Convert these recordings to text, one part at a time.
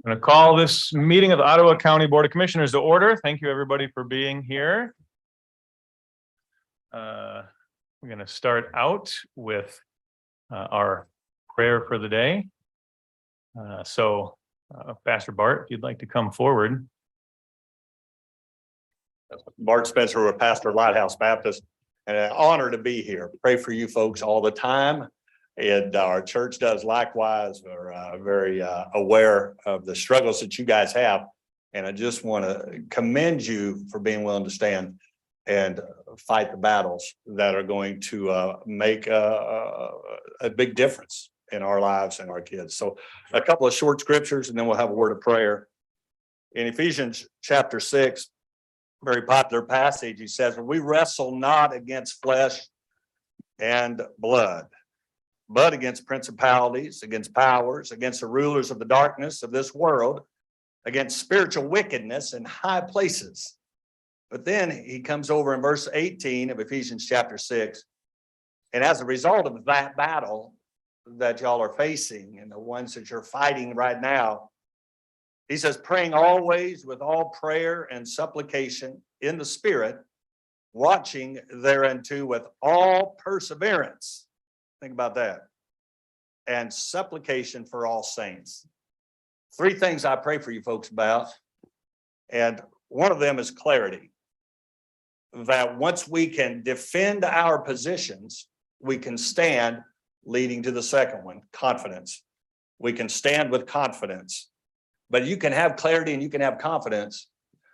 I'm going to call this meeting of the Ottawa County Board of Commissioners to order. Thank you, everybody, for being here. We're going to start out with our prayer for the day. Pastor Bart, if you'd like to come forward. Bart Spencer with Pastor Lighthouse Baptist, and an honor to be here. Pray for you folks all the time. And our church does likewise. We're very aware of the struggles that you guys have. And I just want to commend you for being willing to stand and fight the battles that are going to make a big difference in our lives and our kids. So a couple of short scriptures, and then we'll have a word of prayer. In Ephesians chapter 6, very popular passage, he says, "We wrestle not against flesh and blood, but against principalities, against powers, against the rulers of the darkness of this world, against spiritual wickedness in high places." But then he comes over in verse 18 of Ephesians chapter 6. And as a result of that battle that y'all are facing and the ones that you're fighting right now, he says, "Praying always with all prayer and supplication in the Spirit, watching thereunto with all perseverance." Think about that. "And supplication for all saints." Three things I pray for you folks about. And one of them is clarity. That once we can defend our positions, we can stand, leading to the second one, confidence. We can stand with confidence. But you can have clarity and you can have confidence.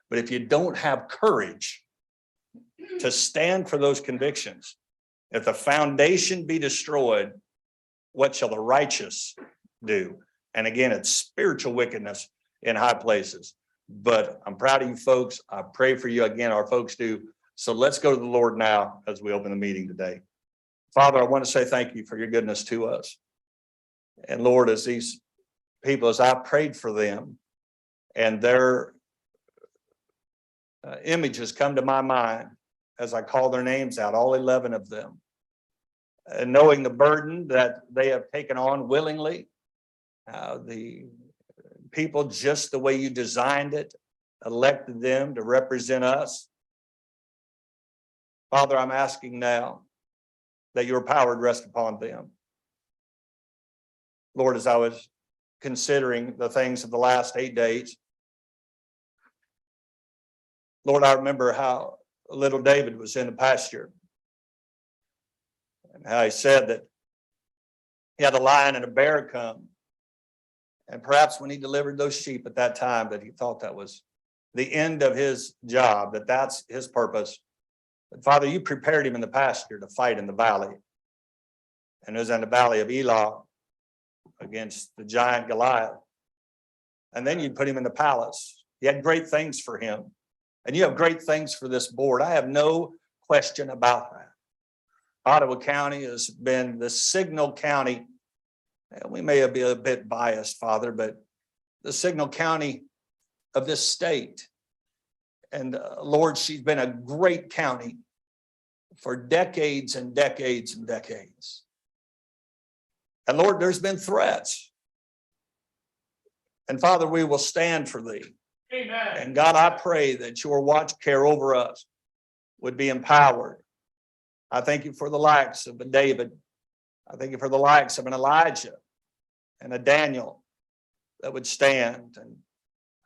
But if you don't have courage to stand for those convictions, if the foundation be destroyed, what shall the righteous do? And again, it's spiritual wickedness in high places. But I'm proud of you folks. I pray for you again, our folks do. So let's go to the Lord now as we open the meeting today. Father, I want to say thank you for your goodness to us. And Lord, as these people, as I prayed for them and their images come to my mind as I call their names out, all 11 of them, and knowing the burden that they have taken on willingly, the people just the way you designed it, elected them to represent us. Father, I'm asking now that your power would rest upon them. Lord, as I was considering the things of the last 8 days, Lord, I remember how little David was in the pasture and how he said that he had a lion and a bear come. And perhaps when he delivered those sheep at that time, that he thought that was the end of his job, that that's his purpose. But Father, you prepared him in the pasture to fight in the valley. And it was in the valley of Elah against the giant Goliath. And then you'd put him in the palace. You had great things for him. And you have great things for this board. I have no question about that. Ottawa County has been the signal county. We may be a bit biased, Father, but the signal county of this state. And Lord, she's been a great county for decades and decades and decades. And Lord, there's been threats. And Father, we will stand for thee. Amen. And God, I pray that your watch care over us would be empowered. I thank you for the likes of a David. I thank you for the likes of an Elijah and a Daniel that would stand. And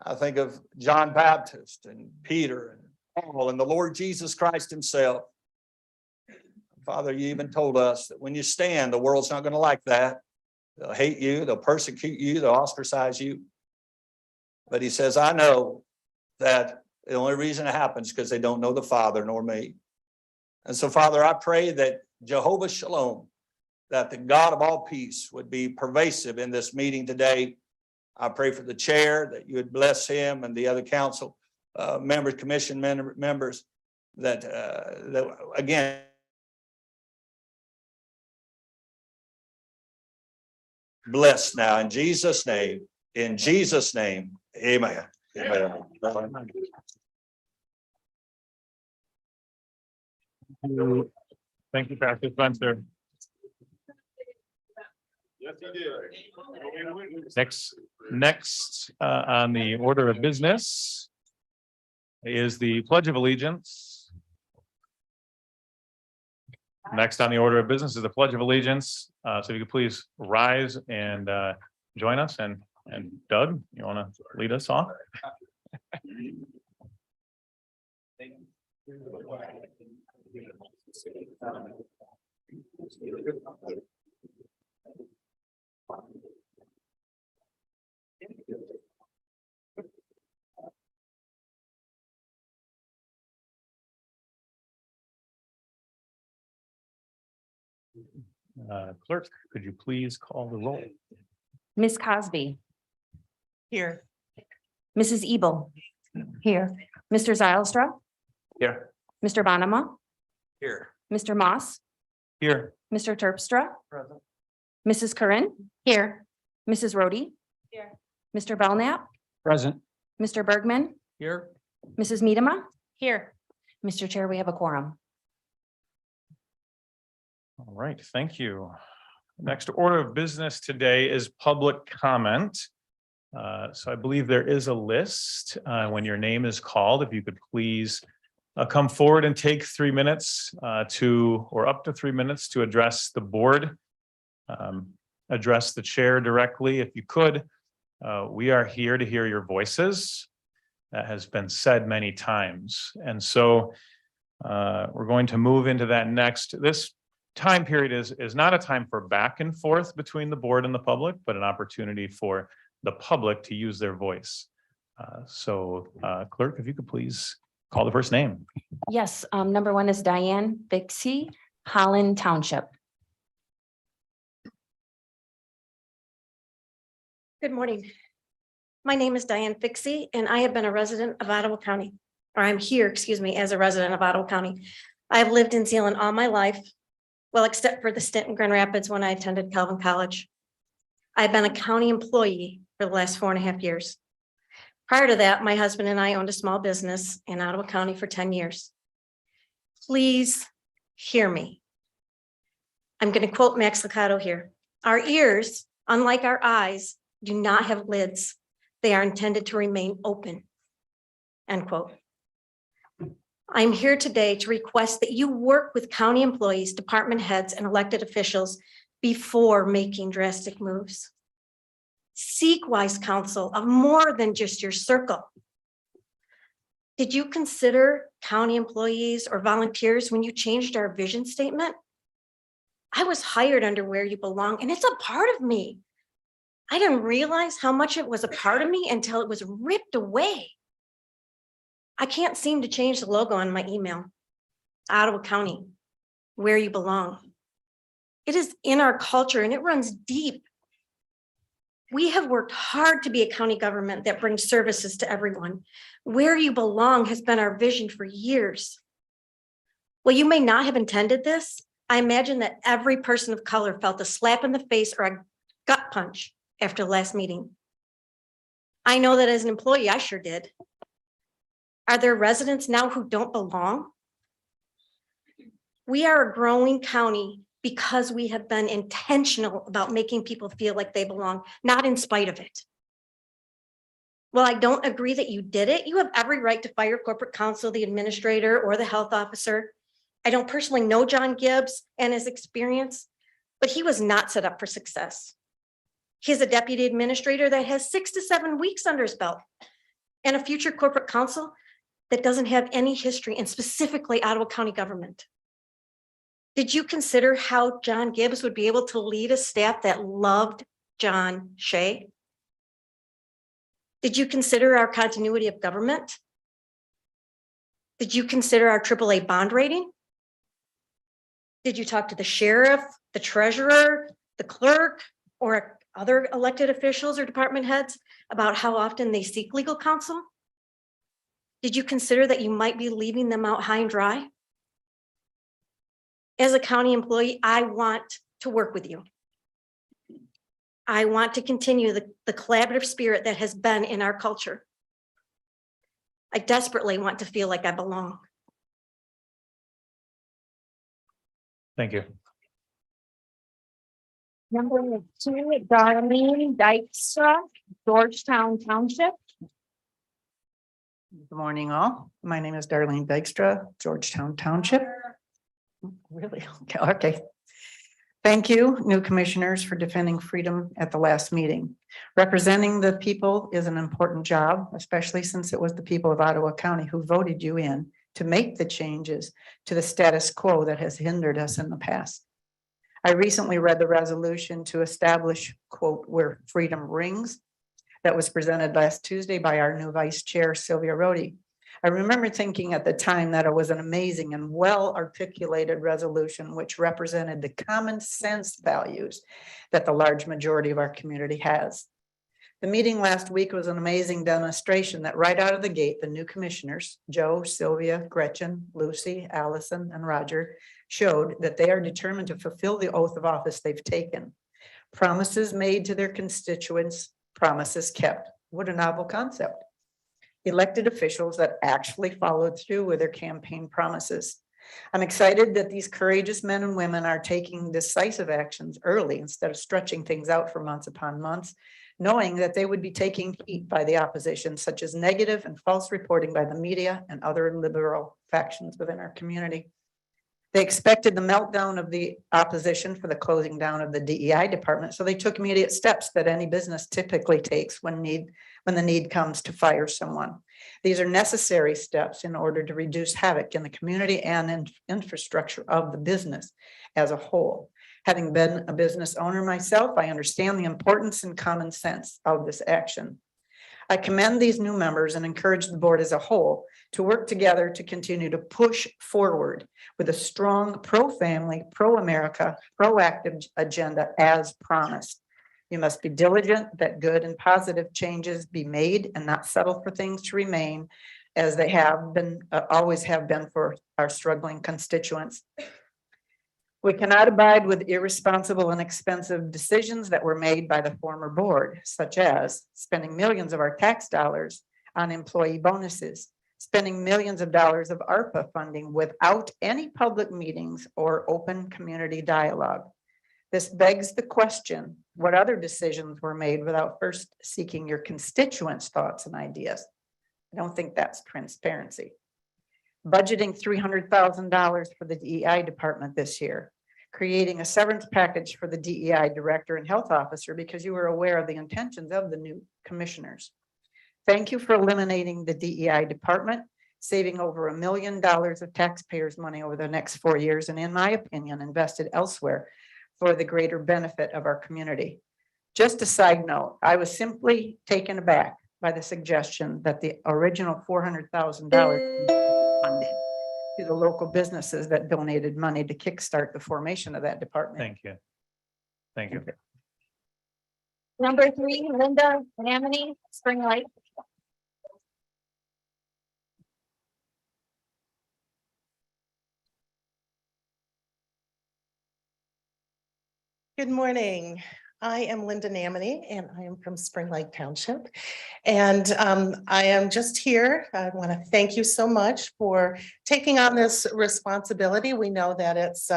I think of John Baptist and Peter and Paul and the Lord Jesus Christ himself. Father, you even told us that when you stand, the world's not going to like that. They'll hate you, they'll persecute you, they'll ostracize you. But he says, I know that the only reason it happens is because they don't know the Father nor me. And so, Father, I pray that Jehovah Shalom, that the God of all peace would be pervasive in this meeting today. I pray for the chair, that you would bless him and the other council members, commission members, that again, bless now in Jesus' name. In Jesus' name, amen. Amen. Thank you, Pastor Spencer. Yes, he did. Next on the order of business is the Pledge of Allegiance. Next on the order of business is the Pledge of Allegiance. So if you could please rise and join us, and Doug, you want to lead us off? Clerk, could you please call the roll? Ms. Cosby. Here. Mrs. Ebel. Here. Mr. Zylstra. Here. Mr. Bonema. Here. Mr. Moss. Here. Mr. Terpstra. Present. Mrs. Curran. Here. Mrs. Rhodey. Here. Mr. Belknap. Present. Mr. Bergman. Here. Mrs. Miedema. Here. Mr. Chair, we have a quorum. All right, thank you. Next order of business today is public comment. So I believe there is a list when your name is called. If you could please come forward and take 3 minutes or up to 3 minutes to address the board, address the chair directly if you could. We are here to hear your voices. That has been said many times. And so we're going to move into that next. This time period is not a time for back and forth between the board and the public, but an opportunity for the public to use their voice. Clerk, if you could please call the first name. Yes, number one is Diane Bixie, Holland Township. Good morning. My name is Diane Fixie, and I have been a resident of Ottawa County, or I'm here, excuse me, as a resident of Ottawa County. I have lived in Zealand all my life, well, except for the stint in Grand Rapids when I attended Calvin College. I've been a county employee for the last 4.5 years. Prior to that, my husband and I owned a small business in Ottawa County for 10 years. Please hear me. I'm going to quote Max Lucado here. Our ears, unlike our eyes, do not have lids. They are intended to remain open. End quote. I'm here today to request that you work with county employees, department heads, and elected officials before making drastic moves. Seek wise counsel of more than just your circle. Did you consider county employees or volunteers when you changed our vision statement? I was hired under Where You Belong, and it's a part of me. I didn't realize how much it was a part of me until it was ripped away. I can't seem to change the logo on my email. Ottawa County, Where You Belong. It is in our culture and it runs deep. We have worked hard to be a county government that brings services to everyone. Where You Belong has been our vision for years. Well, you may not have intended this. I imagine that every person of color felt a slap in the face or a gut punch after the last meeting. I know that as an employee, I sure did. Are there residents now who don't belong? We are a growing county because we have been intentional about making people feel like they belong, not in spite of it. Well, I don't agree that you did it. You have every right to fire corporate counsel, the administrator, or the health officer. I don't personally know John Gibbs and his experience, but he was not set up for success. He's a deputy administrator that has 6 to 7 weeks under his belt and a future corporate counsel that doesn't have any history, and specifically Ottawa County government. Did you consider how John Gibbs would be able to lead a staff that loved John Shea? Did you consider our continuity of government? Did you consider our AAA bond rating? Did you talk to the sheriff, the treasurer, the clerk, or other elected officials or department heads about how often they seek legal counsel? Did you consider that you might be leaving them out high and dry? As a county employee, I want to work with you. I want to continue the collaborative spirit that has been in our culture. I desperately want to feel like I belong. Thank you. Number 2, Darlene Dykstra, Georgetown Township. Good morning, all. My name is Darlene Dykstra, Georgetown Township. Really? Okay. Thank you, new commissioners, for defending freedom at the last meeting. Representing the people is an important job, especially since it was the people of Ottawa County who voted you in to make the changes to the status quo that has hindered us in the past. I recently read the resolution to establish, quote, where freedom rings, that was presented last Tuesday by our new vice chair, Sylvia Rhodey. I remember thinking at the time that it was an amazing and well articulated resolution which represented the common sense values that the large majority of our community has. The meeting last week was an amazing demonstration that right out of the gate, the new commissioners, Joe, Sylvia, Gretchen, Lucy, Allison, and Roger, showed that they are determined to fulfill the oath of office they've taken. Promises made to their constituents, promises kept. What a novel concept. Elected officials that actually followed through with their campaign promises. I'm excited that these courageous men and women are taking decisive actions early instead of stretching things out for months upon months, knowing that they would be taking heat by the opposition, such as negative and false reporting by the media and other liberal factions within our community. They expected the meltdown of the opposition for the closing down of the DEI department, so they took immediate steps that any business typically takes when the need comes to fire someone. These are necessary steps in order to reduce havoc in the community and in infrastructure of the business as a whole. Having been a business owner myself, I understand the importance and common sense of this action. I commend these new members and encourage the board as a whole to work together to continue to push forward with a strong pro-family, pro-America, proactive agenda as promised. You must be diligent that good and positive changes be made and not settle for things to remain as they have been, always have been for our struggling constituents. We cannot abide with irresponsible and expensive decisions that were made by the former board, such as spending millions of our tax dollars on employee bonuses, spending millions of dollars of ARPA funding without any public meetings or open community dialogue. This begs the question, what other decisions were made without first seeking your constituents' thoughts and ideas? I don't think that's transparency. Budgeting $300,000 for the DEI department this year, creating a severance package for the DEI director and health officer because you were aware of the intentions of the new commissioners. Thank you for eliminating the DEI department, saving over $1 million of taxpayers' money over the next 4 years, and in my opinion, invested elsewhere for the greater benefit of our community. Just a side note, I was simply taken aback by the suggestion that the original $400,000 funded to the local businesses that donated money to kickstart the formation of that department. Thank you. Thank you. Number 3, Linda Lamany, Spring Lake. Good morning. I am Linda Namany and I am from Spring Lake Township. And I am just here. I want to thank you so much for taking on this responsibility. We know that it's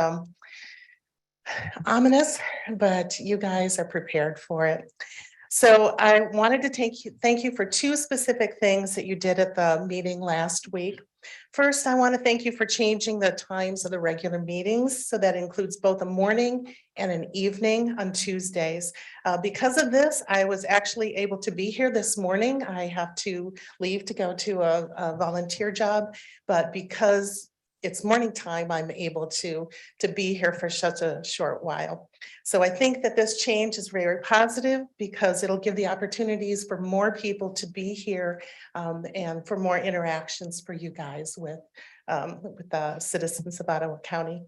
ominous, but you guys are prepared for it. So I wanted to thank you for 2 specific things that you did at the meeting last week. First, I want to thank you for changing the times of the regular meetings. So that includes both a morning and an evening on Tuesdays. Because of this, I was actually able to be here this morning. I have to leave to go to a volunteer job, but because it's morning time, I'm able to be here for such a short while. So I think that this change is very positive because it'll give the opportunities for more people to be here and for more interactions for you guys with the citizens of Ottawa County.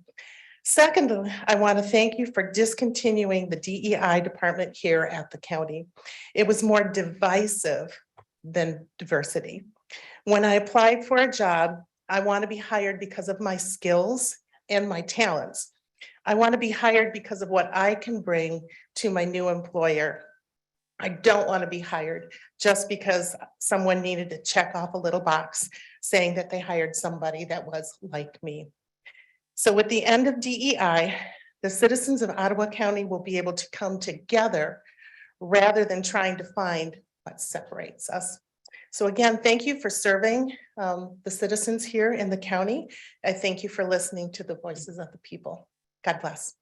Secondly, I want to thank you for discontinuing the DEI department here at the county. It was more divisive than diversity. When I applied for a job, I want to be hired because of my skills and my talents. I want to be hired because of what I can bring to my new employer. I don't want to be hired just because someone needed to check off a little box saying that they hired somebody that was like me. So with the end of DEI, The citizens of Ottawa County will be able to come together rather than trying to find what separates us. So again, thank you for serving the citizens here in the county. I thank you for listening to the voices of the people. God bless.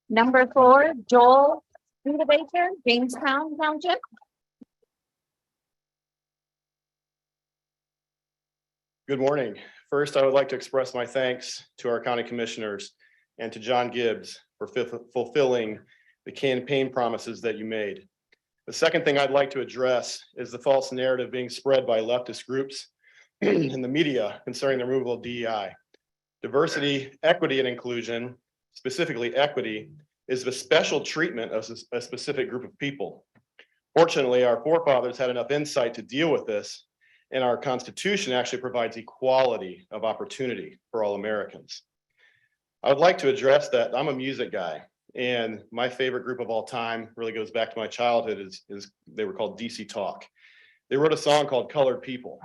Number 4, Joel Studebaker, Jamestown Township. Good morning. First, I would like to express my thanks to our county commissioners and to John Gibbs for fulfilling the campaign promises that you made. The second thing I'd like to address is the false narrative being spread by leftist groups in the media concerning the removal of DEI. Diversity, equity, and inclusion, specifically equity, is the special treatment of a specific group of people. Fortunately, our forefathers had enough insight to deal with this, and our Constitution actually provides equality of opportunity for all Americans. I would like to address that. I'm a music guy, and my favorite group of all time really goes back to my childhood is they were called DC Talk. They wrote a song called Colored People.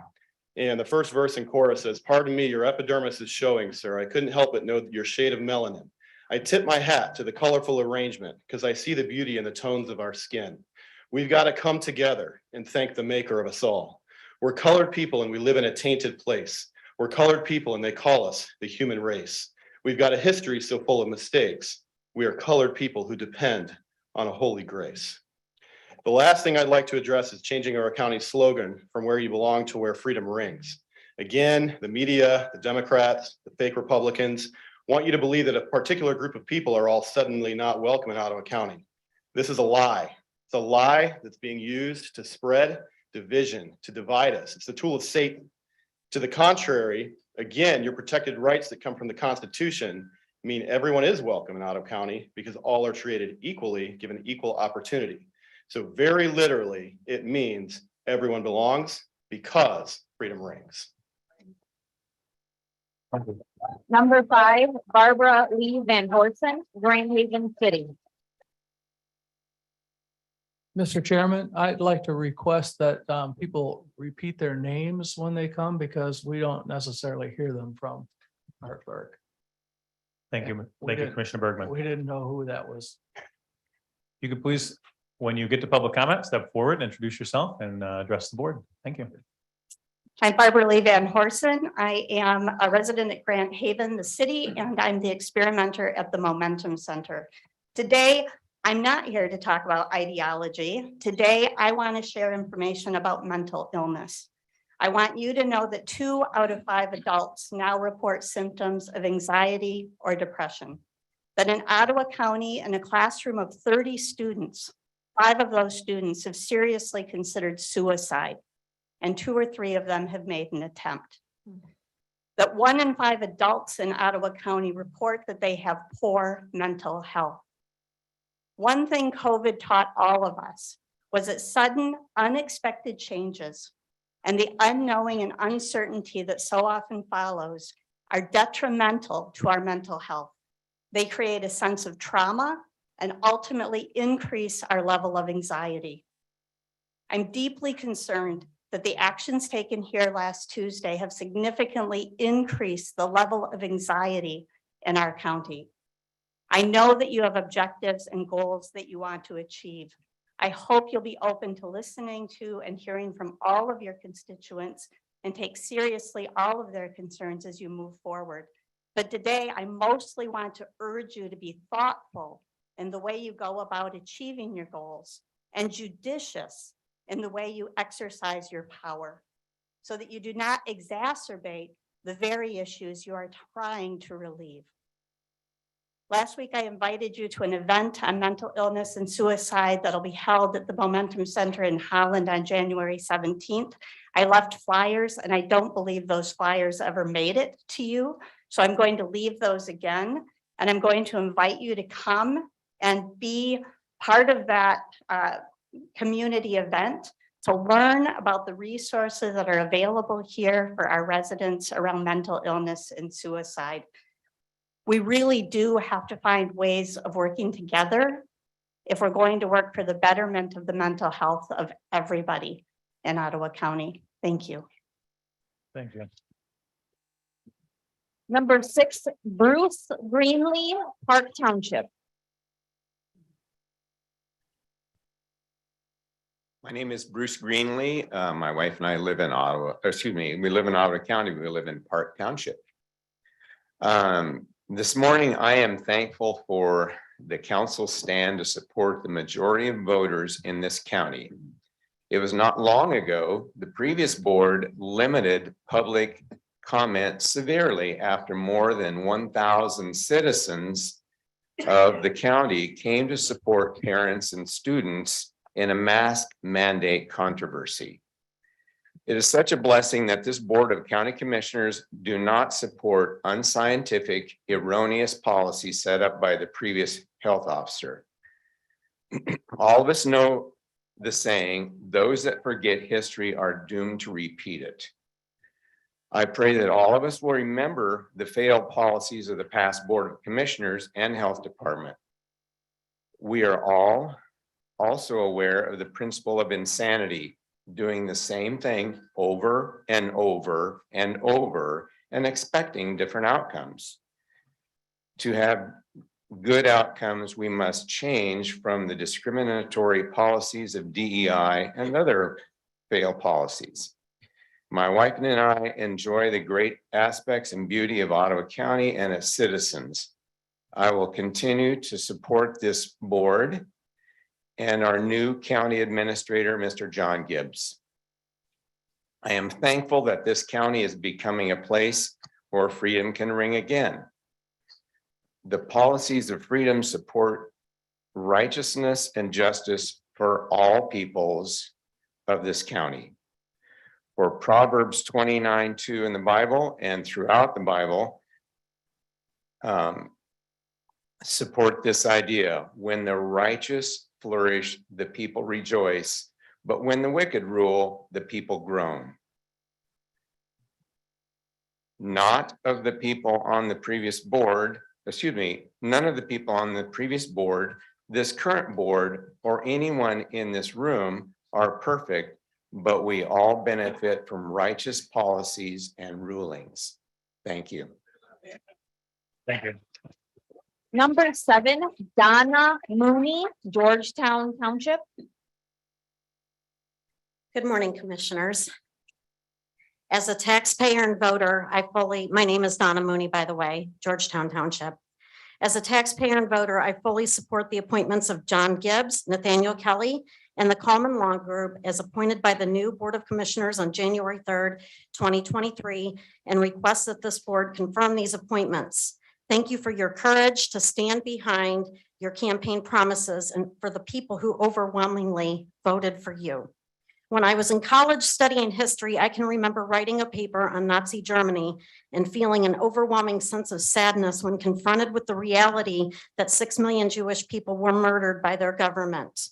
And the first verse and chorus says, "Pardon me, your epidermis is showing, sir. I couldn't help but know your shade of melanin. I tip my hat to the colorful arrangement because I see the beauty in the tones of our skin. We've got to come together and thank the maker of us all. We're colored people and we live in a tainted place. We're colored people and they call us the human race. We've got a history so full of mistakes. We are colored people who depend on a holy grace." The last thing I'd like to address is changing our county slogan from "where you belong" to "where freedom rings." Again, the media, the Democrats, the fake Republicans want you to believe that a particular group of people are all suddenly not welcome in Ottawa County. This is a lie. It's a lie that's being used to spread division, to divide us. It's the tool of Satan. To the contrary, again, your protected rights that come from the Constitution mean everyone is welcome in Ottawa County because all are treated equally, given equal opportunity. So very literally, it means everyone belongs because freedom rings. Number 5, Barbara Lee Van Horsen, Grand Haven City. Mr. Chairman, I'd like to request that people repeat their names when they come because we don't necessarily hear them from our clerk. Thank you. We Thank you, didn't- Commissioner Bergman. We didn't know who that was. You could please, when you get to public comment, step forward, introduce yourself and address the board. Thank you. I'm Barbara Lee Van Horsen. I am a resident at Grand Haven, the city, and I'm the experimenter at the Momentum Center. Today, I'm not here to talk about ideology. Today, I want to share information about mental illness. I want you to know that 2 out of 5 adults now report symptoms of anxiety or depression. That in Ottawa County, in a classroom of 30 students, 5 of those students have seriously considered suicide, and 2 or 3 of them have made an attempt. That 1 in 5 adults in Ottawa County report that they have poor mental health. One thing COVID taught all of us was that sudden, unexpected changes and the unknowing and uncertainty that so often follows are detrimental to our mental health. They create a sense of trauma and ultimately increase our level of anxiety. I'm deeply concerned that the actions taken here last Tuesday have significantly increased the level of anxiety in our county. I know that you have objectives and goals that you want to achieve. I hope you'll be open to listening to and hearing from all of your constituents and take seriously all of their concerns as you move forward. But today, I mostly want to urge you to be thoughtful in the way you go about achieving your goals and judicious in the way you exercise your power so that you do not exacerbate the very issues you are trying to relieve. Last week, I invited you to an event on mental illness and suicide that'll be held at the Momentum Center in Holland on January 17th. I left flyers and I don't believe those flyers ever made it to you. So I'm going to leave those again, and I'm going to invite you to come and be part of that community event to learn about the resources that are available here for our residents around mental illness and suicide. We really do have to find ways of working together if we're going to work for the betterment of the mental health of everybody in Ottawa County. Thank you. Thank you. Number 6, Bruce Greenlee, Park Township. My name is Bruce Greenlee. My wife and I live in Ottawa, we live in Ottawa County. We live in Park Township. This morning, I am thankful for the council stand to support the majority of voters in this county. It was not long ago, the previous board limited public comment severely after more than 1,000 citizens of the county came to support parents and students in a mask mandate controversy. It is such a blessing that this Board of County Commissioners do not support unscientific, erroneous policy set up by the previous health officer. All of us know the saying, those that forget history are doomed to repeat it. I pray that all of us will remember the failed policies of the past Board of Commissioners and Health Department. We are all also aware of the principle of insanity, doing the same thing over and over and over and expecting different outcomes. To have good outcomes, we must change from the discriminatory policies of DEI and other failed policies. My wife and I enjoy the great aspects and beauty of Ottawa County and its citizens. I will continue to support this board and our new county administrator, Mr. John Gibbs. I am thankful that this county is becoming a place where freedom can ring again. The policies of freedom support righteousness and justice for all peoples of this county. For Proverbs 29:2 in the Bible and throughout the Bible support this idea. When the righteous flourish, the people rejoice, but when the wicked rule, the people groan. Not of the people on the previous board, none of the people on the previous board, this current board, or anyone in this room are perfect, but we all benefit from righteous policies and rulings. Thank you. Thank you. Number 7, Donna Mooney, Georgetown Township. Good morning, Commissioners. As a taxpayer and voter, my name is Donna Mooney, by the way, Georgetown Township. As a taxpayer and voter, I fully support the appointments of John Gibbs, Nathaniel Kelly, and the Coleman Law Group as appointed by the new Board of Commissioners on January 3rd, 2023, and request that this board confirm these appointments. Thank you for your courage to stand behind your campaign promises and for the people who overwhelmingly voted for you. When I was in college studying history, I can remember writing a paper on Nazi Germany and feeling an overwhelming sense of sadness when confronted with the reality that 6 million Jewish people were murdered by their government.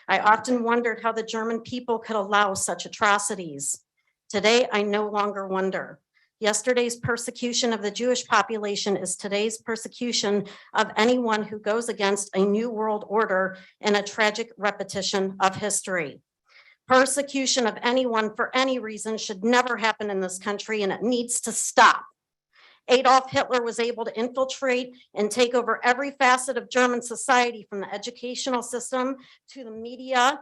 I often wondered how the German people could allow such atrocities. Today, I no longer wonder. Yesterday's persecution of the Jewish population is today's persecution of anyone who goes against a new world order and a tragic repetition of history. Persecution of anyone for any reason should never happen in this country, and it needs to stop. Adolf Hitler was able to infiltrate and take over every facet of German society, from the educational system to the media,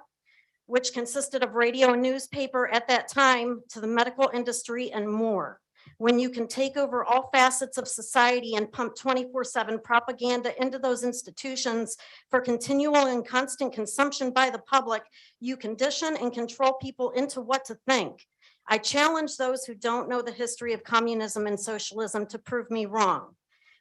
which consisted of radio and newspaper at that time, to the medical industry and more. When you can take over all facets of society and pump 24/7 propaganda into those institutions for continual and constant consumption by the public, you condition and control people into what to think. I challenge those who don't know the history of communism and socialism to prove me wrong.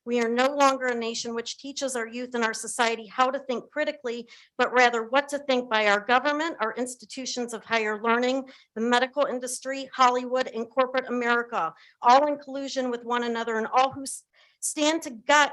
We are no longer a nation which teaches our youth and our society how to think critically, but rather what to think by our government, our institutions of higher learning, the medical industry, Hollywood, and corporate America, all in collusion with one another, and all who stand to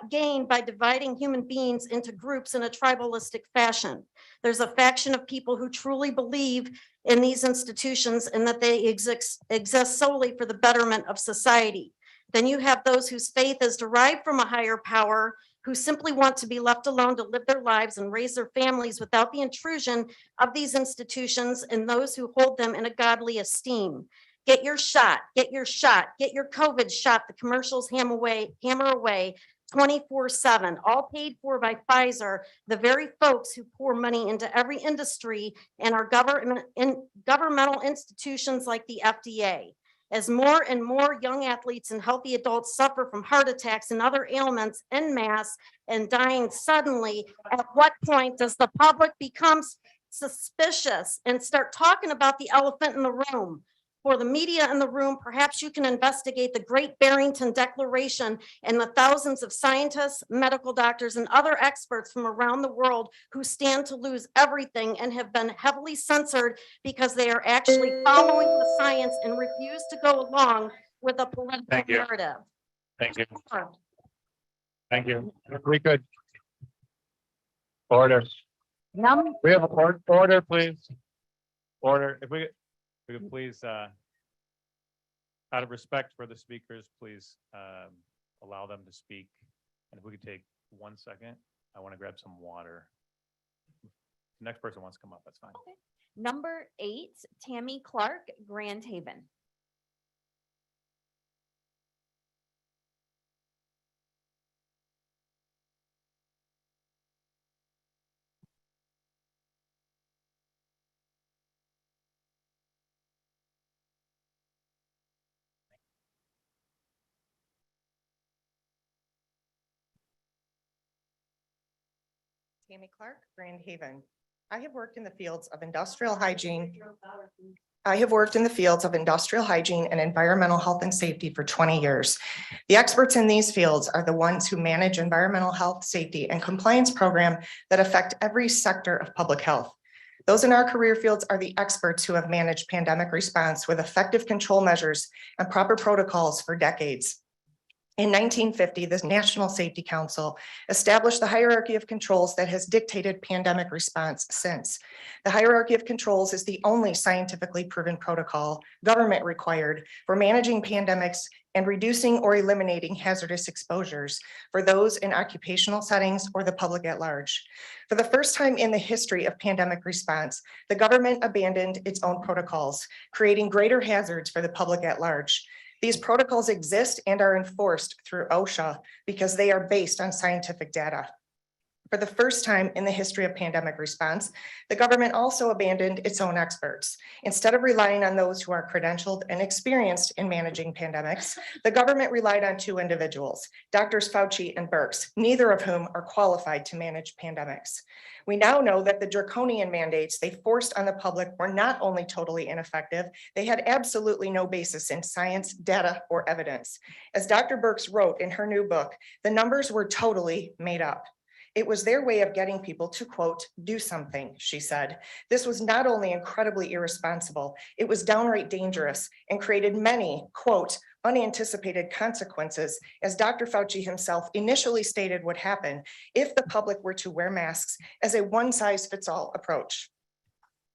gain by dividing human beings into groups in a tribalistic fashion. There's a faction of people who truly believe in these institutions and that they exist solely for the betterment of society. Then you have those whose faith is derived from a higher power, who simply want to be left alone to live their lives and raise their families without the intrusion of these institutions and those who hold them in a godly esteem. Get your shot, get your shot, get your COVID shot. The commercials hammer away 24/7, all paid for by Pfizer, the very folks who pour money into every industry and our governmental institutions like the FDA. As more and more young athletes and healthy adults suffer from heart attacks and other ailments en masse and dying suddenly, at what point does the public become suspicious and start talking about the elephant in the room? For the media in the room, perhaps you can investigate the Great Barrington Declaration and the thousands of scientists, medical doctors, and other experts from around the world who stand to lose everything and have been heavily censored because they are actually following the science and refuse to go along with a political Thank you. narrative. Thank you. Thank you. We could. Order. We have order, please. Order. If we could please, out of respect for the speakers, please allow them to speak. And if we could take 1 second, I want to grab some water. The next person wants to come up, that's fine. Number 8, Tammy Clark, Grand Haven. Tammy Clark, Grand Haven. I have worked in the fields of industrial hygiene. I have worked in the fields of industrial hygiene and environmental health and safety for 20 years. The experts in these fields are the ones who manage environmental health, safety, and compliance program that affect every sector of public health. Those in our career fields are the experts who have managed pandemic response with effective control measures and proper protocols for decades. In 1950, the National Safety Council established the hierarchy of controls that has dictated pandemic response since. The hierarchy of controls is the only scientifically proven protocol, government required, for managing pandemics and reducing or eliminating hazardous exposures for those in occupational settings or the public at large. For the first time in the history of pandemic response, the government abandoned its own protocols, creating greater hazards for the public at large. These protocols exist and are enforced through OSHA because they are based on scientific data. For the first time in the history of pandemic response, the government also abandoned its own experts. Instead of relying on those who are credentialed and experienced in managing pandemics, the government relied on two individuals, Drs. Fauci and Birx, neither of whom are qualified to manage pandemics. We now know that the draconian mandates they forced on the public were not only totally ineffective, they had absolutely no basis in science, data, or evidence. As Dr. Birx wrote in her new book, the numbers were totally made up. It was their way of getting people to, quote, do something, she said. This was not only incredibly irresponsible, it was downright dangerous and created many, quote, unanticipated consequences, as Dr. Fauci himself initially stated would happen if the public were to wear masks as a one-size-fits-all approach.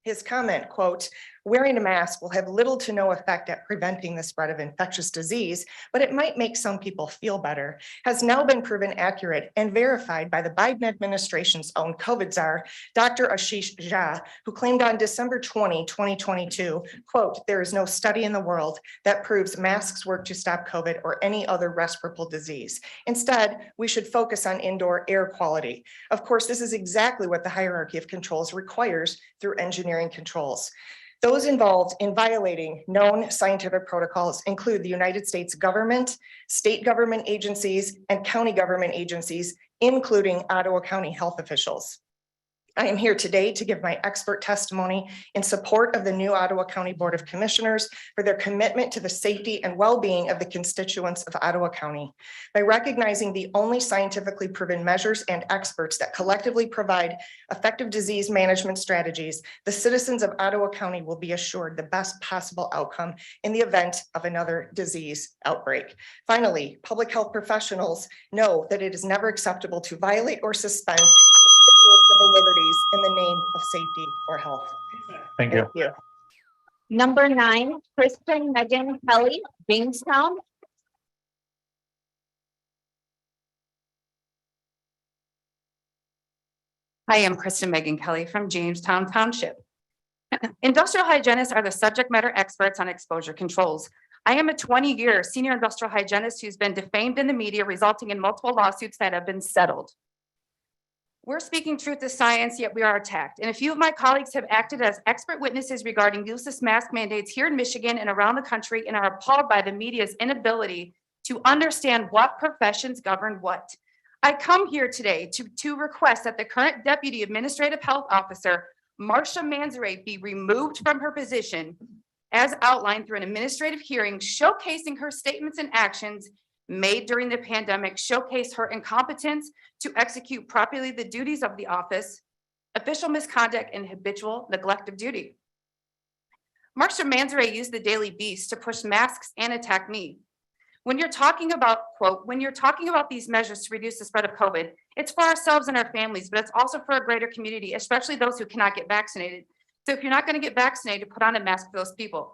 His comment, quote, wearing a mask will have little to no effect at preventing the spread of infectious disease, but it might make some people feel better, has now been proven accurate and verified by the Biden administration's own COVID czar, Dr. Ashish Jha, who claimed on December 20, 2022, quote, there is no study in the world that proves masks work to stop COVID or any other respirable disease. Instead, we should focus on indoor air quality. Of course, this is exactly what the hierarchy of controls requires through engineering controls. Those involved in violating known scientific protocols include the United States government, state government agencies, and county government agencies, including Ottawa County health officials. I am here today to give my expert testimony in support of the new Ottawa County Board of Commissioners for their commitment to the safety and well-being of the constituents of Ottawa County. By recognizing the only scientifically proven measures and experts that collectively provide effective disease management strategies, the citizens of Ottawa County will be assured the best possible outcome in the event of another disease outbreak. Finally, public health professionals know that it is never acceptable to violate or suspend civil liberties in the name of safety or health. Thank you. Number 9, Kristen Megan Kelly, Jamestown. Hi, I'm Kristen Megan Kelly from Jamestown Township. Industrial hygienists are the subject matter experts on exposure controls. I am a 20-year senior industrial hygienist who's been defamed in the media, resulting in multiple lawsuits that have been settled. We're speaking truth to science, yet we are attacked. And a few of my colleagues have acted as expert witnesses regarding useless mask mandates here in Michigan and around the country, and are appalled by the media's inability to understand what professions govern what. I come here today to request that the current Deputy Administrative Health Officer, Marcia Manzarek, be removed from her position as outlined through an administrative hearing, showcasing her statements and actions made during the pandemic, showcase her incompetence to execute properly the duties of the office, official misconduct, and habitual neglect of duty. Marcia Manzarek used the Daily Beast to push masks and attack me. When you're talking about, quote, when you're talking about these measures to reduce the spread of COVID, it's for ourselves and our families, but it's also for a greater community, especially those who cannot get vaccinated. So if you're not going to get vaccinated, put on a mask for those people.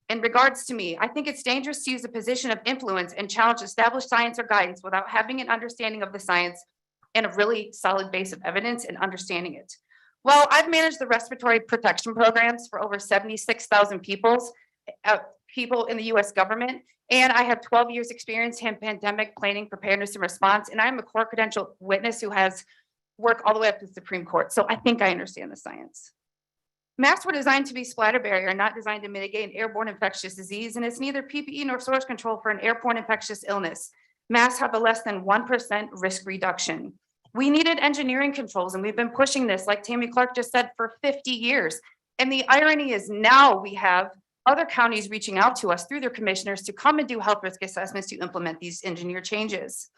In regards to me, I think it's dangerous to use a position of influence and challenge established science or guidance without having an understanding of the science and a really solid base of evidence and understanding it. Well, I've managed the respiratory protection programs for over 76,000 people in the US government, and I have 12 years experience in pandemic planning, preparedness, and response, and I'm a core credential witness who has worked all the way up to the Supreme Court, so I think I understand the science. Masks were designed to be splatter barrier, not designed to mitigate an airborne infectious disease, and it's neither PPE nor source control for an airborne infectious illness. Masks have a less than 1% risk reduction. We needed engineering controls, and we've been pushing this, like Tammy Clark just said, for 50 years. And the irony is now we have other counties reaching out to us through their commissioners to come and do health risk assessments to implement these engineered changes.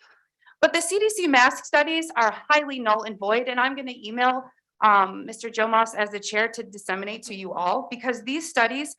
But the CDC mask studies are highly null and void, and I'm going to email Mr. Joe Moss as the chair to disseminate to you all, because these studies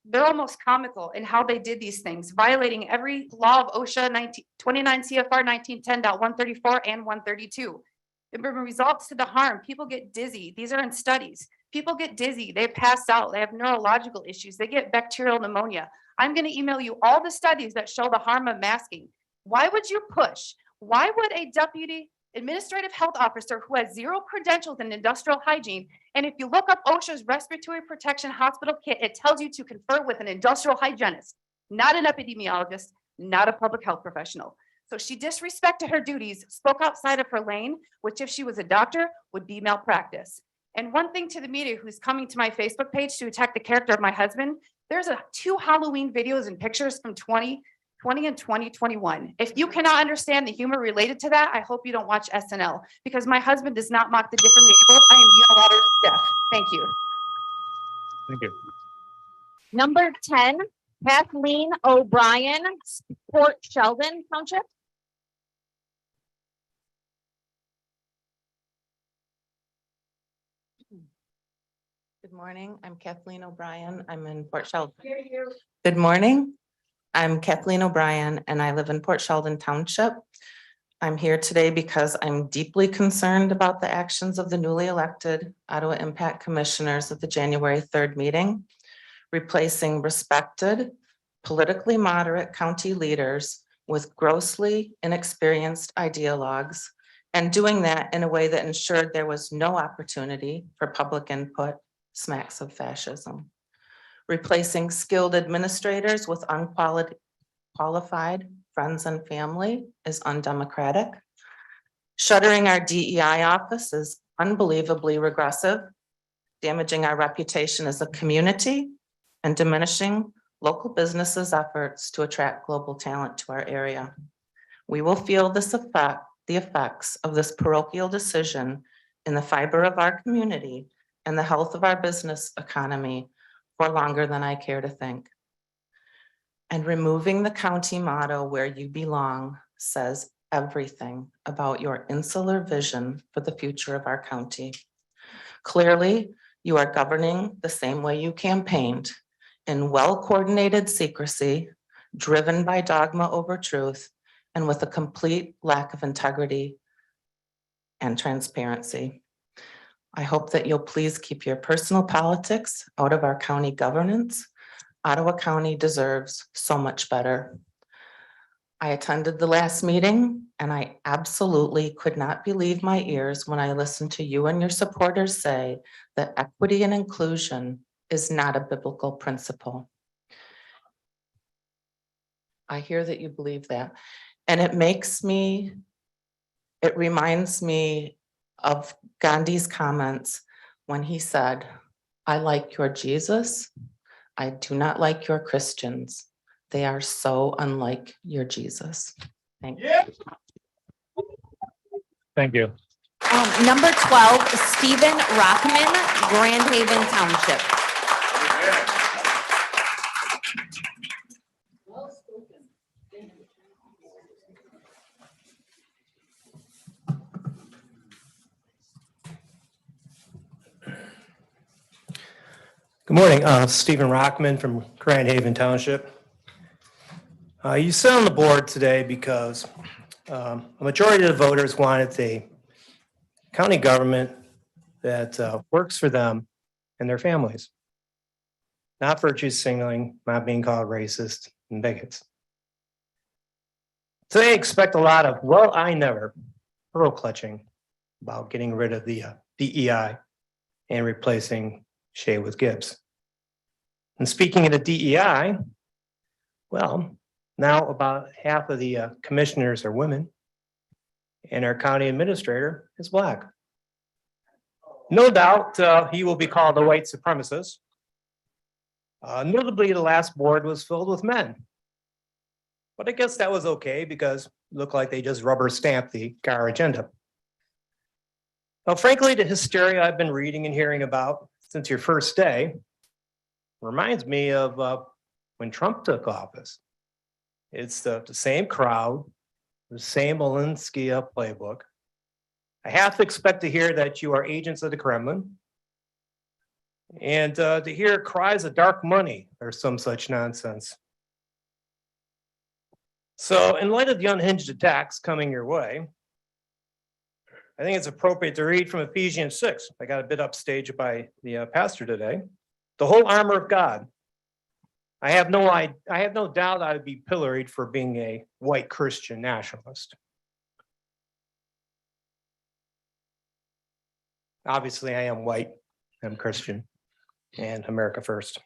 they're almost comical in how they did these things, violating every law of OSHA 29 CFR 1910.134 and 132. It results to the harm. People get dizzy. These are in studies. People get dizzy. They pass out. They have neurological issues. They get bacterial pneumonia. I'm going to email you all the studies that show the harm of masking. Why would you push? Why would a deputy administrative health officer who has zero credentials in industrial hygiene, and if you look up OSHA's respiratory protection hospital kit, it tells you to confer with an industrial hygienist, not an epidemiologist, not a public health professional. So she disrespected her duties, spoke outside of her lane, which if she was a doctor would be malpractice. And one thing to the media who's coming to my Facebook page to attack the character of my husband, there's two Halloween videos and pictures from 2020 and 2021. If you cannot understand the humor related to that, I hope you don't watch SNL, because my husband does not mock the differently abled. I am unilaterally deaf. Thank you. Thank you. Number 10, Kathleen O'Brien, Port Sheldon Township. Good morning. I'm Kathleen O'Brien. I'm in Port Sheldon. Good morning. I'm Kathleen O'Brien and I live in Port Sheldon Township. I'm here today because I'm deeply concerned about the actions of the newly elected Ottawa Impact Commissioners at the January 3rd meeting, replacing respected, politically moderate county leaders with grossly inexperienced ideologues, and doing that in a way that ensured there was no opportunity for public input, smacks of fascism. Replacing skilled administrators with unqualified friends and family is undemocratic. Shuttering our DEI office is unbelievably regressive, damaging our reputation as a community and diminishing local businesses' efforts to attract global talent to our area. We will feel the effects of this parochial decision in the fiber of our community and the health of our business economy for longer than I care to think. And removing the county motto "Where you belong" says everything about your insular vision for the future of our county. Clearly, you are governing the same way you campaigned, in well-coordinated secrecy, driven by dogma over truth, and with a complete lack of integrity and transparency. I hope that you'll please keep your personal politics out of our county governance. Ottawa County deserves so much better. I attended the last meeting and I absolutely could not believe my ears when I listened to you and your supporters say that equity and inclusion is not a biblical principle. I hear that you believe that, and it reminds me of Gandhi's comments when he said, "I like your Jesus. I do not like your Christians. They are so unlike your Jesus." Thank you. Thank you. Number 12, Stephen Rockman, Grand Haven Township. Good morning, Stephen Rockman from Grand Haven Township. You sit on the board today because a majority of the voters wanted a county government that works for them and their families, not virtue signaling, not being called racist and bigots. Today, I expect a lot of, well, I never, pearl clutching about getting rid of the DEI and replacing Shea with Gibbs. And speaking of the DEI, well, now about half of the commissioners are women and our county administrator is Black. No doubt he will be called a white supremacist. Notably, the last board was filled with men. But I guess that was okay because it looked like they just rubber stamped the GAR agenda. Now, frankly, the hysteria I've been reading and hearing about since your first day reminds me of when Trump took office. It's the same crowd, the same Alinsky playbook. I have to expect to hear that you are agents of the Kremlin and to hear cries of dark money or some such nonsense. So in light of the unhinged attacks coming your way, I think it's appropriate to read from Ephesians 6. I got a bit upstaged by the pastor today. The whole armor of God. I have no doubt I would be pilloried for being a white Christian nationalist. Obviously, I am white, I'm Christian, and America first.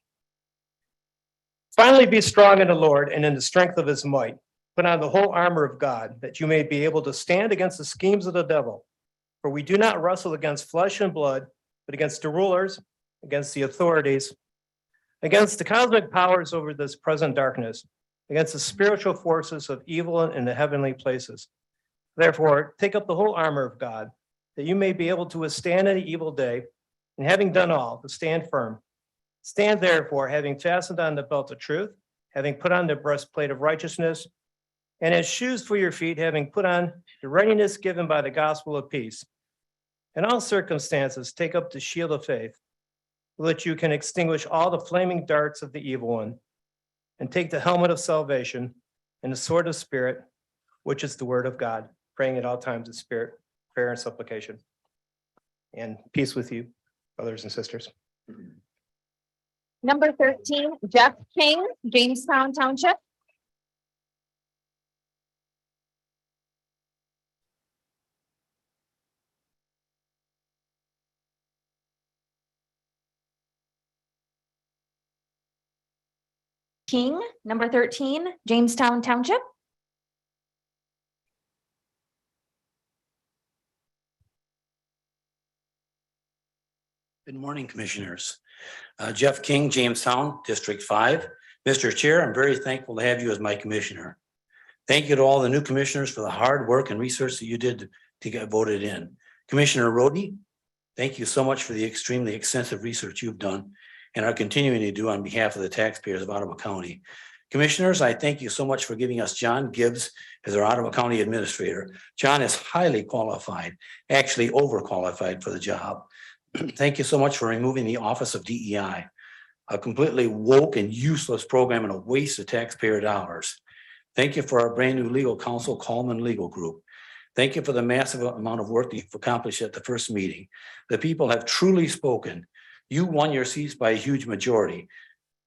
Finally, be strong in the Lord and in the strength of his might. Put on the whole armor of God, that you may be able to stand against the schemes of the devil. For we do not wrestle against flesh and blood, but against the rulers, against the authorities, against the cosmic powers over this present darkness, against the spiritual forces of evil in the heavenly places. Therefore, take up the whole armor of God, that you may be able to withstand any evil day, and having done all, to stand firm. Stand therefore, having fastened on the belt of truth, having put on the breastplate of righteousness, and as shoes for your feet, having put on the readiness given by the gospel of peace. In all circumstances, take up the shield of faith, so that you can extinguish all the flaming darts of the evil one, and take the helmet of salvation and the sword of spirit, which is the word of God, praying at all times in spirit, prayer and supplication. And peace with you, brothers and sisters. Number 13, Jeff King, Jamestown Township. King, number 13, Jamestown Township. Good morning, Commissioners. Jeff King, Jamestown, District 5. Mr. Chair, I'm very thankful to have you as my commissioner. Thank you to all the new commissioners for the hard work and research that you did to get voted in. Commissioner Rhodey, thank you so much for the extremely extensive research you've done and are continuing to do on behalf of the taxpayers of Ottawa County. Commissioners, I thank you so much for giving us John Gibbs as our Ottawa County Administrator. John is highly qualified, actually overqualified for the job. Thank you so much for removing the Office of DEI, a completely woke and useless program and a waste of taxpayer dollars. Thank you for our brand new legal counsel, Coleman Legal Group. Thank you for the massive amount of work that you've accomplished at the first meeting. The people have truly spoken. You won your seats by a huge majority.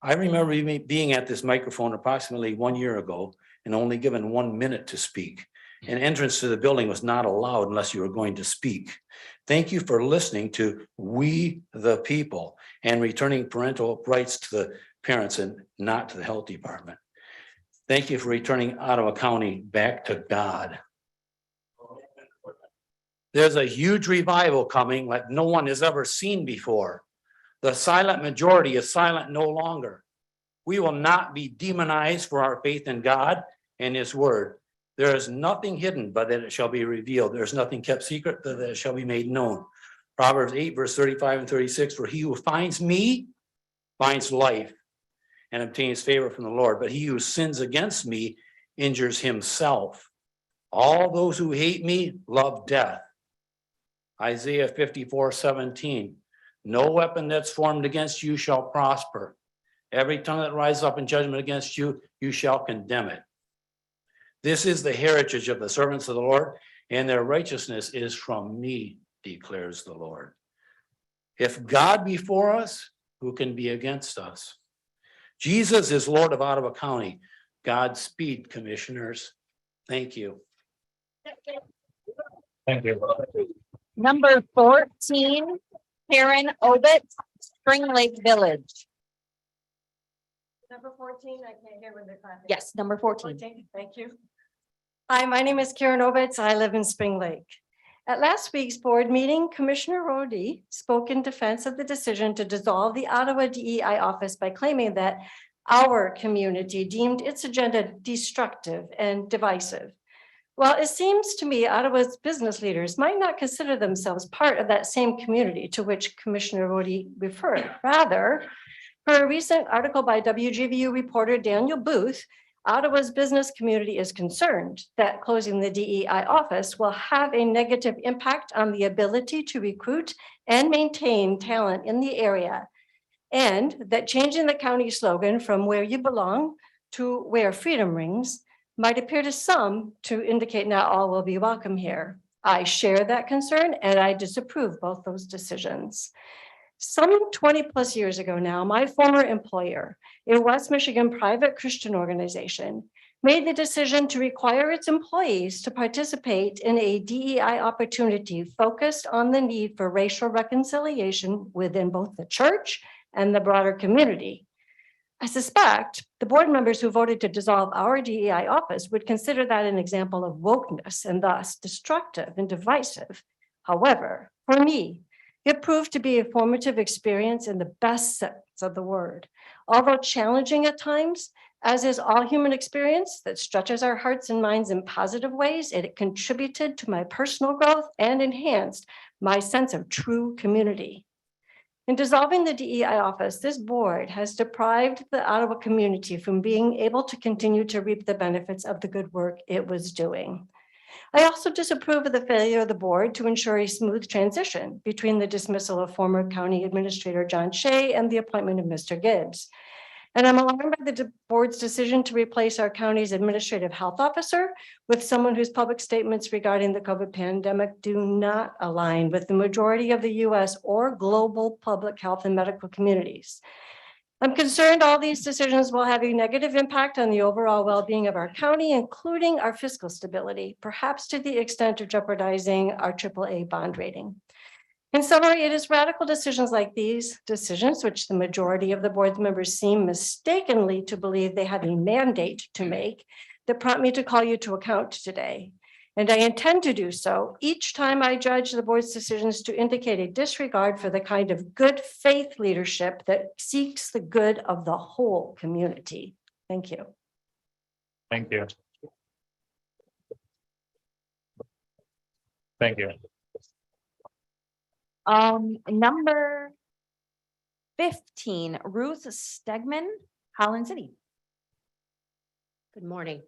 I remember being at this microphone approximately 1 year ago, and only given 1 minute to speak. An entrance to the building was not allowed unless you were going to speak. Thank you for listening to We the People and returning parental rights to the parents and not to the health department. Thank you for returning Ottawa County back to God. There's a huge revival coming like no one has ever seen before. The silent majority is silent no longer. We will not be demonized for our faith in God and His word. There is nothing hidden, but that it shall be revealed. There's nothing kept secret, but that it shall be made known. Proverbs 8, verse 35 and 36, for he who finds me finds life and obtains favor from the Lord, but he who sins against me injures himself. All those who hate me love death. Isaiah 54:17, no weapon that's formed against you shall prosper. Every tongue that rises up in judgment against you, you shall condemn it. This is the heritage of the servants of the Lord, and their righteousness is from me, declares the Lord. If God be for us, who can be against us? Jesus is Lord of Ottawa County. Godspeed, commissioners. Thank you. Thank you. Number 14, Karen Obit, Spring Lake Village. Number 14, I can't hear when they're clapping. Yes, number 14. Thank you. Hi, my name is Karen Ovitz. I live in Spring Lake. At last week's board meeting, Commissioner Rhodey spoke in defense of the decision to dissolve the Ottawa DEI office by claiming that our community deemed its agenda destructive and divisive. Well, it seems to me Ottawa's business leaders might not consider themselves part of that same community to which Commissioner Rhodey referred. Rather, per a recent article by WGVU reporter Daniel Booth, Ottawa's business community is concerned that closing the DEI office will have a negative impact on the ability to recruit and maintain talent in the area, and that changing the county slogan from where you belong to where freedom rings might appear to some to indicate not all will be welcome here. I share that concern and I disapprove both those decisions. Some 20 plus years ago now, my former employer, a West Michigan private Christian organization, made the decision to require its employees to participate in a DEI opportunity focused on the need for racial reconciliation within both the church and the broader community. I suspect the board members who voted to dissolve our DEI office would consider that an example of wokeness and thus destructive and divisive. However, for me, it proved to be a formative experience in the best sense of the word. Although challenging at times, as is all human experience that stretches our hearts and minds in positive ways, it contributed to my personal growth and enhanced my sense of true community. In dissolving the DEI office, this board has deprived the Ottawa community from being able to continue to reap the benefits of the good work it was doing. I also disapprove of the failure of the board to ensure a smooth transition between the dismissal of former County Administrator John Shea and the appointment of Mr. Gibbs. And I'm alarmed by the board's decision to replace our county's administrative health officer with someone whose public statements regarding the COVID pandemic do not align with the majority of the US or global public health and medical communities. I'm concerned all these decisions will have a negative impact on the overall well-being of our county, including our fiscal stability, perhaps to the extent of jeopardizing our AAA bond rating. In summary, it is radical decisions like these decisions, which the majority of the board members seem mistakenly to believe they have a mandate to make, that prompt me to call you to account today. And I intend to do so each time I judge the board's decisions to indicate a disregard for the kind of good faith leadership that seeks the good of the whole community. Thank you. Thank you. Thank you. Number 15, Ruth Stegman, Holland City. Good morning.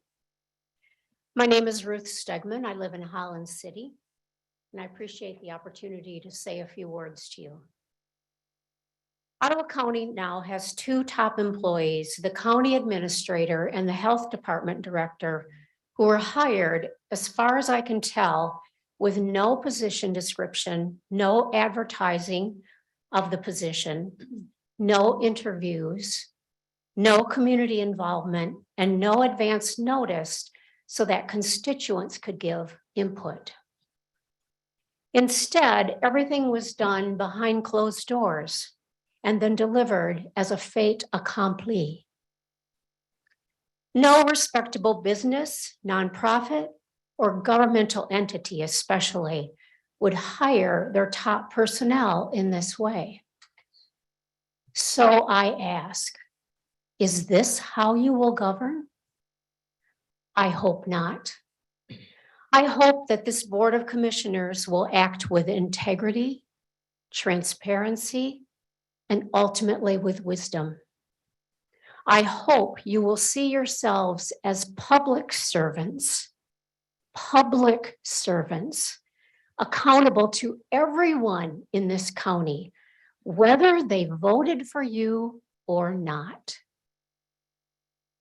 My name is Ruth Stegman. I live in Holland City, and I appreciate the opportunity to say a few words to you. Ottawa County now has two top employees, the county administrator and the health department director, who were hired, as far as I can tell, with no position description, no advertising of the position, no interviews, no community involvement, and no advance notice so that constituents could give input. Instead, everything was done behind closed doors and then delivered as a fait accompli. No respectable business, nonprofit, or governmental entity especially would hire their top personnel in this way. So I ask, is this how you will govern? I hope not. I hope that this Board of Commissioners will act with integrity, transparency, and ultimately with wisdom. I hope you will see yourselves as public servants, accountable to everyone in this county, whether they voted for you or not.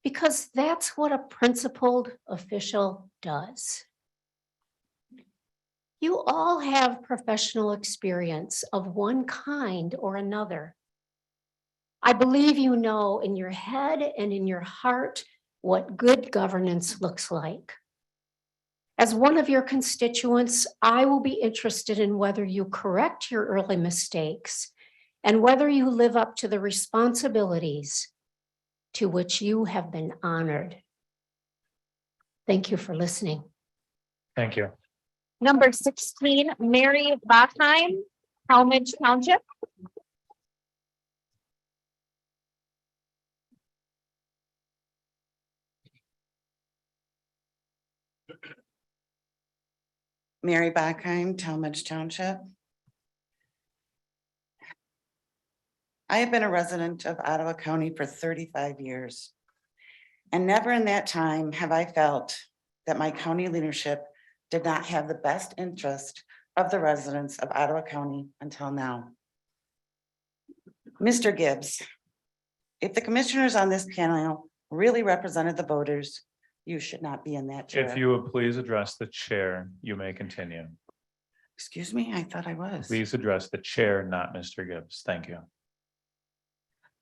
Because that's what a principled official does. You all have professional experience of one kind or another. I believe you know in your head and in your heart what good governance looks like. As one of your constituents, I will be interested in whether you correct your early mistakes and whether you live up to the responsibilities to which you have been honored. Thank you for listening. Thank you. Number 16, Mary Bachheim, Talmadge Township. Mary Bachheim, Talmadge Township. I have been a resident of Ottawa County for 35 years. And never in that time have I felt that my county leadership did not have the best interest of the residents of Ottawa County until now. Mr. Gibbs, if the commissioners on this panel really represented the voters, you should not be in that chair. If you would please address the chair, you may continue. Excuse me, I thought I was. Please address the chair, not Mr. Gibbs. Thank you.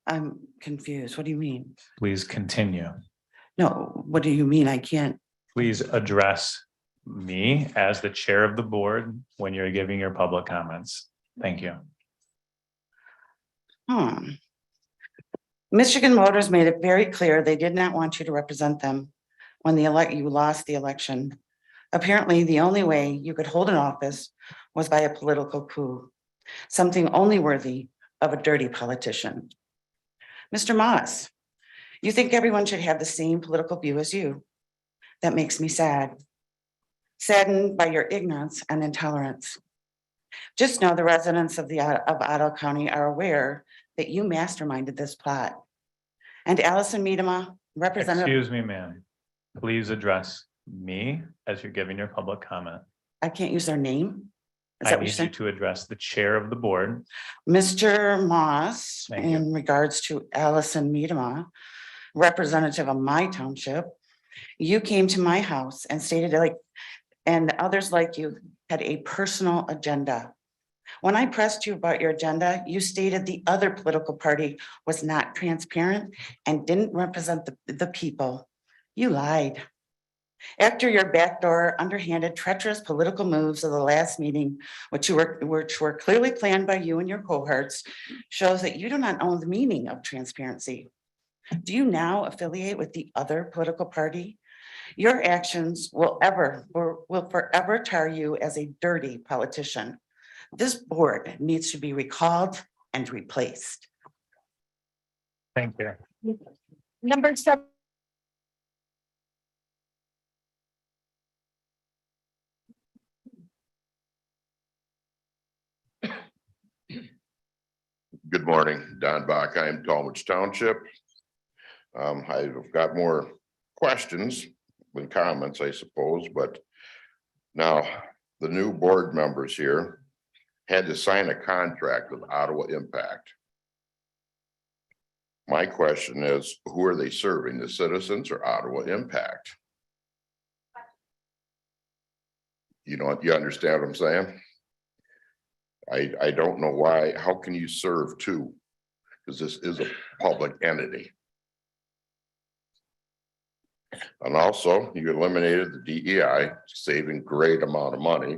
I'm confused. What do you mean? Please continue. No, what do you mean? I can't. Please address me as the chair of the board when you're giving your public comments. Thank you. Michigan voters made it very clear they did not want you to represent them when you lost the election. Apparently, the only way you could hold an office was by a political coup, something only worthy of a dirty politician. Mr. Moss, you think everyone should have the same political view as you. That makes me sad. Saddened by your ignorance and intolerance. Just know the residents of Ottawa County are aware that you masterminded this plot. And Allison Miedema, Representative. Excuse me, ma'am. Please address me as you're giving your public comment. I can't use their name. Is I that what you're need you saying? to address the chair of the board. Mr. Moss, Thank you. in regards to Allison Miedema, representative of my township, you came to my house and stated and others like you had a personal agenda. When I pressed you about your agenda, you stated the other political party was not transparent and didn't represent the people. You lied. After your backdoor, underhanded, treacherous political moves of the last meeting, which were clearly planned by you and your cohorts, shows that you do not know the meaning of transparency. Do you now affiliate with the other political party? Your actions will forever tar you as a dirty politician. This board needs to be recalled and replaced. Thank you. Number 7. Good morning, Don Bachheim, Talmadge Township. I've got more questions than comments, I suppose, but now the new board members here had to sign a contract with Ottawa Impact. My question is, who are they serving, the citizens or Ottawa Impact? You know, you understand what I'm saying? I don't know why, how can you serve two? Because this is a public entity. And also you eliminated the DEI, saving great amount of money.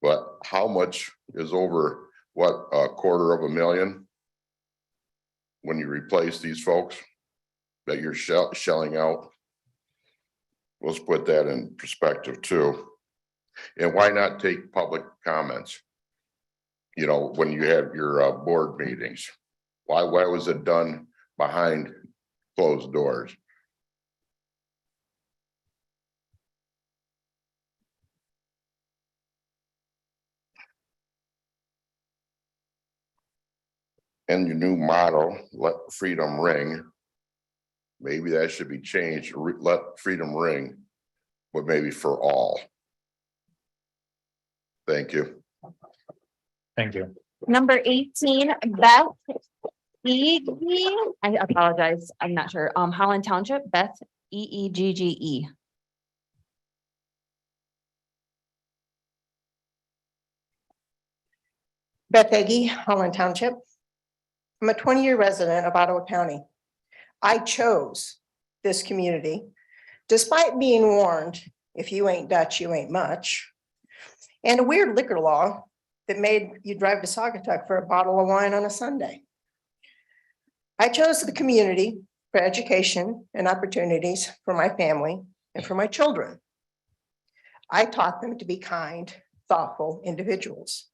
But how much is over, what, $250,000? When you replace these folks that you're shelling out? Let's put that in perspective too. And why not take public comments? You know, when you have your board meetings, why was it done behind closed doors? And your new motto, let freedom ring. Maybe that should be changed, let freedom ring, but maybe for all. Thank you. Thank you. Number 18, Beth Eegee. I apologize. I'm not sure. Holland Township, Beth Eegee. Beth Eggy, Holland Township. I'm a 20-year resident of Ottawa County. I chose this community despite being warned, if you ain't Dutch, you ain't much, and a weird liquor law that made you drive to Saugatuck for a bottle of wine on a Sunday. I chose the community for education and opportunities for my family and for my children. I taught them to be kind, thoughtful individuals.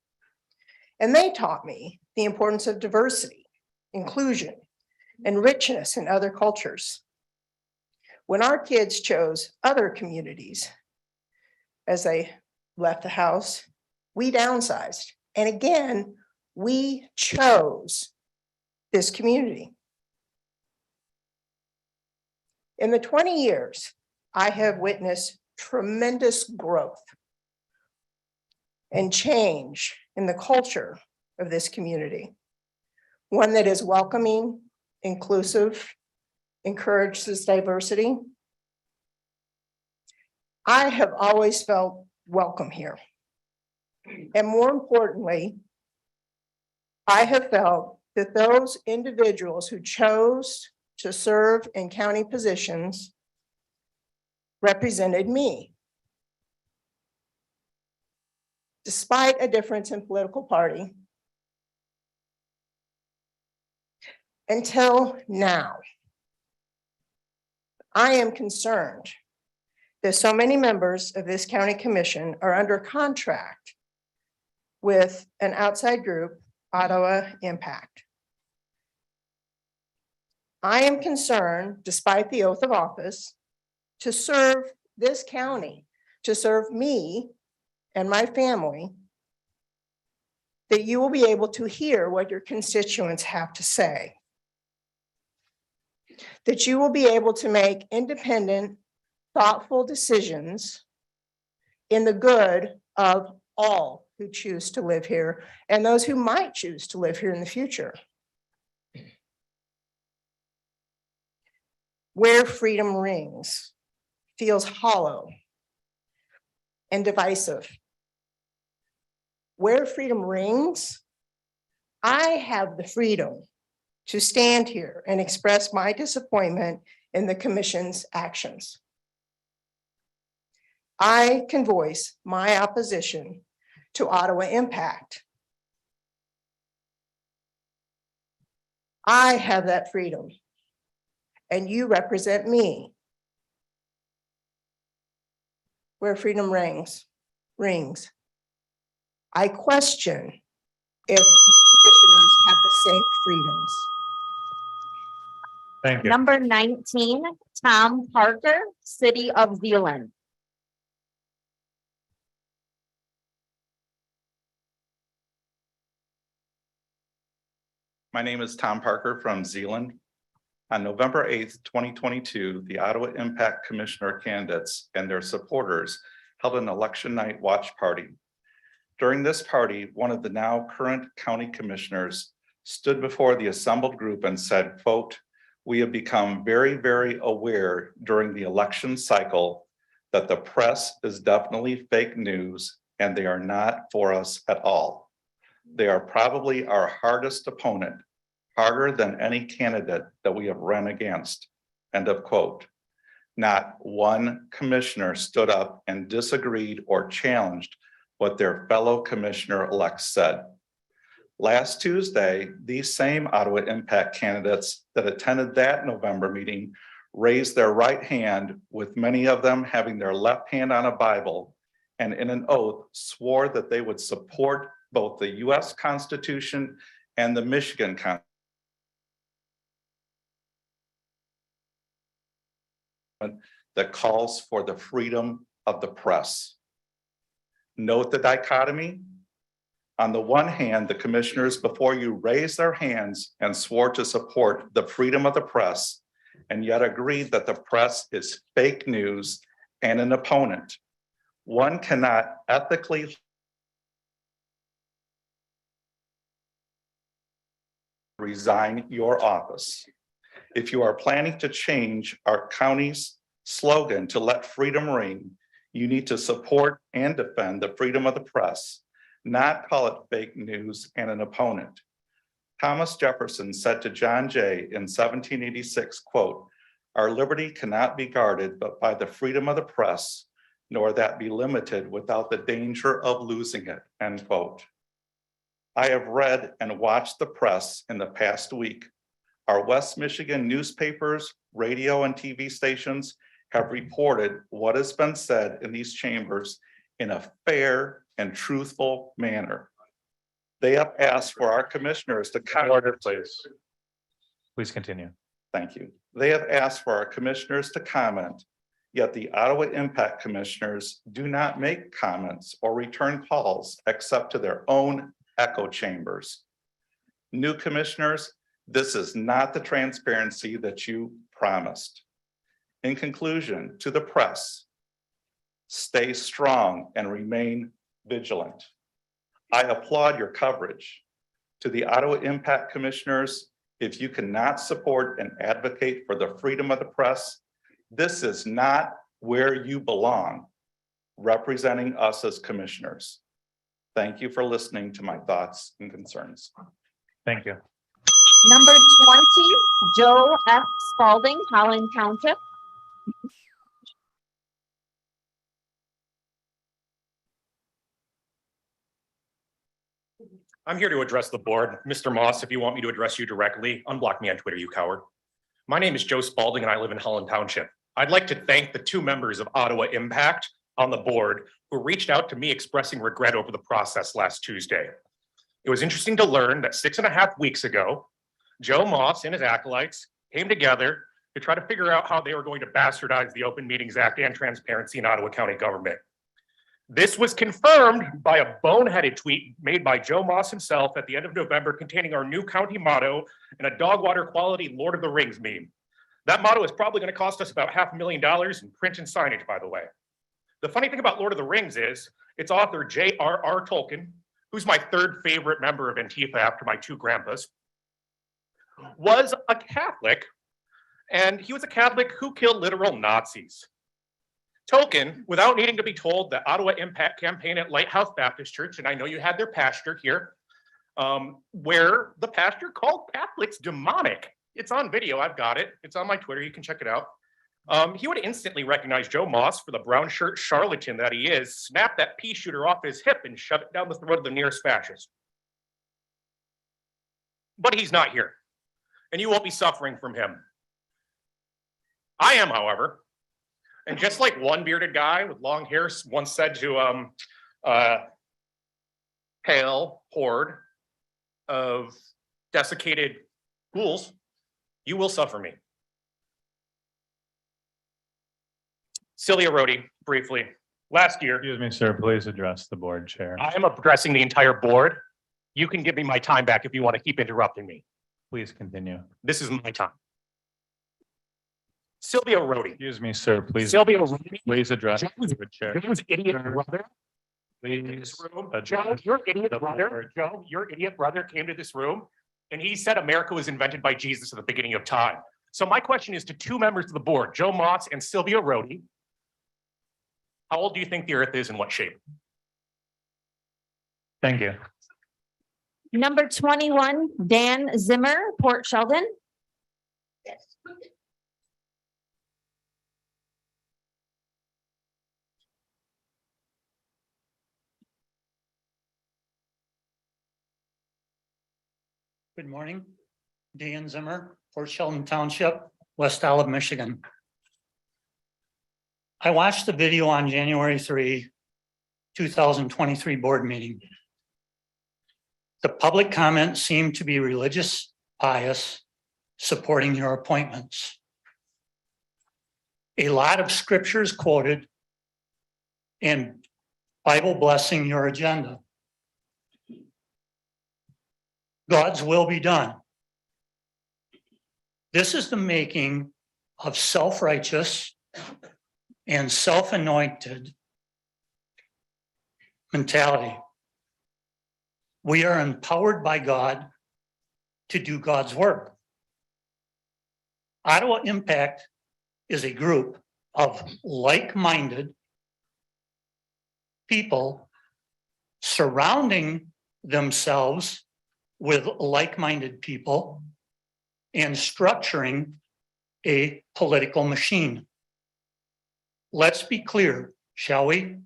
And they taught me the importance of diversity, inclusion, and richness in other cultures. When our kids chose other communities as they left the house, we downsized. And again, we chose this community. In the 20 years, I have witnessed tremendous growth and change in the culture of this community. One that is welcoming, inclusive, encourages diversity. I have always felt welcome here. And more importantly, I have felt that those individuals who chose to serve in county positions represented me. Despite a difference in political party, until now, I am concerned that so many members of this county commission are under contract with an outside group, Ottawa Impact. I am concerned, despite the oath of office, to serve this county, to serve me and my family, that you will be able to hear what your constituents have to say. That you will be able to make independent, thoughtful decisions in the good of all who choose to live here and those who might choose to live here in the future. Where freedom rings feels hollow and divisive. Where freedom rings, I have the freedom to stand here and express my disappointment in the commission's actions. I can voice my opposition to Ottawa Impact. I have that freedom, and you represent me. Where freedom rings. I question if commissioners have the same freedoms. Thank you. Number 19, Tom Parker, City of Zeeland. My name is Tom Parker from Zeeland. On November 8th, 2022, the Ottawa Impact Commissioner candidates and their supporters held an election night watch party. During this party, one of the now current county commissioners stood before the assembled group and said, quote, "We have become very, very aware during the election cycle that the press is definitely fake news and they are not for us at all. They are probably our hardest opponent, harder than any candidate that we have run against," end of quote. Not one commissioner stood up and disagreed or challenged what their fellow commissioner-elects said. Last Tuesday, these same Ottawa Impact candidates that attended that November meeting raised their right hand, with many of them having their left hand on a Bible, and in an oath swore that they would support both the US Constitution and the Michigan Constitution that calls for the freedom of the press. Note the dichotomy. On the one hand, the commissioners before you raised their hands and swore to support the freedom of the press, and yet agreed that the press is fake news and an opponent. One cannot ethically resign your office. If you are planning to change our county's slogan to let freedom ring, you need to support and defend the freedom of the press, not call it fake news and an opponent. Thomas Jefferson said to John Jay in 1786, quote, "Our liberty cannot be guarded but by the freedom of the press, nor that be limited without the danger of losing it," end quote. I have read and watched the press in the past week. Our West Michigan newspapers, radio, and TV stations have reported what has been said in these chambers in a fair and truthful manner. They have asked for our commissioners to Order, please. Please continue. Thank you. They have asked for our commissioners to comment, yet the Ottawa Impact Commissioners do not make comments or return calls except to their own echo chambers. New commissioners, this is not the transparency that you promised. In conclusion, to the press, stay strong and remain vigilant. I applaud your coverage. To the Ottawa Impact Commissioners, if you cannot support and advocate for the freedom of the press, this is not where you belong, representing us as commissioners. Thank you for listening to my thoughts and concerns. Thank you. Number 20, Joe F. Spalding, Holland Township. I'm here to address the board. Mr. Moss, if you want me to address you directly, unblock me on Twitter, you coward. My name is Joe Spalding and I live in Holland Township. I'd like to thank the two members of Ottawa Impact on the board who reached out to me expressing regret over the process last Tuesday. It was interesting to learn that 6.5 weeks ago, Joe Moss and his acolytes came together to try to figure out how they were going to bastardize the Open Meetings Act and transparency in Ottawa County government. This was confirmed by a boneheaded tweet made by Joe Moss himself at the end of November containing our new county motto and a dog water quality Lord of the Rings meme. That motto is probably going to cost us about $500,000 in print and signage, by the way. The funny thing about Lord of the Rings is its author J.R.R. Tolkien, who's my third favorite member of Antifa after my two grandpas, was a Catholic, and he was a Catholic who killed literal Nazis. Tolkien, without needing to be told, the Ottawa Impact campaign at Lighthouse Baptist Church, and I know you had their pastor here, where the pastor called Catholics demonic. It's on video, I've got it. It's on my Twitter, you can check it out. He would instantly recognize Joe Moss for the brown shirt charlatan that he is, snap that pea shooter off his hip and shove it down the throat of the nearest fascist. But he's not here, and you won't be suffering from him. I am, however. And just like one bearded guy with long hair once said to pale horde of desiccated ghouls, you will suffer me. Celia Rhodey, briefly. Last year. Excuse me, sir, please address the board chair. I am addressing the entire board. You can give me my time back if you want to keep interrupting me. Please continue. This is my time. Sylvia Rhodey. Excuse me, sir, please. Sylvia Rhodey. Please address the chair. Joe's idiot brother. Please. Joe, your idiot brother. Joe, your idiot brother came to this room and he said America was invented by Jesus at the beginning of time. So my question is to two members of the board, Joe Moss and Sylvia Rhodey. How old do you think the earth is and what shape? Thank you. Number 21, Dan Zimmer, Port Sheldon. Good morning. Dan Zimmer, Port Sheldon Township, West Olive, Michigan. I watched the video on January 3, 2023 board meeting. The public comment seemed to be religious bias supporting your appointments. A lot of scriptures quoted and Bible blessing your agenda. God's will be done. This is the making of self-righteous and self-anointed mentality. We are empowered by God to do God's work. Ottawa Impact is a group of like-minded people surrounding themselves with like-minded people and structuring a political machine. Let's be clear, shall we?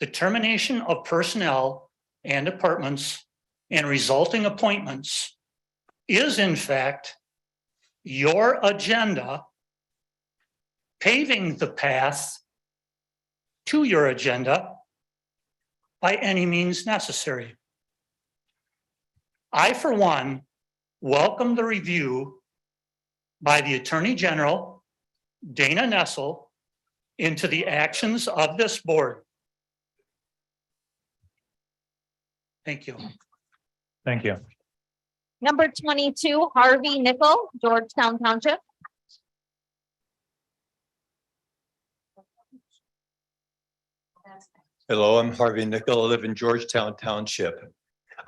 The termination of personnel and departments and resulting appointments is in fact your agenda paving the path to your agenda by any means necessary. I, for one, welcome the review by the Attorney General, Dana Nessel, into the actions of this board. Thank you. Thank you. Number 22, Harvey Nickel, Georgetown Township. Hello, I'm Harvey Nickel. I live in Georgetown Township.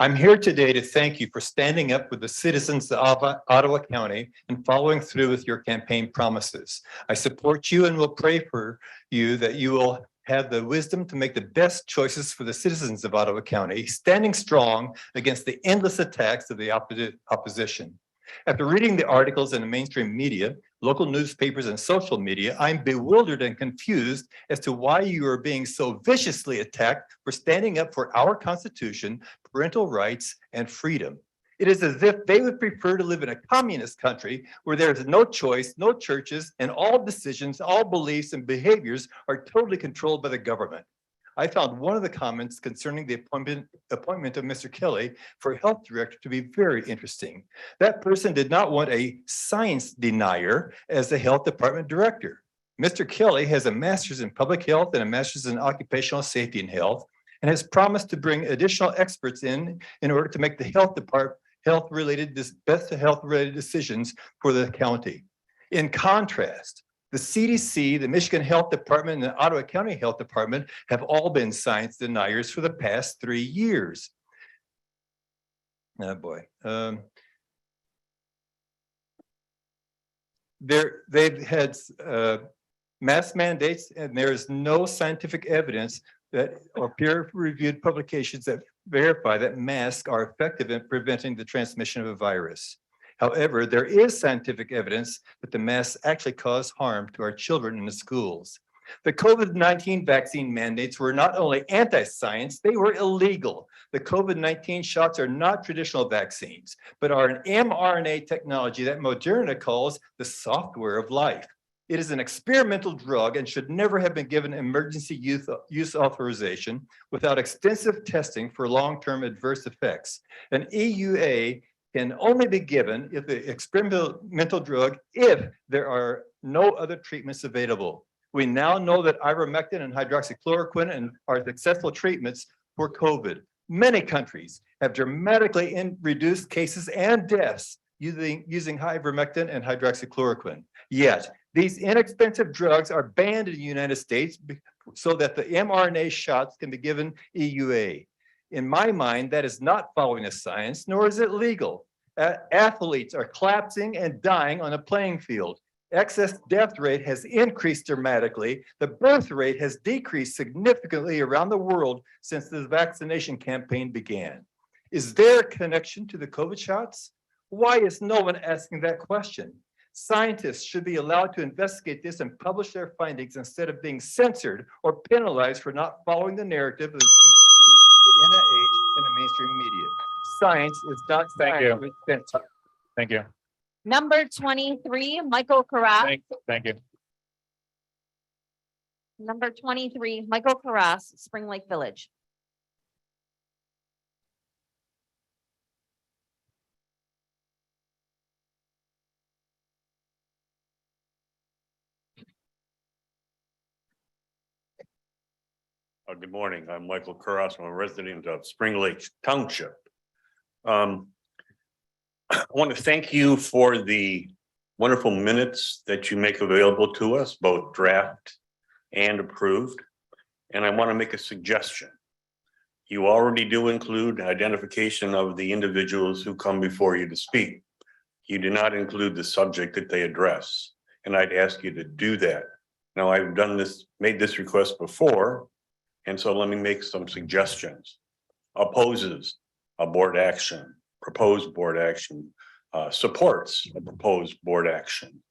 I'm here today to thank you for standing up with the citizens of Ottawa County and following through with your campaign promises. I support you and will pray for you that you will have the wisdom to make the best choices for the citizens of Ottawa County, standing strong against the endless attacks of the opposition. After reading the articles in the mainstream media, local newspapers and social media, I'm bewildered and confused as to why you are being so viciously attacked for standing up for our Constitution, parental rights, and freedom. It is as if they would prefer to live in a communist country where there is no choice, no churches, and all decisions, all beliefs and behaviors are totally controlled by the government. I found one of the comments concerning the appointment of Mr. Kelly for health director to be very interesting. That person did not want a science denier as the health department director. Mr. Kelly has a master's in public health and a master's in occupational safety and health, and has promised to bring additional experts in order to make the health department best health-related decisions for the county. In contrast, the CDC, the Michigan Health Department, and the Ottawa County Health Department have all been science deniers for the past 3 years. Oh boy. They've had mask mandates, and there is no scientific evidence that or peer-reviewed publications that verify that masks are effective in preventing the transmission of a virus. However, there is scientific evidence that the masks actually cause harm to our children in the schools. The COVID-19 vaccine mandates were not only anti-science, they were illegal. The COVID-19 shots are not traditional vaccines, but are an mRNA technology that Moderna calls the software of life. It is an experimental drug and should never have been given emergency use authorization without extensive testing for long-term adverse effects. An EUA can only be given if the experimental drug if there are no other treatments available. We now know that ivermectin and hydroxychloroquine are successful treatments for COVID. Many countries have dramatically reduced cases and deaths using ivermectin and hydroxychloroquine. Yet, these inexpensive drugs are banned in the United States so that the mRNA shots can be given EUA. In my mind, that is not following the science, nor is it legal. Athletes are collapsing and dying on a playing field. Excess death rate has increased dramatically. The birth rate has decreased significantly around the world since the vaccination campaign began. Is there a connection to the COVID shots? Why is no one asking that question? Scientists should be allowed to investigate this and publish their findings instead of being censored or penalized for not following the narrative of the CDC, the NIH, and the mainstream media. science is not. Thank you. science, it's sense. Thank you. Number 23, Michael Carras. Thank you. Number 23, Michael Carras, Spring Lake Village. Good morning. I'm Michael Carras. I'm a resident of Spring Lake Township. I want to thank you for the wonderful minutes that you make available to us, both draft and approved. And I want to make a suggestion. You already do include identification of the individuals who come before you to speak. You do not include the subject that they address, and I'd ask you to do that. Now, I've made this request before, and so let me make some suggestions. Opposes a board action, proposed board action, supports a proposed board action,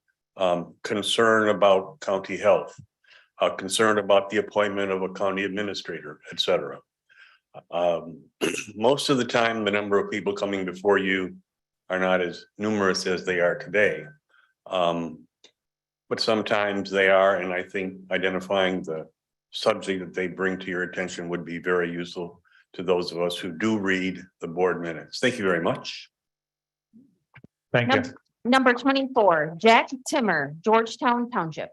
concern about county health, concern about the appointment of a county administrator, et cetera. Most of the time, the number of people coming before you are not as numerous as they are today. But sometimes they are, and I think identifying the subject that they bring to your attention would be very useful to those of us who do read the board minutes. Thank you very much. Thank you. Number 24, Jack Timmer, Georgetown Township.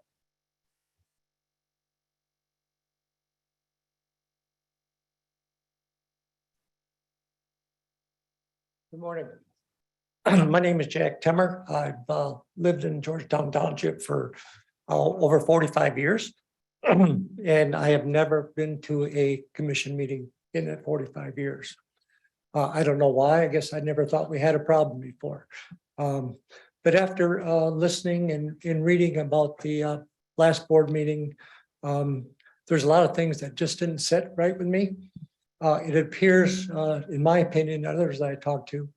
Good morning. My name is Jack Timmer. I've lived in Georgetown Township for over 45 years. And I have never been to a commission meeting in that 45 years. I don't know why. I guess I never thought we had a problem before. But after listening and reading about the last board meeting, there's a lot of things that just didn't sit right with me. It appears, in my opinion, others I talked to,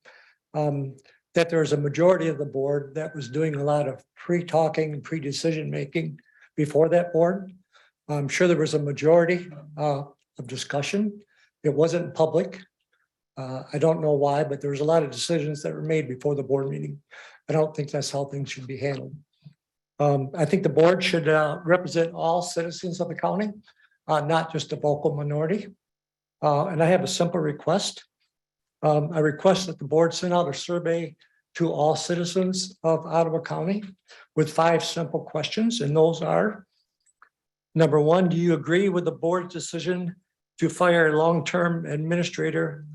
that there's a majority of the board that was doing a lot of pre-talking and pre-decision making before that board. I'm sure there was a majority of discussion. It wasn't public. I don't know why, but there was a lot of decisions that were made before the board meeting. I don't think that's how things should be handled. I think the board should represent all citizens of the county, not just a vocal minority. And I have a simple request. I request that the board send out a survey to all citizens of Ottawa County with 5 simple questions, and those are: number 1, do you agree with the board's decision to fire a long-term administrator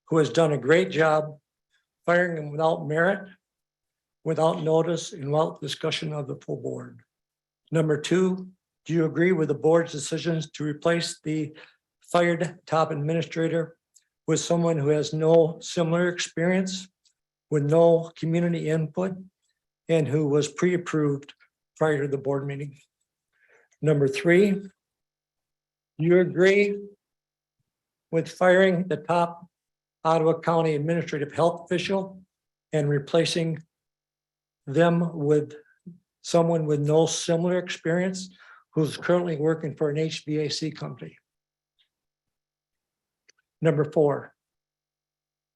who has done a great job, firing him without merit, without notice, and without discussion of the full board? Number 2, do you agree with the board's decisions to replace the fired top administrator with someone who has no similar experience, with no community input, and who was pre-approved prior to the board meeting? Number 3, do you agree with firing the top Ottawa County administrative health official and replacing them with someone with no similar experience who's currently working for an HVAC company? Number 4,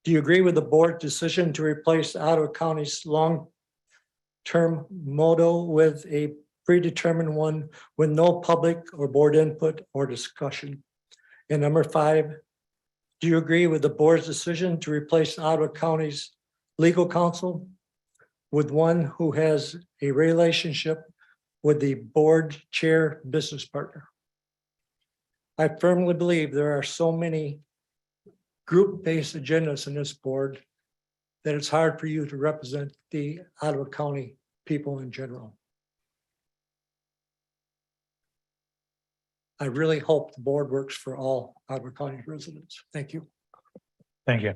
do you agree with the board's decision to replace Ottawa County's long-term motto with a predetermined one with no public or board input or discussion? And number 5, do you agree with the board's decision to replace Ottawa County's legal counsel with one who has a relationship with the board chair business partner? I firmly believe there are so many group-based agendas in this board that it's hard for you to represent the Ottawa County people in general. I really hope the board works for all Ottawa County residents. Thank you. Thank you.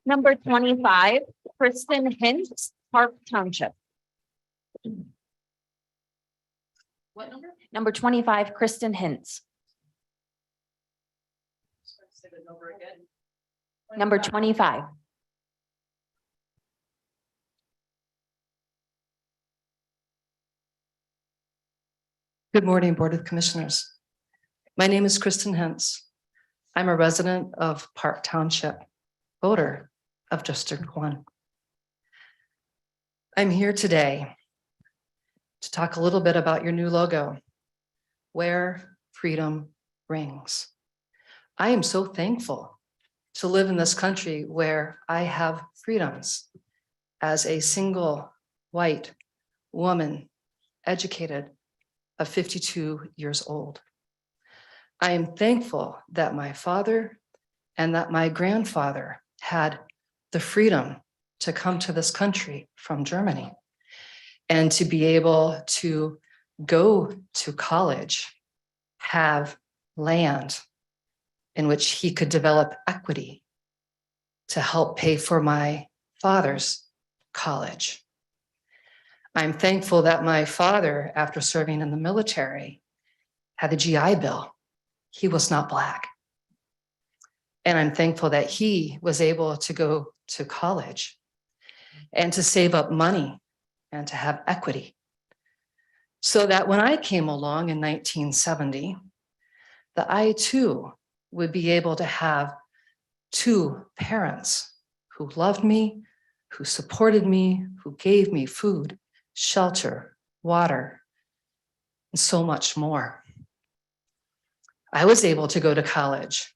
Number 25, Kristen Hintz, Park Township. What number? Number 25, Kristen Hintz. Number 25. Good morning, Board of Commissioners. My name is Kristen Hentz. I'm a resident of Park Township. voter of District 1. I'm here today to talk a little bit about your new logo, Where Freedom Rings. I am so thankful to live in this country where I have freedoms as a single white woman, educated, of 52 years old. I am thankful that my father and that my grandfather had the freedom to come to this country from Germany and to be able to go to college, have land in which he could develop equity to help pay for my father's college. I'm thankful that my father, after serving in the military, had the GI Bill. He was not Black. And I'm thankful that he was able to go to college and to save up money and to have equity. So that when I came along in 1970, that I too would be able to have two parents who loved me, who supported me, who gave me food, shelter, water, and so much more. I was able to go to college.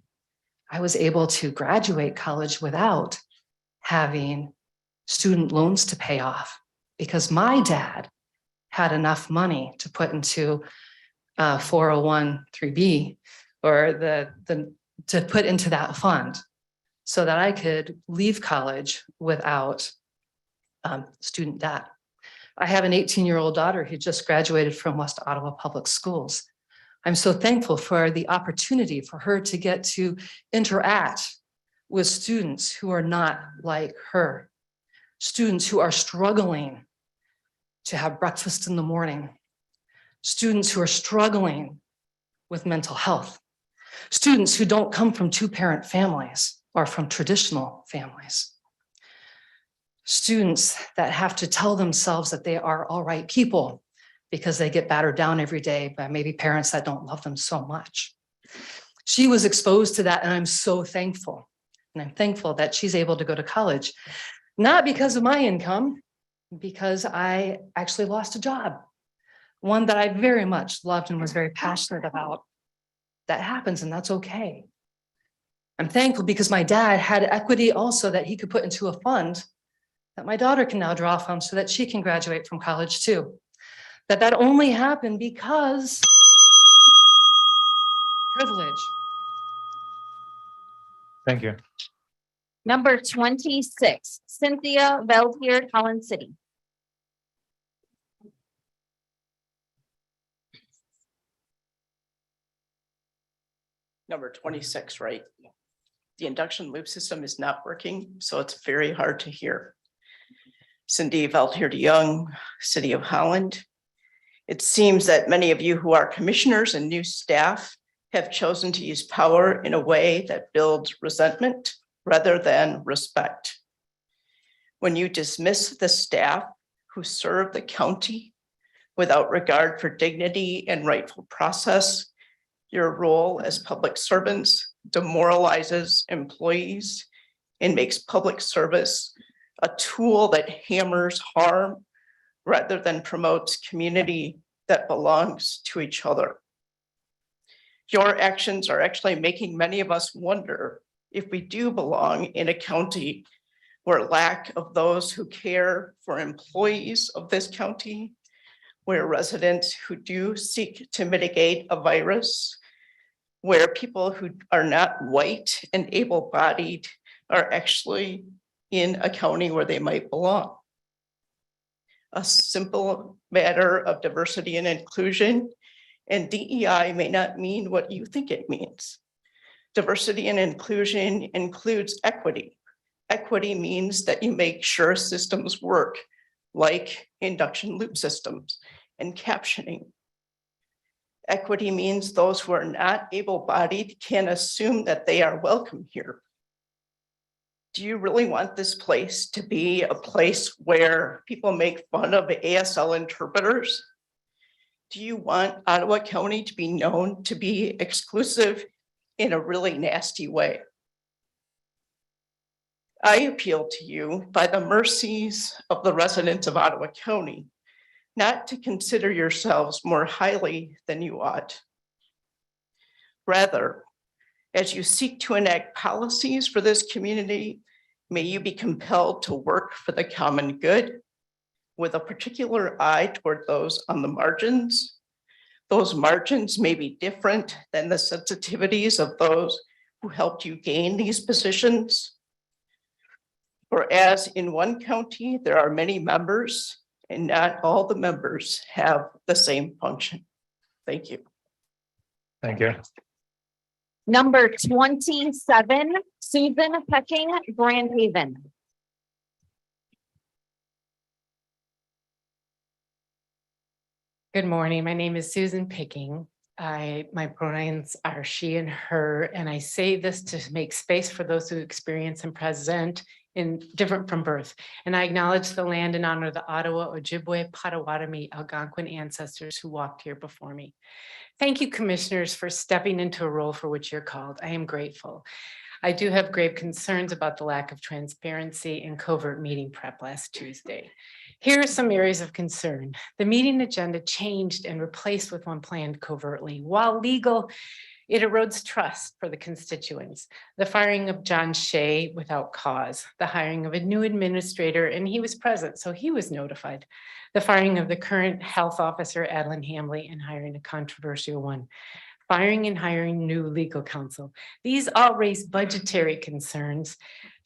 I was able to graduate college without having student loans to pay off because my dad had enough money to put into 401(b) or to put into that fund so that I could leave college without student debt. I have an 18-year-old daughter who just graduated from West Ottawa Public Schools. I'm so thankful for the opportunity for her to get to interact with students who are not like her, students who are struggling to have breakfast in the morning, students who are struggling with mental health, students who don't come from two-parent families or from traditional families, students that have to tell themselves that they are all right people because they get battered down every day by maybe parents that don't love them so much. She was exposed to that, and I'm so thankful. And I'm thankful that she's able to go to college, not because of my income, because I actually lost a job, one that I very much loved and was very passionate about. That happens, and that's okay. I'm thankful because my dad had equity also that he could put into a fund that my daughter can now draw from so that she can graduate from college too. That only happened because privilege. Thank you. Number 26, Cynthia Veltier, Holland City. Number 26, right? The induction loop system is not working, so it's very hard to hear. Cindy Veltier DeYoung, City of Holland. It seems that many of you who are commissioners and new staff have chosen to use power in a way that builds resentment rather than respect. When you dismiss the staff who serve the county without regard for dignity and rightful process, your role as public servants demoralizes employees and makes public service a tool that hammers harm rather than promotes community that belongs to each other. Your actions are actually making many of us wonder if we do belong in a county where lack of those who care for employees of this county, where residents who do seek to mitigate a virus, where people who are not white and able-bodied are actually in a county where they might belong. A simple matter of diversity and inclusion, and DEI may not mean what you think it means. Diversity and inclusion includes equity. Equity means that you make sure systems work, like induction loop systems and captioning. Equity means those who are not able-bodied can assume that they are welcome here. Do you really want this place to be a place where people make fun of ASL interpreters? Do you want Ottawa County to be known to be exclusive in a really nasty way? I appeal to you by the mercies of the residents of Ottawa County, not to consider yourselves more highly than you ought. Rather, as you seek to enact policies for this community, may you be compelled to work for the common good with a particular eye toward those on the margins. Those margins may be different than the sensitivities of those who helped you gain these positions. For as in one county, there are many members and not all the members have the same function. Thank you. Thank you. Number 27, Susan Pecking, Grand Haven. Good morning. My name is Susan Picking. My pronouns are she and her, and I say this to make space for those who experience and present in different from birth. And I acknowledge the land and honor the Ottawa, Ojibwe, Potawatomi, Algonquin ancestors who walked here before me. Thank you, commissioners, for stepping into a role for which you're called. I am grateful. I do have grave concerns about the lack of transparency and covert meeting prep last Tuesday. Here are some areas of concern. The meeting agenda changed and replaced with one planned covertly. While legal, it erodes trust for the constituents. The firing of John Shea without cause, the hiring of a new administrator, and he was present, so he was notified. The firing of the current health officer, Adeline Hambley, and hiring a controversial one. Firing and hiring new legal counsel. These all raise budgetary concerns.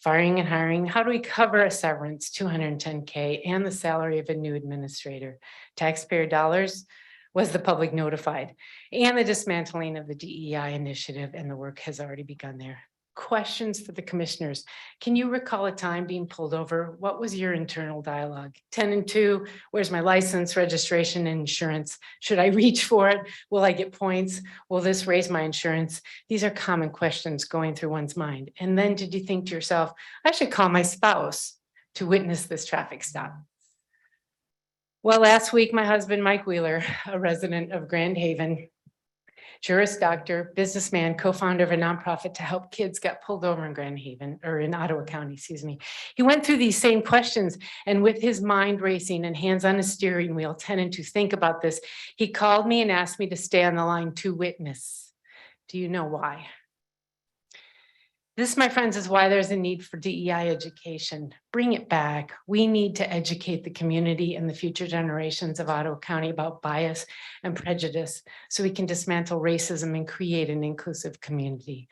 Firing and hiring, how do we cover a severance, $210K, and the salary of a new administrator? Taxpayer dollars, was the public notified? And the dismantling of the DEI initiative, and the work has already begun there. Questions for the commissioners. Can you recall a time being pulled over? What was your internal dialogue? 10 and 2, where's my license, registration, and insurance? Should I reach for it? Will I get points? Will this raise my insurance? These are common questions going through one's mind. And then did you think to yourself, I should call my spouse to witness this traffic stop? Well, last week, my husband, Mike Wheeler, a resident of Grand Haven, Juris doctor, businessman, co-founder of a nonprofit to help kids, got pulled over in Grand Haven, or in Ottawa County, excuse me. He went through these same questions, and with his mind racing and hands on a steering wheel, tending to think about this, he called me and asked me to stay on the line to witness. Do you know why? This, my friends, is why there's a need for DEI education. Bring it back. We need to educate the community and the future generations of Ottawa County about bias and prejudice so we can dismantle racism and create an inclusive community.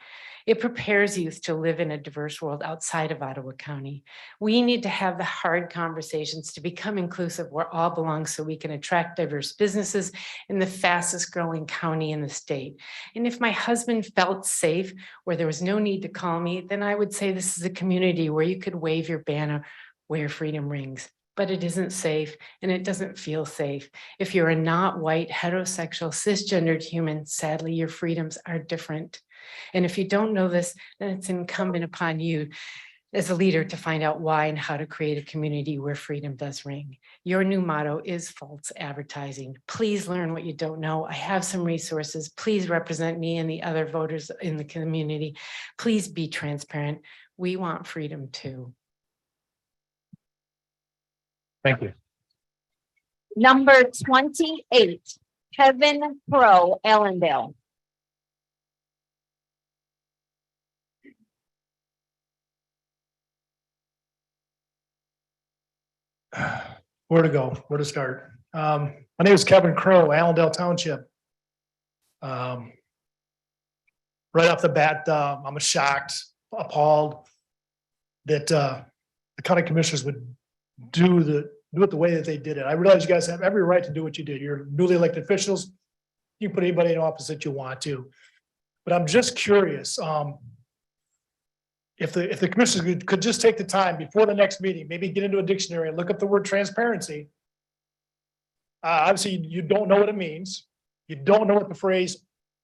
It prepares youth to live in a diverse world outside of Ottawa County. We need to have the hard conversations to become inclusive where all belong so we can attract diverse businesses in the fastest growing county in the state. And if my husband felt safe where there was no need to call me, then I would say this is a community where you could wave your banner where freedom rings. But it isn't safe and it doesn't feel safe. If you're a not white, heterosexual, cisgendered human, sadly, your freedoms are different. And if you don't know this, then it's incumbent upon you as a leader to find out why and how to create a community where freedom does ring. Your new motto is false advertising. Please learn what you don't know. I have some resources. Please represent me and the other voters in the community. Please be transparent. We want freedom too. Thank you. Number 28, Kevin Crowe, Allendale. Where to go? Where to start? My name is Kevin Crowe, Allendale Township. Right off the bat, I'm shocked, appalled that the county commissioners would do it the way that they did it. I realize you guys have every right to do what you did. You're newly elected officials. You can put anybody in office that you want to. But I'm just curious, if the commissioners could just take the time before the next meeting, maybe get into a dictionary and look up the word transparency. Obviously, you don't know what it means. You don't know what the phrase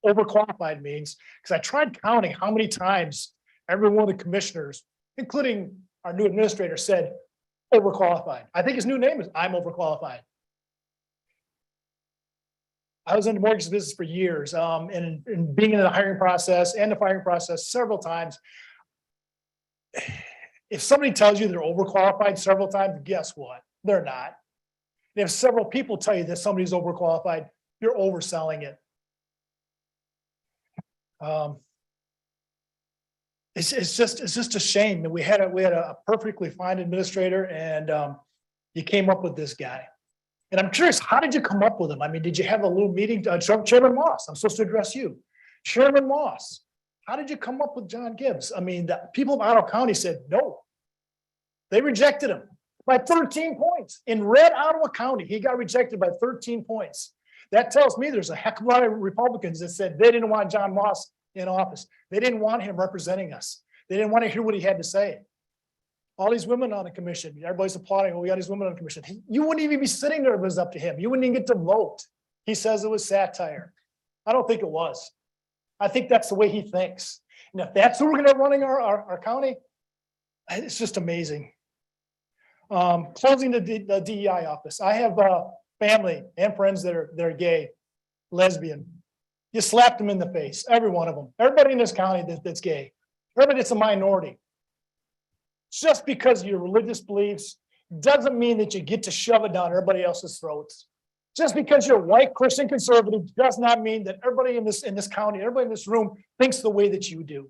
overqualified means, because I tried counting how many times every one of the commissioners, including our new administrator, said overqualified. I think his new name is I'm overqualified. I was in the mortgage business for years, and being in the hiring process and the firing process several times. If somebody tells you they're overqualified several times, guess what? They're not. And if several people tell you that somebody's overqualified, you're overselling it. It's just a shame that we had a perfectly fine administrator and you came up with this guy. And I'm curious, how did you come up with him? I mean, did you have a little meeting? Chairman Moss, I'm supposed to address you. Chairman Moss, how did you come up with John Gibbs? I mean, the people of Ottawa County said no. They rejected him by 13 points. In red Ottawa County, he got rejected by 13 points. That tells me there's a heck of a lot of Republicans that said they didn't want John Moss in office. They didn't want him representing us. They didn't want to hear what he had to say. All these women on the commission, everybody's applauding, oh, we got these women on the commission. You wouldn't even be sitting there if it was up to him. You wouldn't even get to vote. He says it was satire. I don't think it was. I think that's the way he thinks. And if that's who we're gonna have running our county, it's just amazing. Closing the DEI office. I have family and friends that are gay, lesbian. You slapped them in the face, every one of them. Everybody in this county that's gay. Everybody that's a minority. Just because of your religious beliefs doesn't mean that you get to shove it down everybody else's throats. Just because you're white Christian conservative does not mean that everybody in this county, everybody in this room thinks the way that you do.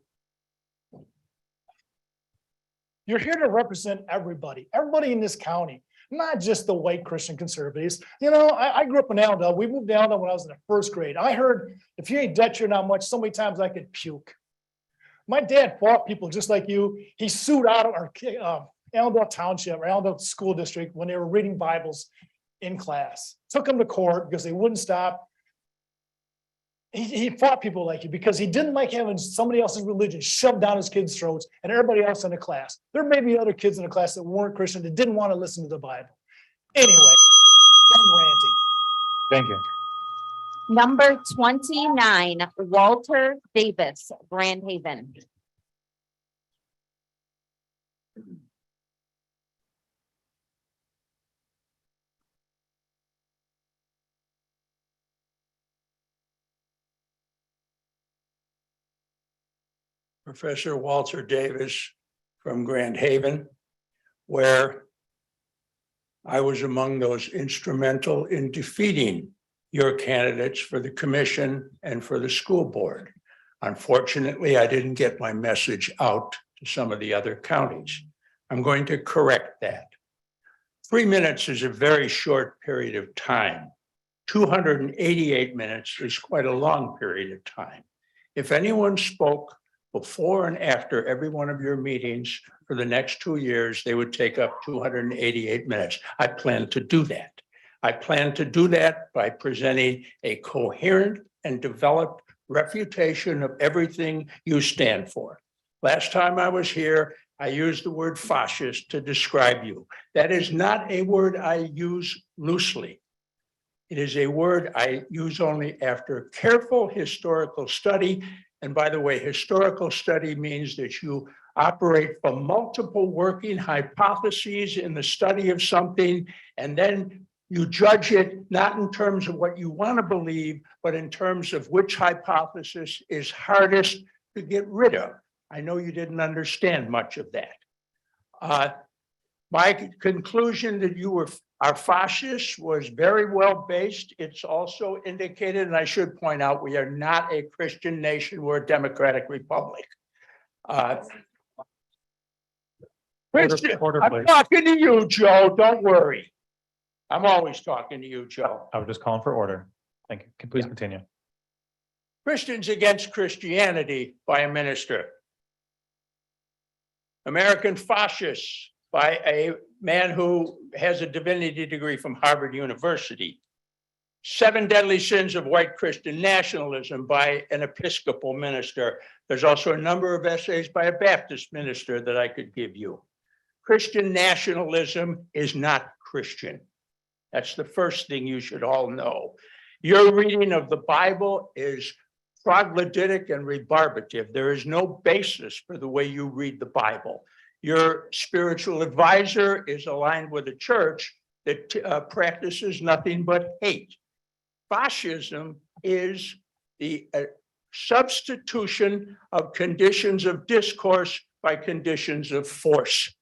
You're here to represent everybody in this county, not just the white Christian conservatives. You know, I grew up in Allendale. We moved to Allendale when I was in the first grade. I heard, if you ain't Dutch, you're not much. So many times I could puke. My dad fought people just like you. He sued out of our Allendale Township or Allendale School District when they were reading Bibles in class. Took them to court because they wouldn't stop. He fought people like you because he didn't like having somebody else's religion shoved down his kids' throats and everybody else in the class. There may be other kids in the class that weren't Christian that didn't want to listen to the Bible. Anyway, I'm ranting. Thank you. Number 29, Walter Davis, Grand Haven. Professor Walter Davis from Grand Haven, where I was among those instrumental in defeating your candidates for the commission and for the school board. Unfortunately, I didn't get my message out to some of the other counties. I'm going to correct that. 3 minutes is a very short period of time. 288 minutes is quite a long period of time. If anyone spoke before and after every one of your meetings for the next 2 years, they would take up 288 minutes. I plan to do that. I plan to do that by presenting a coherent and developed refutation of everything you stand for. Last time I was here, I used the word fascist to describe you. That is not a word I use loosely. It is a word I use only after careful historical study. And by the way, historical study means that you operate from multiple working hypotheses in the study of something, and then you judge it not in terms of what you want to believe, but in terms of which hypothesis is hardest to get rid of. I know you didn't understand much of that. My conclusion that you are fascists was very well based. It's also indicated, and I should point out, we are not a Christian nation, we're a democratic republic. Christian, I'm talking to you, Joe, don't worry. I'm always talking to you, Joe. I was just calling for order. Thank you. Please continue. Christians against Christianity by a minister. American fascists by a man who has a divinity degree from Harvard University. 7 deadly sins of white Christian nationalism by an Episcopal minister. There's also a number of essays by a Baptist minister that I could give you. Christian nationalism is not Christian. That's the first thing you should all know. Your reading of the Bible is troglodytic and rebarbative. There is no basis for the way you read the Bible. Your spiritual advisor is aligned with a church that practices nothing but hate. Fascism is the substitution of conditions of discourse by conditions of force.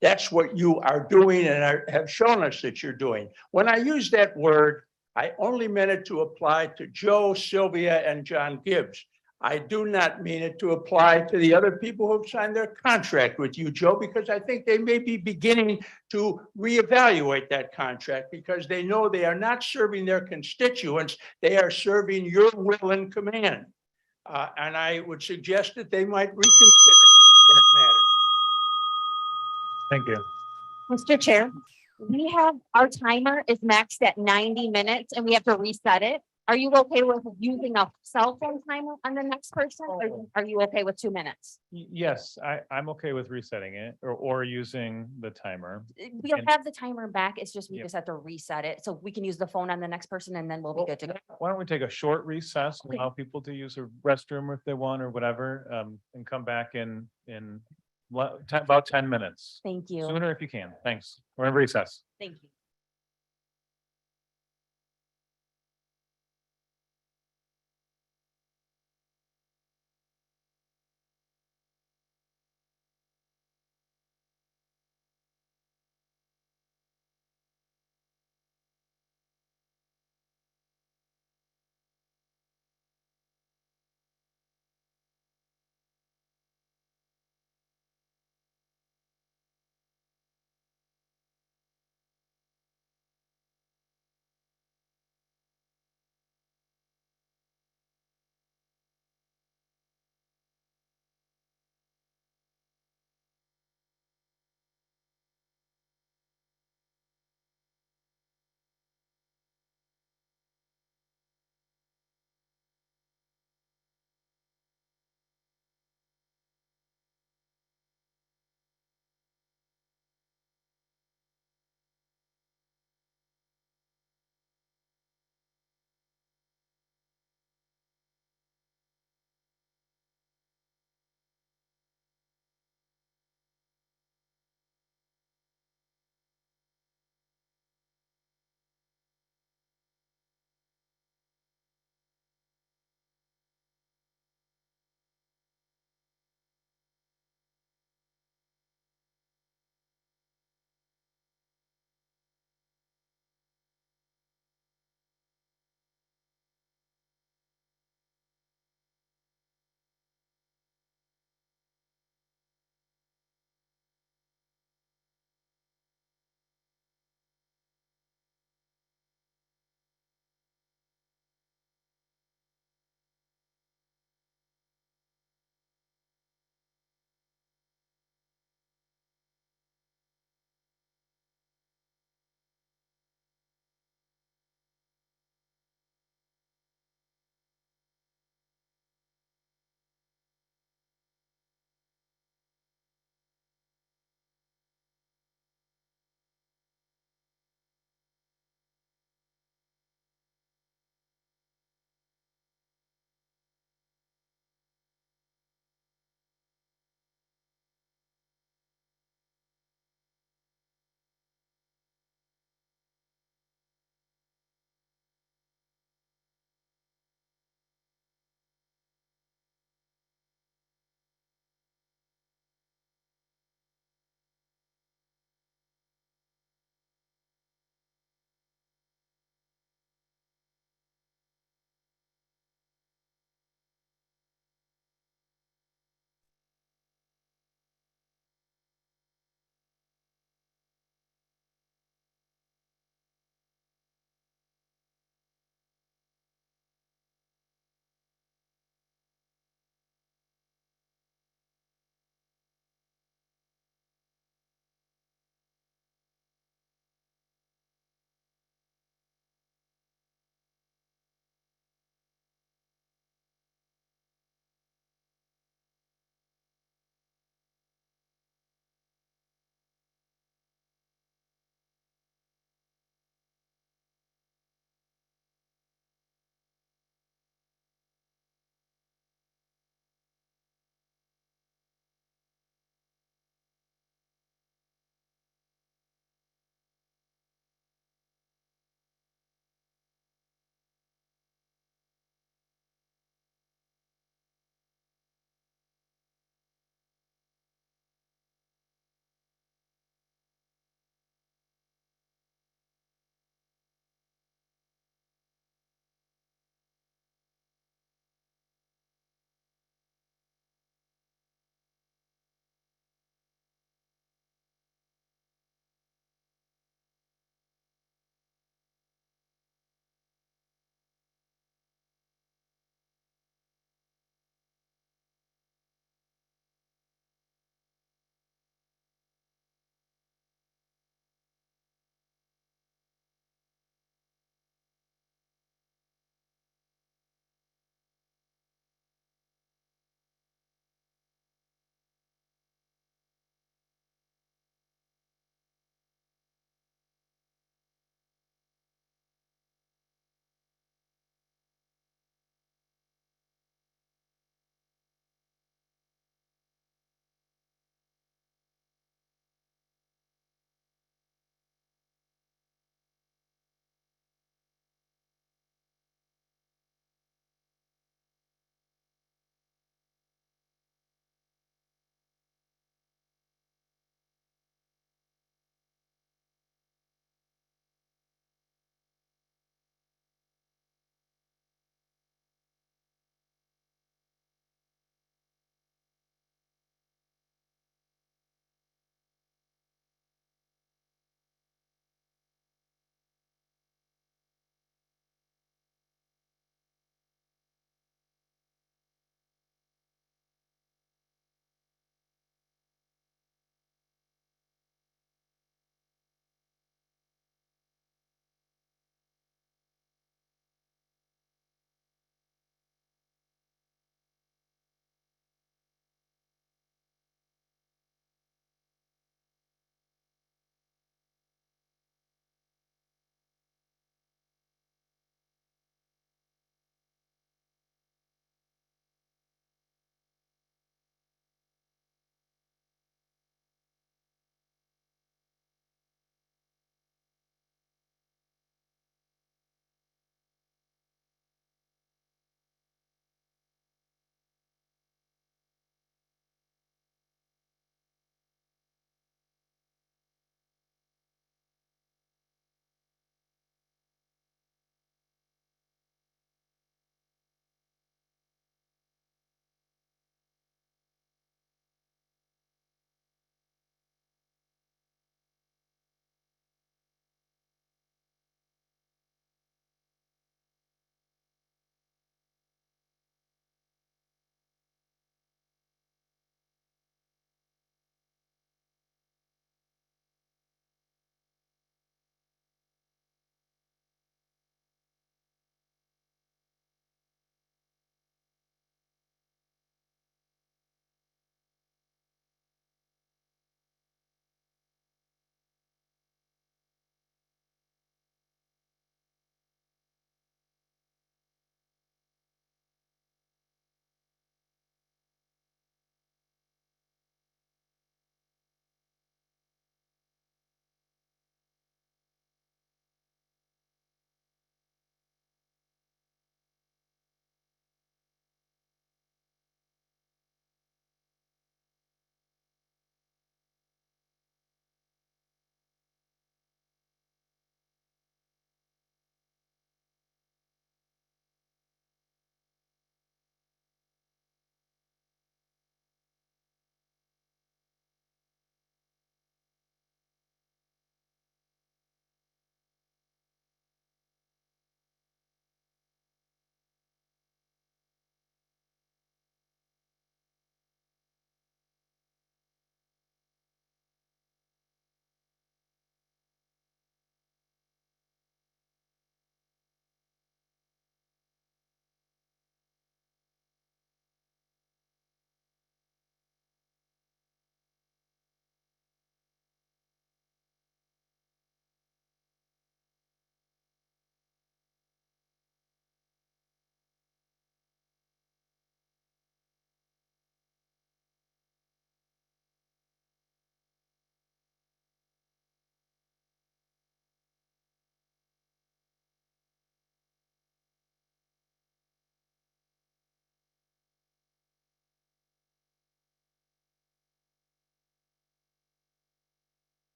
That's what you are doing and have shown us that you're doing. When I use that word, I only meant it to apply to Joe, Sylvia, and John Gibbs. I do not mean it to apply to the other people who have signed their contract with you, Joe, because I think they may be beginning to reevaluate that contract because they know they are not serving their constituents, they are serving your will and command. And I would suggest that they might reconsider that matter. Thank you. Mr. Chair, we have, our timer is maxed at 90 minutes and we have to reset it. Are you okay with using a cell phone timer on the next person? Or are you okay with 2 minutes? Yes, I'm okay with resetting it or using the timer. We'll And- have the timer back. It's just we Yep. just have to reset it. So we can use the phone on the next person and then we'll be good to go. Why don't we take a short recess, Okay. allow people to use a restroom if they want or whatever, and come back in about 10 minutes. Thank you. Sooner if you can. Thanks. We're in recess. Thank you.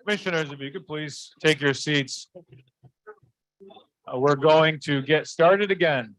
Commissioners, if you could please take your seats. We're going to get started again.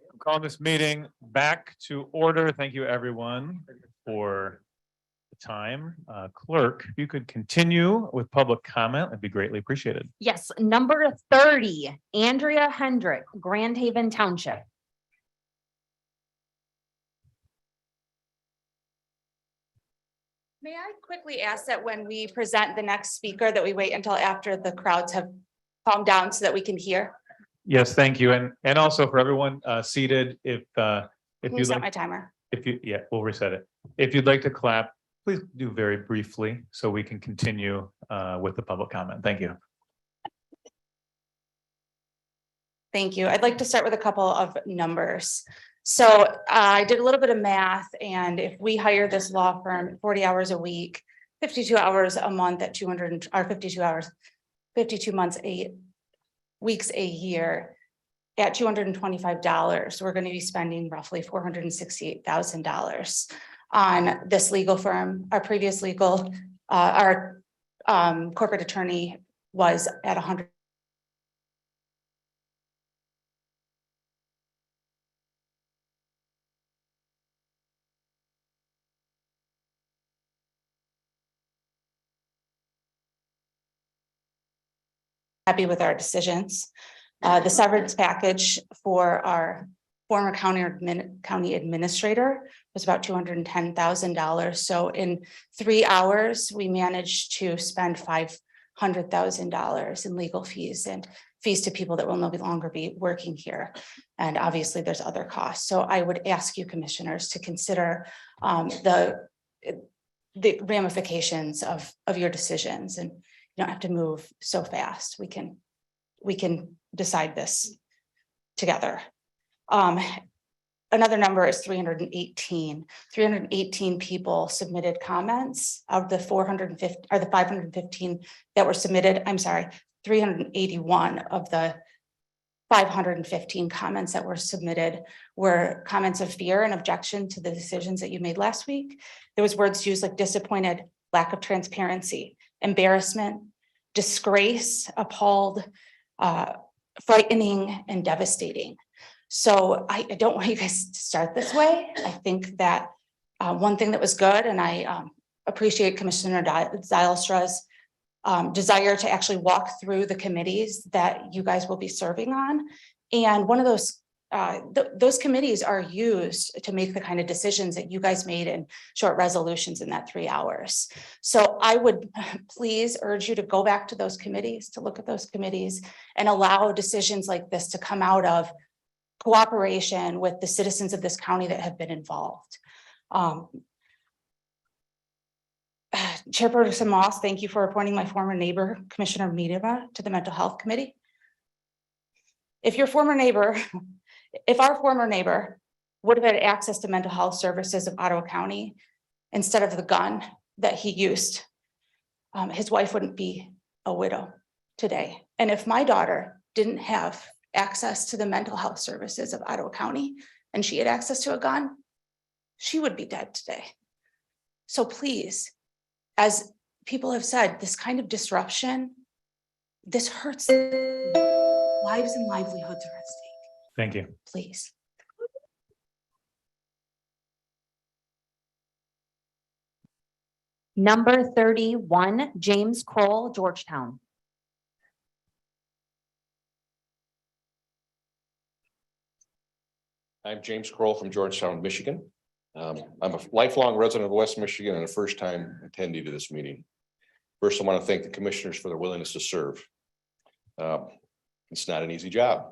I'm calling this meeting back to order. Thank you, everyone, for the time. Clerk, if you could continue with public comment, that'd be greatly appreciated. Yes, number 30, Andrea Hendrick, Grand Haven Township. May I quickly ask that when we present the next speaker, that we wait until after the crowds have calmed down so that we can hear? Yes, thank you. And also for everyone seated, if Can you you'd set my like, timer? yeah, we'll reset it. If you'd like to clap, please do very briefly so we can continue with the public comment. Thank you. Thank you. I'd like to start with a couple of numbers. So I did a little bit of math, and if we hire this law firm 40 hours a week, 52 hours a month at 200 or 52 hours, 52 months, 8 weeks a year at $225, we're going to be spending roughly $468,000 on this legal firm. Our previous legal, our corporate attorney was at 100. Happy with our decisions. The severance package for our former county administrator was about $210,000. So in 3 hours, we managed to spend $500,000 in legal fees and fees to people that will no longer be working here. And obviously there's other costs. So I would ask you commissioners to consider the ramifications of your decisions, and you don't have to move so fast. We can decide this together. Another number is 318. 318 people submitted comments of the 450 or the 515 that were submitted. I'm sorry, 381 of the 515 comments that were submitted were comments of fear and objection to the decisions that you made last week. There was words used like disappointed, lack of transparency, embarrassment, disgrace, appalled, frightening, and devastating. So I don't want you guys to start this way. I think that one thing that was good, and I appreciate Commissioner Zylestra's desire to actually walk through the committees that you guys will be serving on. And one of those committees are used to make the kind of decisions that you guys made in short resolutions in that 3 hours. So I would please urge you to go back to those committees, to look at those committees and allow decisions like this to come out of cooperation with the citizens of this county that have been involved. Chairperson Moss, thank you for appointing my former neighbor, Commissioner Miedema, to the Mental Health Committee. If our former neighbor would have had access to mental health services of Ottawa County instead of the gun that he used, his wife wouldn't be a widow today. And if my daughter didn't have access to the mental health services of Ottawa County and she had access to a gun, she would be dead today. So please, as people have said, this kind of disruption, this hurts. Lives and livelihoods are at stake. Thank you. Please. Number 31, James Kroll, Georgetown. I'm James Kroll from Georgetown, Michigan. I'm a lifelong resident of West Michigan and a first-time attendee to this meeting. First, I want to thank the commissioners for their willingness to serve. It's not an easy job.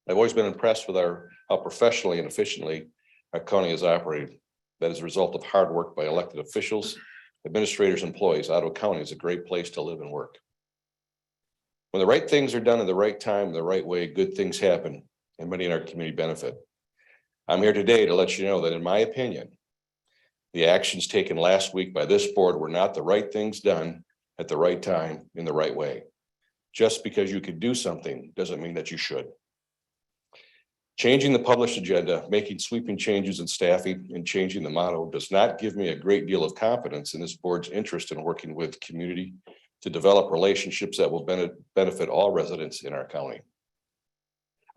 I've always been impressed with how professionally and efficiently our county is operated. That is a result of hard work by elected officials, administrators, employees. Ottawa County is a great place to live and work. When the right things are done in the right time, the right way, good things happen and many in our community benefit. I'm here today to let you know that in my opinion, the actions taken last week by this board were not the right things done at the right time in the right way. Just because you could do something doesn't mean that you should. Changing the published agenda, making sweeping changes in staffing, and changing the motto does not give me a great deal of confidence in this board's interest in working with community to develop relationships that will benefit all residents in our county.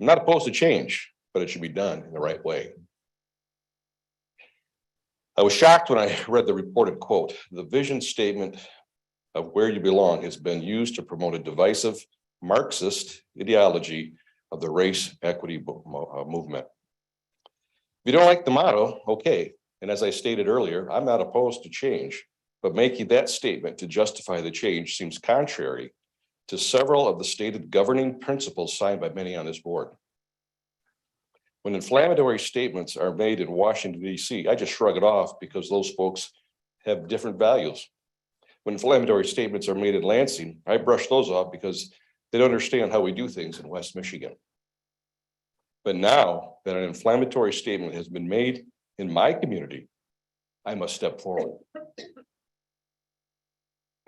I'm not opposed to change, but it should be done in the right way. I was shocked when I read the reported quote. The vision statement of where you belong has been used to promote a divisive Marxist ideology of the race equity movement. If you don't like the motto, okay. And as I stated earlier, I'm not opposed to change, but making that statement to justify the change seems contrary to several of the stated governing principles signed by many on this board. When inflammatory statements are made in Washington, D.C., I just shrug it off because those folks have different values. When inflammatory statements are made in Lansing, I brush those off because they don't understand how we do things in West Michigan. But now that an inflammatory statement has been made in my community, I must step forward.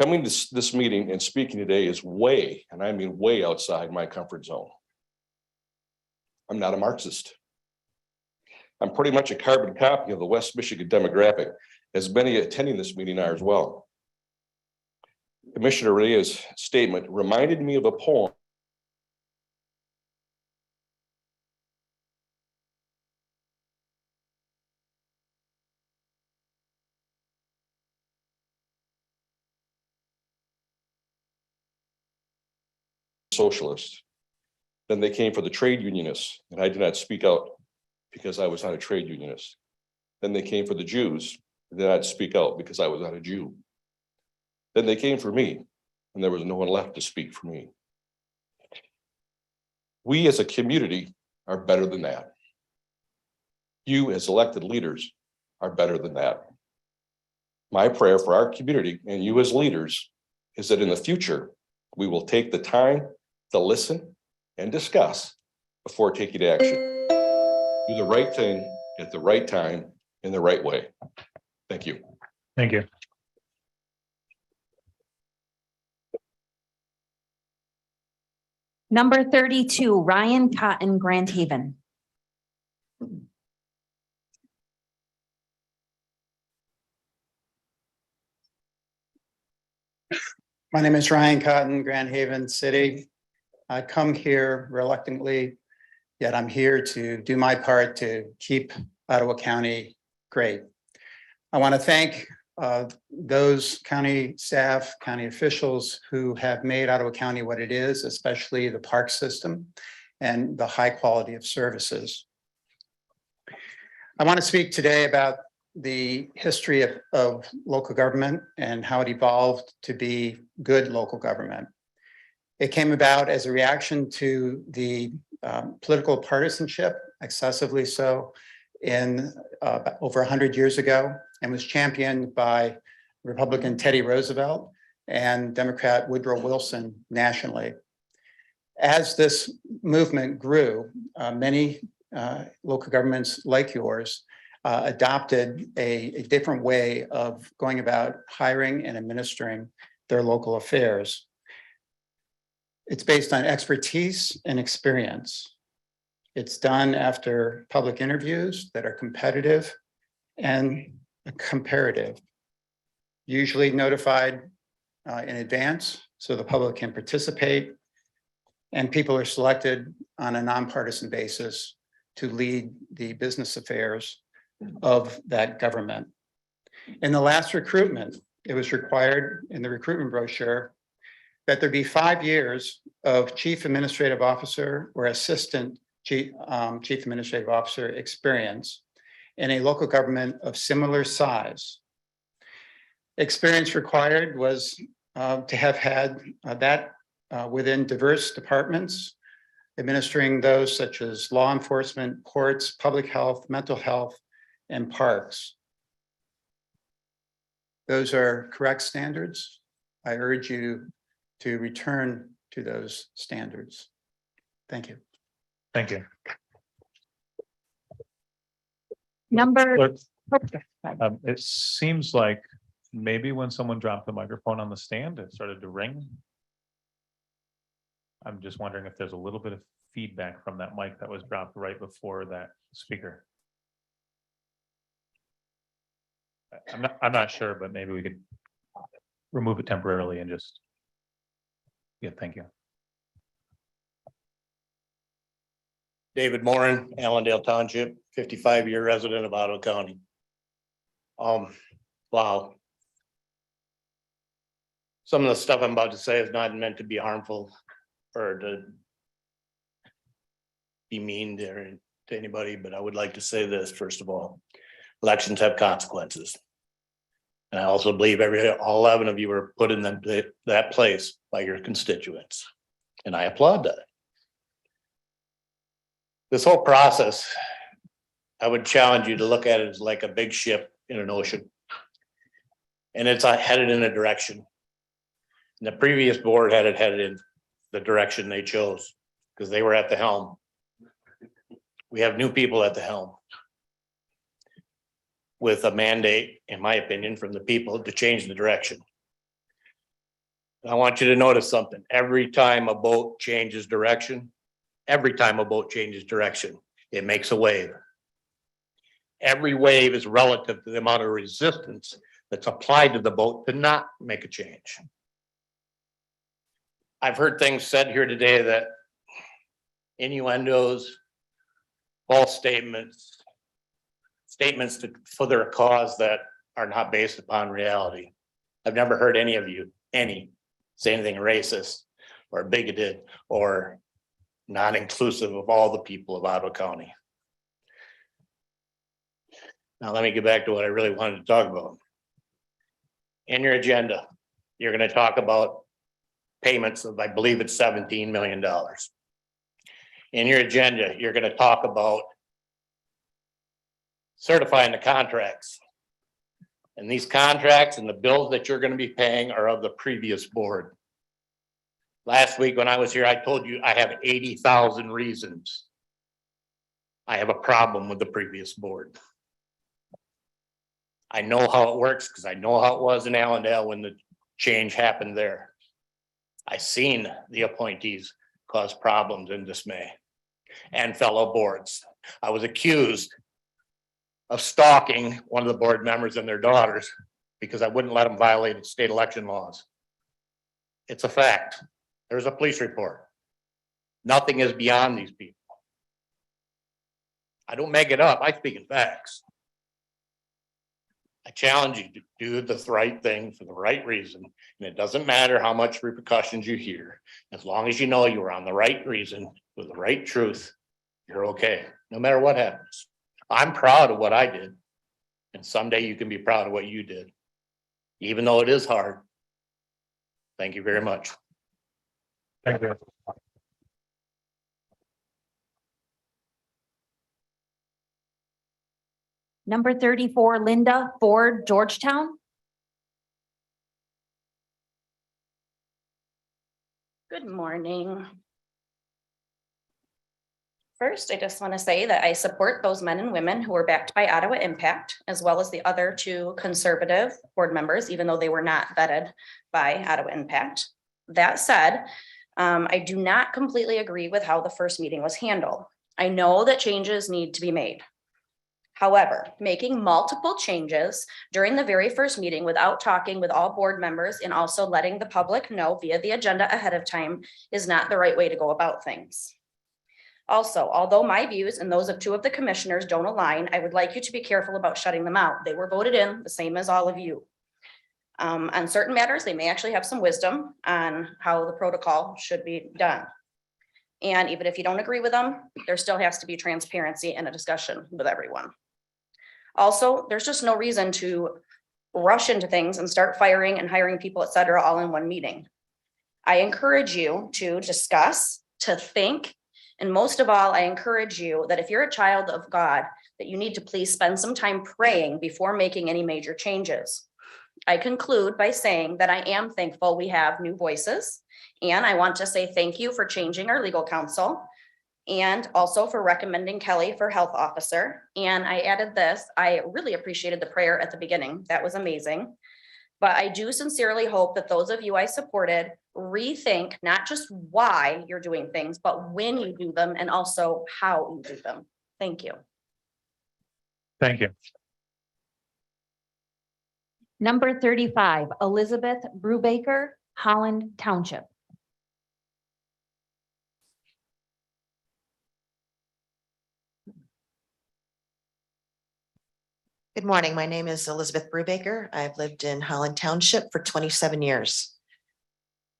Coming to this meeting and speaking today is way, and I mean way outside my comfort zone. I'm not a Marxist. I'm pretty much a carbon copy of the West Michigan demographic, as many attending this meeting are as well. Commissioner Rhea's statement reminded me of a poem socialist. Then they came for the trade unionists, and I did not speak out because I was not a trade unionist. Then they came for the Jews, and then I'd speak out because I was not a Jew. Then they came for me, and there was no one left to speak for me. We as a community are better than that. You as elected leaders are better than that. My prayer for our community and you as leaders is that in the future, we will take the time to listen and discuss before taking action. Do the right thing at the right time in the right way. Thank you. Thank you. Number 32, Ryan Cotton, Grand Haven. My name is Ryan Cotton, Grand Haven City. I come here reluctantly, yet I'm here to do my part to keep Ottawa County great. I want to thank those county staff, county officials who have made Ottawa County what it is, especially the park system and the high quality of services. I want to speak today about the history of local government and how it evolved to be good local government. It came about as a reaction to the political partisanship, excessively so, in over 100 years ago, and was championed by Republican Teddy Roosevelt and Democrat Woodrow Wilson nationally. As this movement grew, many local governments like yours adopted a different way of going about hiring and administering their local affairs. It's based on expertise and experience. It's done after public interviews that are competitive and comparative, usually notified in advance so the public can participate, and people are selected on a nonpartisan basis to lead the business affairs of that government. In the last recruitment, it was required in the recruitment brochure that there be 5 years of chief administrative officer or assistant chief administrative officer experience in a local government of similar size. Experience required was to have had that within diverse departments, administering those such as law enforcement, courts, public health, mental health, and parks. Those are correct standards. I urge you to return to those standards. Thank you. Thank you. Number. Clerk, it seems like maybe when someone dropped the microphone on the stand, it started to ring. I'm just wondering if there's a little bit of feedback from that mic that was dropped right before that speaker. I'm not sure, but maybe we could remove it temporarily and just. Yeah, thank you. David Moran, Allendale Township, 55-year resident of Ottawa County. Wow. Some of the stuff I'm about to say is not meant to be harmful or to be mean to anybody, but I would like to say this, first of all. Elections have consequences. And I also believe all 11 of you were put in that place by your constituents. And I applaud that. This whole process, I would challenge you to look at it as like a big ship in an ocean. And it's headed in a direction. And the previous board had it headed in the direction they chose because they were at the helm. We have new people at the helm with a mandate, in my opinion, from the people to change the direction. I want you to notice something. Every time a boat changes direction, it makes a wave. Every wave is relative to the amount of resistance that's applied to the boat to not make a change. I've heard things said here today that innuendos, false statements to further a cause that are not based upon reality. I've never heard any of you, say anything racist or bigoted or not inclusive of all the people of Ottawa County. Now, let me get back to what I really wanted to talk about. In your agenda, you're going to talk about payments of, I believe it's $17 million. In your agenda, you're going to talk about certifying the contracts. And these contracts and the bills that you're going to be paying are of the previous board. Last week when I was here, I told you I have 80,000 reasons I have a problem with the previous board. I know how it works because I know how it was in Allendale when the change happened there. I seen the appointees cause problems and dismay and fellow boards. I was accused of stalking one of the board members and their daughters because I wouldn't let them violate state election laws. It's a fact. There's a police report. Nothing is beyond these people. I don't make it up. I speak in facts. I challenge you to do the right thing for the right reason. And it doesn't matter how much repercussions you hear. As long as you know you were on the right reason with the right truth, you're okay, no matter what happens. I'm proud of what I did. And someday you can be proud of what you did, even though it is hard. Thank you very much. Thank you. Number 34, Linda Ford, Georgetown. Good morning. First, I just want to say that I support those men and women who were backed by Ottawa Impact, as well as the other two conservative board members, even though they were not vetted by Ottawa Impact. That said, I do not completely agree with how the first meeting was handled. I know that changes need to be made. However, making multiple changes during the very first meeting without talking with all board members and also letting the public know via the agenda ahead of time is not the right way to go about things. Also, although my views and those of two of the commissioners don't align, I would like you to be careful about shutting them out. They were voted in the same as all of you. On certain matters, they may actually have some wisdom on how the protocol should be done. And even if you don't agree with them, there still has to be transparency and a discussion with everyone. Also, there's just no reason to rush into things and start firing and hiring people, et cetera, all in one meeting. I encourage you to discuss, to think, and most of all, I encourage you that if you're a child of God, that you need to please spend some time praying before making any major changes. I conclude by saying that I am thankful we have new voices And I want to say thank you for changing our legal counsel and also for recommending Kelly for health officer. And I added this, I really appreciated the prayer at the beginning. That was amazing. But I do sincerely hope that those of you I supported rethink not just why you're doing things, but when you do them and also how you do them. Thank you. Thank you. Number 35, Elizabeth Brubaker, Holland Township. Good morning. My name is Elizabeth Brubaker. I've lived in Holland Township for 27 years.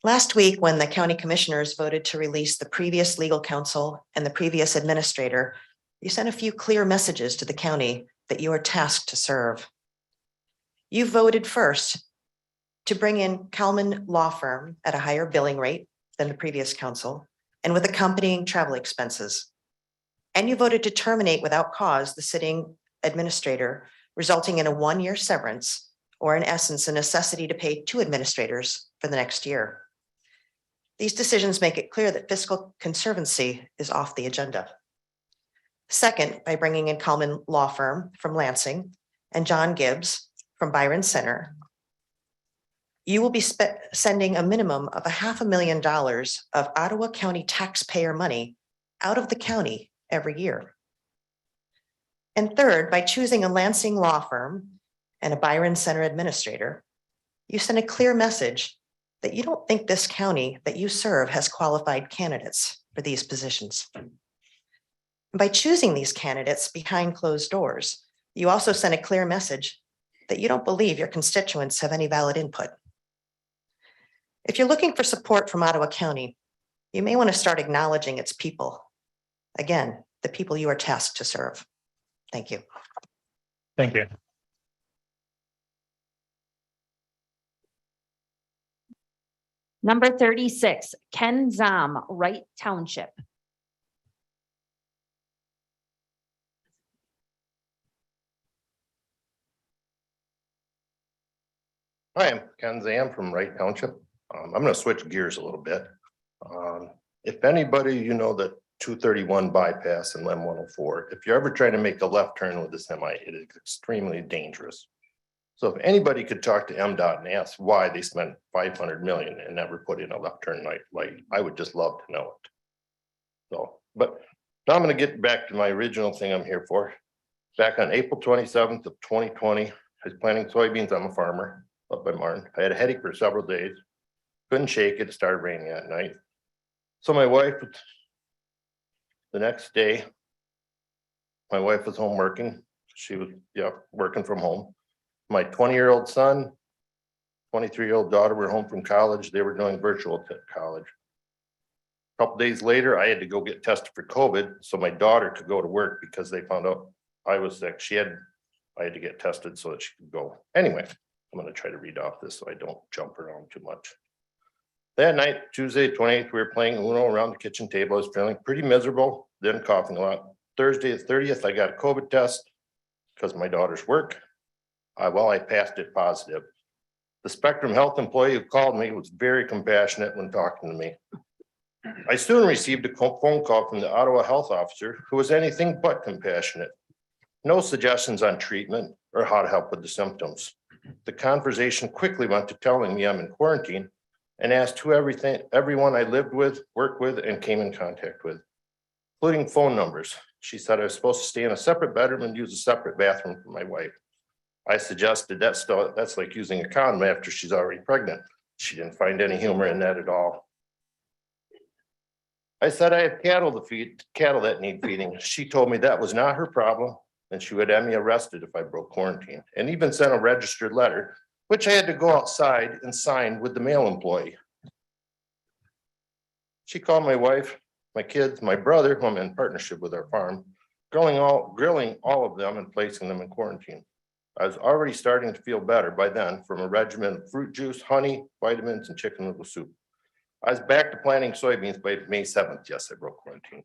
Last week, when the county commissioners voted to release the previous legal counsel and the previous administrator, you sent a few clear messages to the county that you are tasked to serve. You voted first to bring in Kalman Law Firm at a higher billing rate than the previous counsel and with accompanying travel expenses. And you voted to terminate without cause the sitting administrator, resulting in a 1-year severance, or in essence, a necessity to pay 2 administrators for the next year. These decisions make it clear that fiscal conservancy is off the agenda. Second, by bringing in Kalman Law Firm from Lansing and John Gibbs from Byron Center, you will be sending a minimum of $500,000 of Ottawa County taxpayer money out of the county every year. And third, by choosing a Lansing law firm and a Byron Center administrator, you send a clear message that you don't think this county that you serve has qualified candidates for these positions. And by choosing these candidates behind closed doors, you also send a clear message that you don't believe your constituents have any valid input. If you're looking for support from Ottawa County, you may want to start acknowledging its people. Again, the people you are tasked to serve. Thank you. Thank you. Number 36, Ken Zom, Wright Township. Hi, I'm Ken Zam from Wright Township. I'm going to switch gears a little bit. If anybody, you know, that 231 bypass and Lem 104, if you're ever trying to make a left turn with a semi, it is extremely dangerous. So if anybody could talk to MDOT and ask why they spent 500 million and never put in a left turn light, I would just love to know it. So, but now I'm going to get back to my original thing I'm here for. Back on April 27th of 2020, I was planting soybeans. I'm a farmer up by Martin. I had a headache for several days. Couldn't shake it. It started raining at night. So my wife, the next day, my wife was home working. She was, working from home. My 20-year-old son, 23-year-old daughter were home from college. They were doing virtual college. A couple days later, I had to go get tested for COVID so my daughter could go to work because they found out I was sick. I had to get tested so that she could go. Anyway, I'm going to try to read off this so I don't jump around too much. That night, Tuesday, 28th, we were playing Uno around the kitchen table. I was feeling pretty miserable, then coughing a lot. Thursday, the 30th, I got a COVID test because of my daughter's work. I passed it positive. The Spectrum Health employee who called me was very compassionate when talking to me. I soon received a phone call from the Ottawa health officer who was anything but compassionate. No suggestions on treatment or how to help with the symptoms. The conversation quickly went to telling me I'm in quarantine and asked who everyone I lived with, worked with, and came in contact with, including phone numbers. She said I was supposed to stay in a separate bedroom and use a separate bathroom for my wife. I suggested that's like using a condom after she's already pregnant. She didn't find any humor in that at all. I said I have cattle to feed, cattle that need feeding. She told me that was not her problem and she would have me arrested if I broke quarantine, and even sent a registered letter, which I had to go outside and sign with the mail employee. She called my wife, my kids, my brother, who I'm in partnership with our farm, grilling all of them and placing them in quarantine. I was already starting to feel better by then from a regimen of fruit juice, honey, vitamins, and chicken noodle soup. I was back to planting soybeans by May 7th. Yes, I broke quarantine.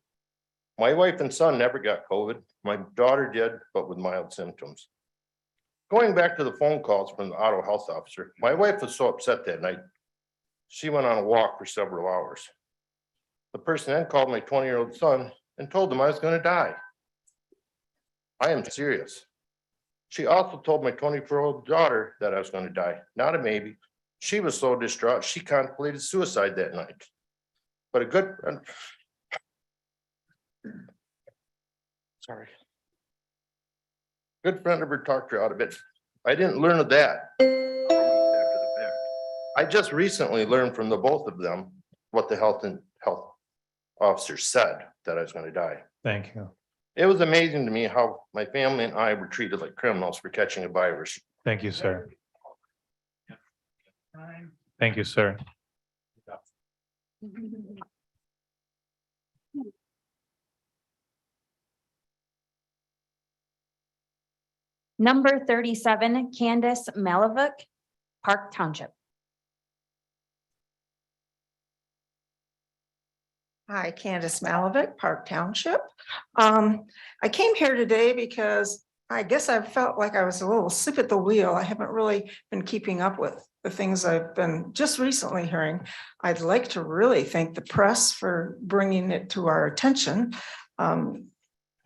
My wife and son never got COVID. My daughter did, but with mild symptoms. Going back to the phone calls from the Ottawa health officer, my wife was so upset that night. She went on a walk for several hours. The person then called my 20-year-old son and told him I was going to die. I am serious. She also told my 24-year-old daughter that I was going to die, not a maybe. She was so distraught, she contemplated suicide that night. But a good friend. Sorry. Good friend of her talked her out of it. I didn't learn of that. I just recently learned from the both of them what the health officer said, that I was going to die. Thank you. It was amazing to me how my family and I were treated like criminals for catching a virus. Thank you, sir. Thank you, sir. Number 37, Candace Malavik, Park Township. Hi, Candace Malavik, Park Township. I came here today because I guess I felt like I was a little asleep at the wheel. I haven't really been keeping up with the things I've been just recently hearing. I'd like to really thank the press for bringing it to our attention.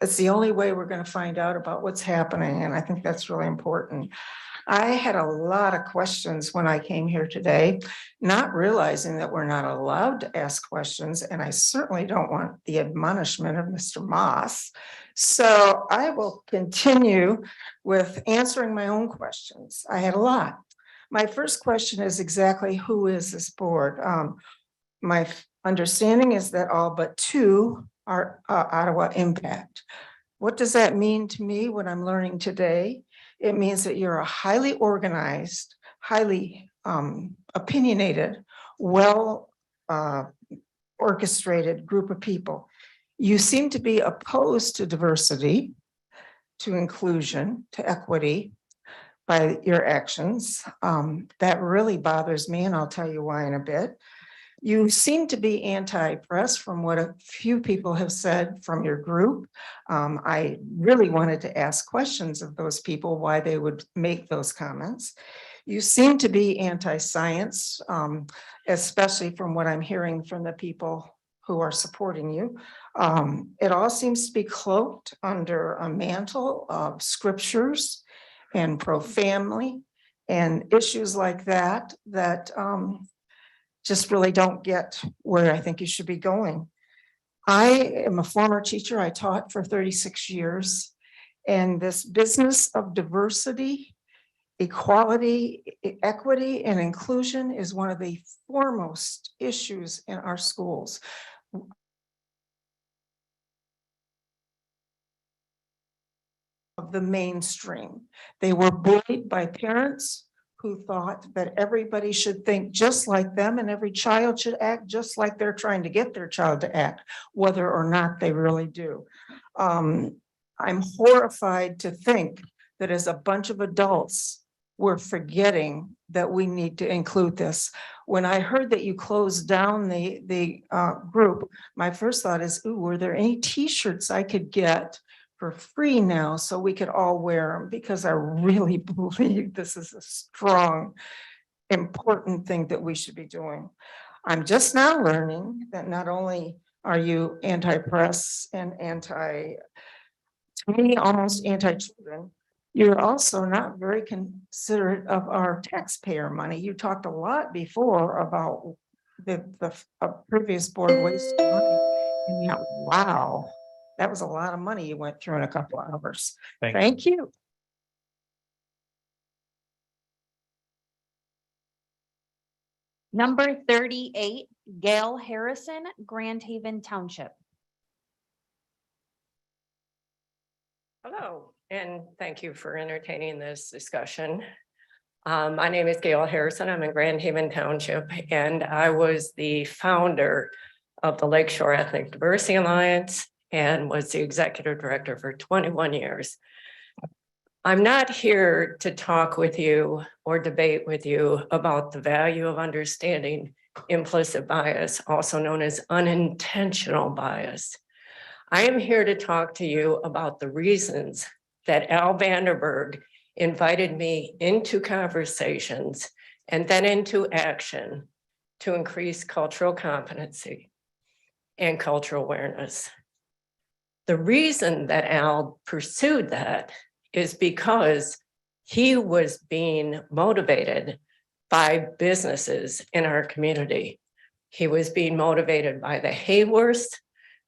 It's the only way we're going to find out about what's happening, and I think that's really important. I had a lot of questions when I came here today, not realizing that we're not allowed to ask questions, and I certainly don't want the admonishment of Mr. Moss. So I will continue with answering my own questions. I had a lot. My first question is exactly who is this board? My understanding is that all but two are Ottawa Impact. What does that mean to me, what I'm learning today? It means that you're a highly organized, highly opinionated, well orchestrated group of people. You seem to be opposed to diversity, to inclusion, to equity by your actions. That really bothers me, and I'll tell you why in a bit. You seem to be anti-press from what a few people have said from your group. I really wanted to ask questions of those people, why they would make those comments. You seem to be anti-science, especially from what I'm hearing from the people who are supporting you. It all seems to be cloaked under a mantle of scriptures and pro-family and issues like that, that just really don't get where I think you should be going. I am a former teacher. I taught for 36 years. And this business of diversity, equality, equity, and inclusion is one of the foremost issues in our schools. Of the mainstream. They were bullied by parents who thought that everybody should think just like them and every child should act just like they're trying to get their child to act, whether or not they really do. I'm horrified to think that as a bunch of adults, we're forgetting that we need to include this. When I heard that you closed down the group, my first thought is, ooh, were there any t-shirts I could get for free now so we could all wear them? Because I really believe this is a strong, important thing that we should be doing. I'm just now learning that not only are you anti-press and to me, almost anti-children, you're also not very considerate of our taxpayer money. You talked a lot before about the previous board wasted money. And yeah, wow. That was a lot of money you went through in a couple of hours. Thank you. Number 38, Gail Harrison, Grand Haven Township. Hello, and thank you for entertaining this discussion. My name is Gail Harrison. I'm in Grand Haven Township, and I was the founder of the Lakeshore Ethnic Diversity Alliance and was the executive director for 21 years. I'm not here to talk with you or debate with you about the value of understanding implicit bias, also known as unintentional bias. I am here to talk to you about the reasons that Al Vanderberg invited me into conversations and then into action to increase cultural competency and cultural awareness. The reason that Al pursued that is because he was being motivated by businesses in our community. He was being motivated by the Hayworths,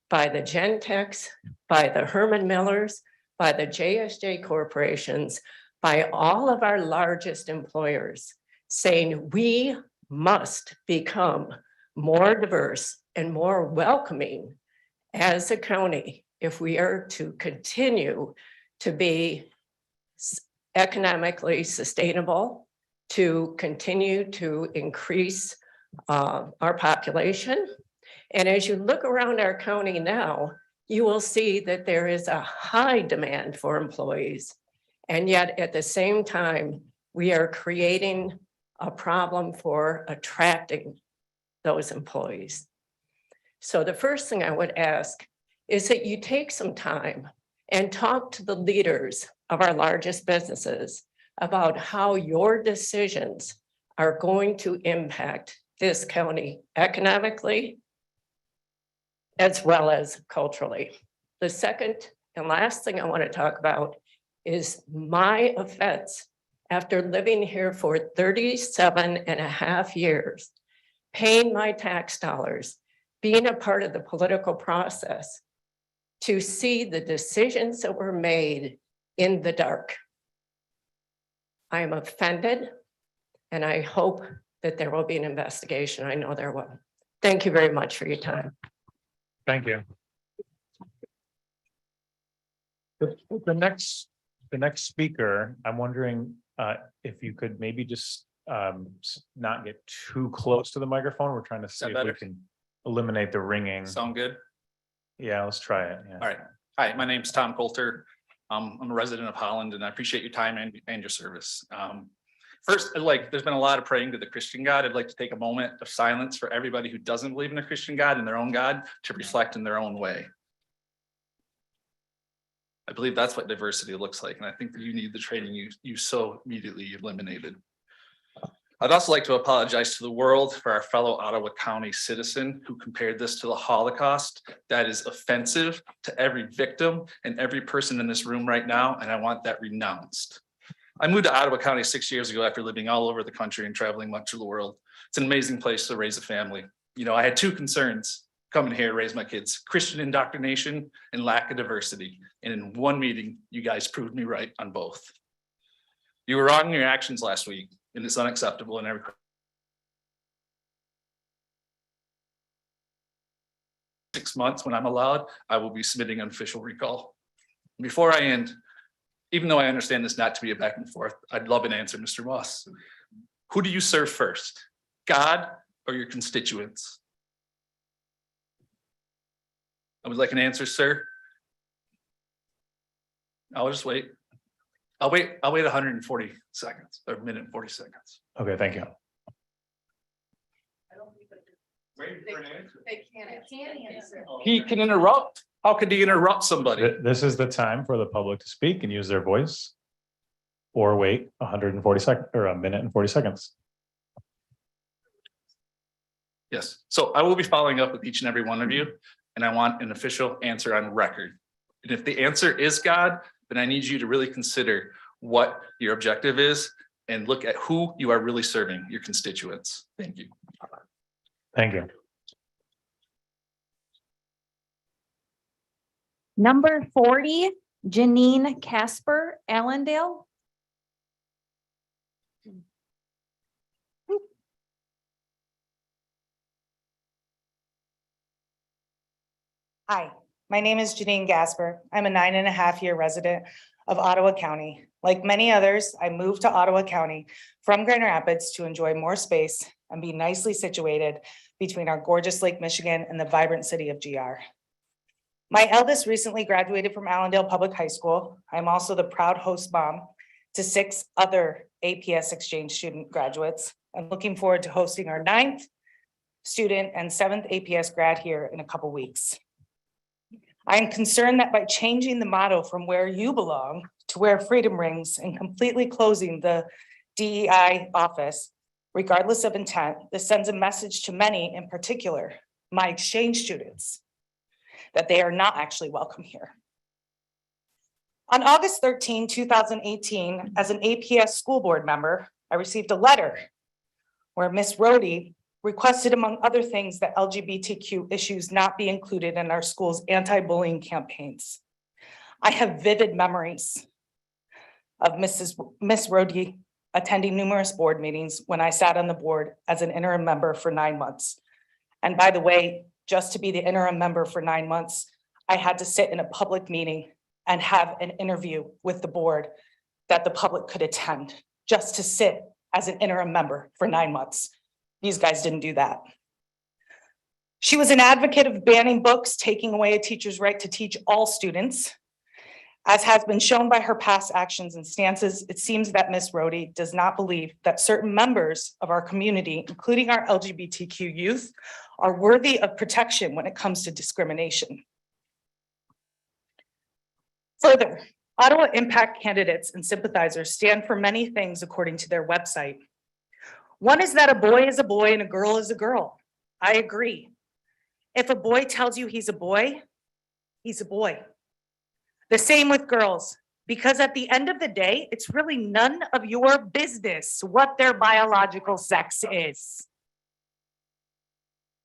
by the Gentex, by the Herman Millers, by the JSJ corporations, by all of our largest employers, saying we must become more diverse and more welcoming as a county if we are to continue to be economically sustainable, to continue to increase our population. And as you look around our county now, you will see that there is a high demand for employees. And yet at the same time, we are creating a problem for attracting those employees. So the first thing I would ask is that you take some time and talk to the leaders of our largest businesses about how your decisions are going to impact this county economically, as well as culturally. The second and last thing I want to talk about is my offense after living here for 37.5 years, paying my tax dollars, being a part of the political process, to see the decisions that were made in the dark. I am offended, and I hope that there will be an investigation. I know there will. Thank you very much for your time. Thank you. The next speaker, I'm wondering if you could maybe just not get too close to the microphone. We're trying to see if we can eliminate the ringing. Sound good? Yeah, let's try it. Yeah. All right. Hi, my name's Tom Coulter. I'm a resident of Holland and I appreciate your time and your service. First, there's been a lot of praying to the Christian God. I'd like to take a moment of silence for everybody who doesn't believe in a Christian God and their own God to reflect in their own way. I believe that's what diversity looks like. And I think that you need the training you so immediately eliminated. I'd also like to apologize to the world for our fellow Ottawa County citizen who compared this to the Holocaust. That is offensive to every victim and every person in this room right now, and I want that renounced. I moved to Ottawa County 6 years ago after living all over the country and traveling much of the world. It's an amazing place to raise a family. You know, I had two concerns coming here to raise my kids: Christian indoctrination and lack of diversity. And in one meeting, you guys proved me right on both. You were wrong in your actions last week, and it's unacceptable in every 6 months when I'm allowed, I will be submitting an official recall. Before I end, even though I understand this not to be a back and forth, I'd love an answer, Mr. Moss. Who do you serve first, God or your constituents? I would like an answer, sir. I'll just wait. I'll wait 140 seconds, or a minute and 40 seconds. Okay, thank you. He can interrupt. How could he interrupt somebody? This is the time for the public to speak and use their voice. Or wait 140 seconds or a minute and 40 seconds. Yes, so I will be following up with each and every one of you, and I want an official answer on record. And if the answer is God, then I need you to really consider what your objective is and look at who you are really serving, your constituents. Thank you. Thank you. Number 40, Janine Casper, Allendale. Hi, my name is Janine Gasper. I'm a 9.5-year resident of Ottawa County. Like many others, I moved to Ottawa County from Grand Rapids to enjoy more space and be nicely situated between our gorgeous Lake Michigan and the vibrant city of GR. My eldest recently graduated from Allendale Public High School. I'm also the proud host mom to 6 other APS exchange student graduates. I'm looking forward to hosting our 9th student and 7th APS grad here in a couple weeks. I am concerned that by changing the motto from where you belong to where freedom rings and completely closing the DEI office, Regardless of intent, this sends a message to many, in particular, my exchange students, that they are not actually welcome here. On August 13, 2018, as an APS school board member, I received a letter where Ms. Rhodey requested, among other things, that LGBTQ issues not be included in our school's anti-bullying campaigns. I have vivid memories of Ms. Rhodey attending numerous board meetings when I sat on the board as an interim member for 9 months. And by the way, just to be the interim member for 9 months, I had to sit in a public meeting and have an interview with the board that the public could attend, just to sit as an interim member for 9 months. These guys didn't do that. She was an advocate of banning books, taking away a teacher's right to teach all students. As has been shown by her past actions and stances, it seems that Ms. Rhodey does not believe that certain members of our community, including our LGBTQ youth, are worthy of protection when it comes to discrimination. Further, Ottawa Impact candidates and sympathizers stand for many things according to their website. One is that a boy is a boy and a girl is a girl. I agree. If a boy tells you he's a boy, he's a boy. The same with girls, because at the end of the day, it's really none of your business what their biological sex is.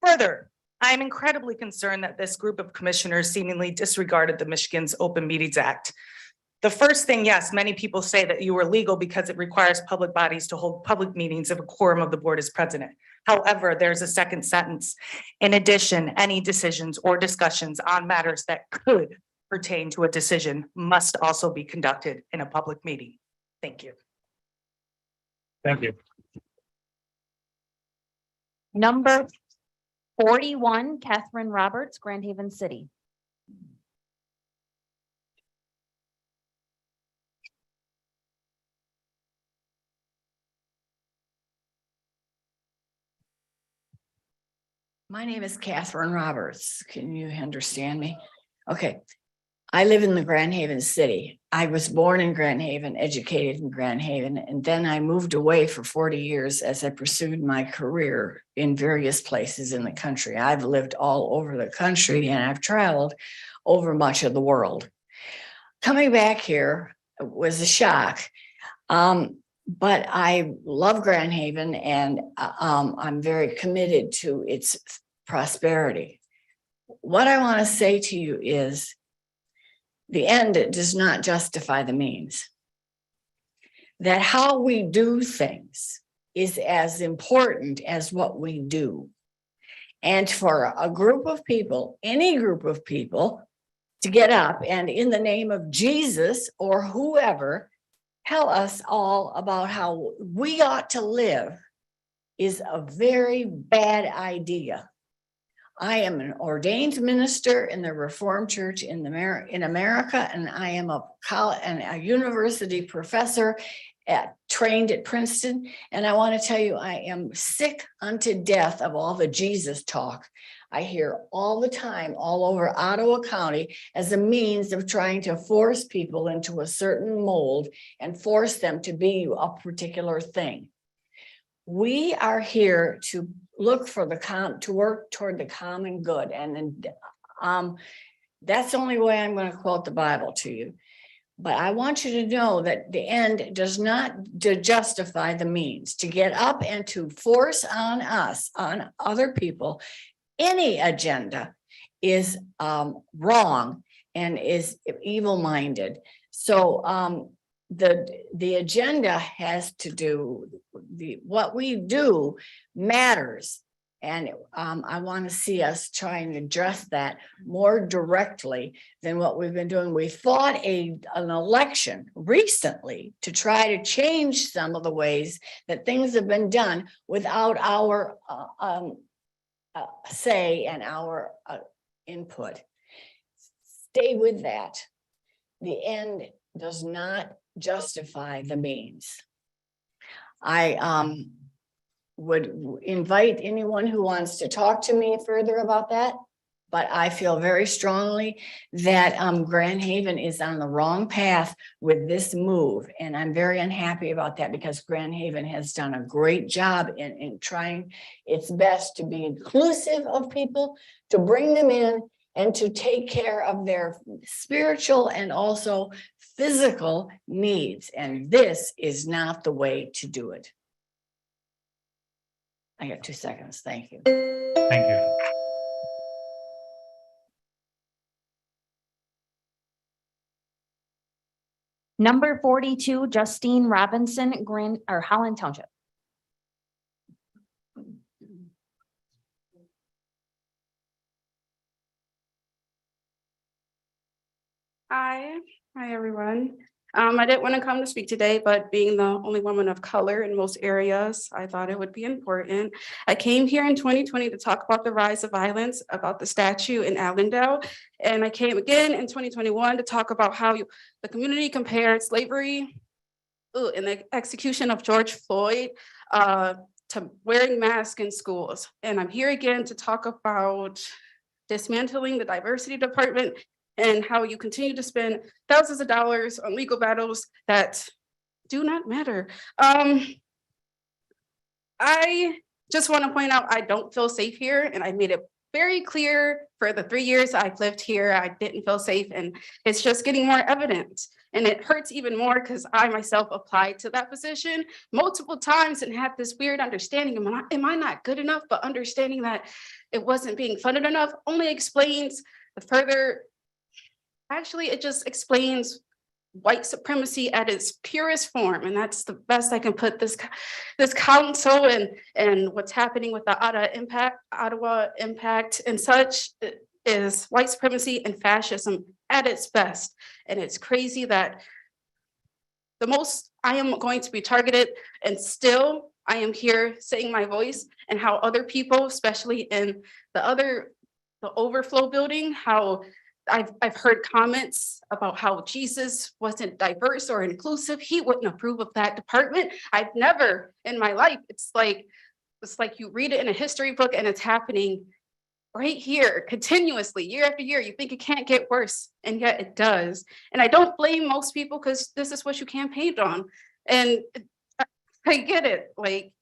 Further, I'm incredibly concerned that this group of commissioners seemingly disregarded the Michigan's Open Meetings Act. The first thing, yes, many people say that you are legal because it requires public bodies to hold public meetings if a quorum of the board is present. However, there's a second sentence. In addition, any decisions or discussions on matters that could pertain to a decision must also be conducted in a public meeting. Thank you. Thank you. Number 41, Catherine Roberts, Grand Haven City. My name is Catherine Roberts. Can you understand me? Okay. I live in the Grand Haven city. I was born in Grand Haven, educated in Grand Haven, and then I moved away for 40 years as I pursued my career in various places in the country. I've lived all over the country and I've traveled over much of the world. Coming back here was a shock. But I love Grand Haven and I'm very committed to its prosperity. What I want to say to you is the end does not justify the means. That how we do things is as important as what we do. And for a group of people, any group of people, to get up and in the name of Jesus or whoever, tell us all about how we ought to live is a very bad idea. I am an ordained minister in the Reformed Church in America, and I am a college and a university professor trained at Princeton. And I want to tell you, I am sick unto death of all the Jesus talk I hear all the time, all over Ottawa County, as a means of trying to force people into a certain mold and force them to be a particular thing. We are here to look for to work toward the common good. And that's the only way I'm going to quote the Bible to you. But I want you to know that the end does not justify the means. To get up and to force on us, on other people, any agenda is wrong and is evil-minded. So the agenda has to do, what we do matters. And I want to see us trying to address that more directly than what we've been doing. We fought an election recently to try to change some of the ways that things have been done without our say and our input. Stay with that. The end does not justify the means. I would invite anyone who wants to talk to me further about that, but I feel very strongly that Grand Haven is on the wrong path with this move. And I'm very unhappy about that because Grand Haven has done a great job in trying its best to be inclusive of people, to bring them in and to take care of their spiritual and also physical needs. And this is not the way to do it. I got 2 seconds. Thank you. Thank you. Number 42, Justine Robinson, Grand or Holland Township. Hi, everyone. I didn't want to come to speak today, but being the only woman of color in most areas, I thought it would be important. I came here in 2020 to talk about the rise of violence, about the statue in Allendale. And I came again in 2021 to talk about how the community compared slavery and the execution of George Floyd to wearing masks in schools. And I'm here again to talk about dismantling the diversity department and how you continue to spend thousands of dollars on legal battles that do not matter. I just want to point out, I don't feel safe here, and I made it very clear for the 3 years I've lived here, I didn't feel safe, and it's just getting more evident. And it hurts even more because I myself applied to that position multiple times and had this weird understanding, am I not good enough? But understanding that it wasn't being funded enough only explains the further. Actually, it just explains white supremacy at its purest form. And that's the best I can put this council and what's happening with the Ottawa impact and such is white supremacy and fascism at its best. And it's crazy that the most I am going to be targeted, and still I am here saying my voice, and how other people, especially in the overflow building, how I've heard comments about how Jesus wasn't diverse or inclusive. He wouldn't approve of that department. I've never in my life, it's like you read it in a history book and it's happening right here continuously, year after year. You think it can't get worse, and yet it does. And I don't blame most people because this is what you campaigned on. And I get it. Like,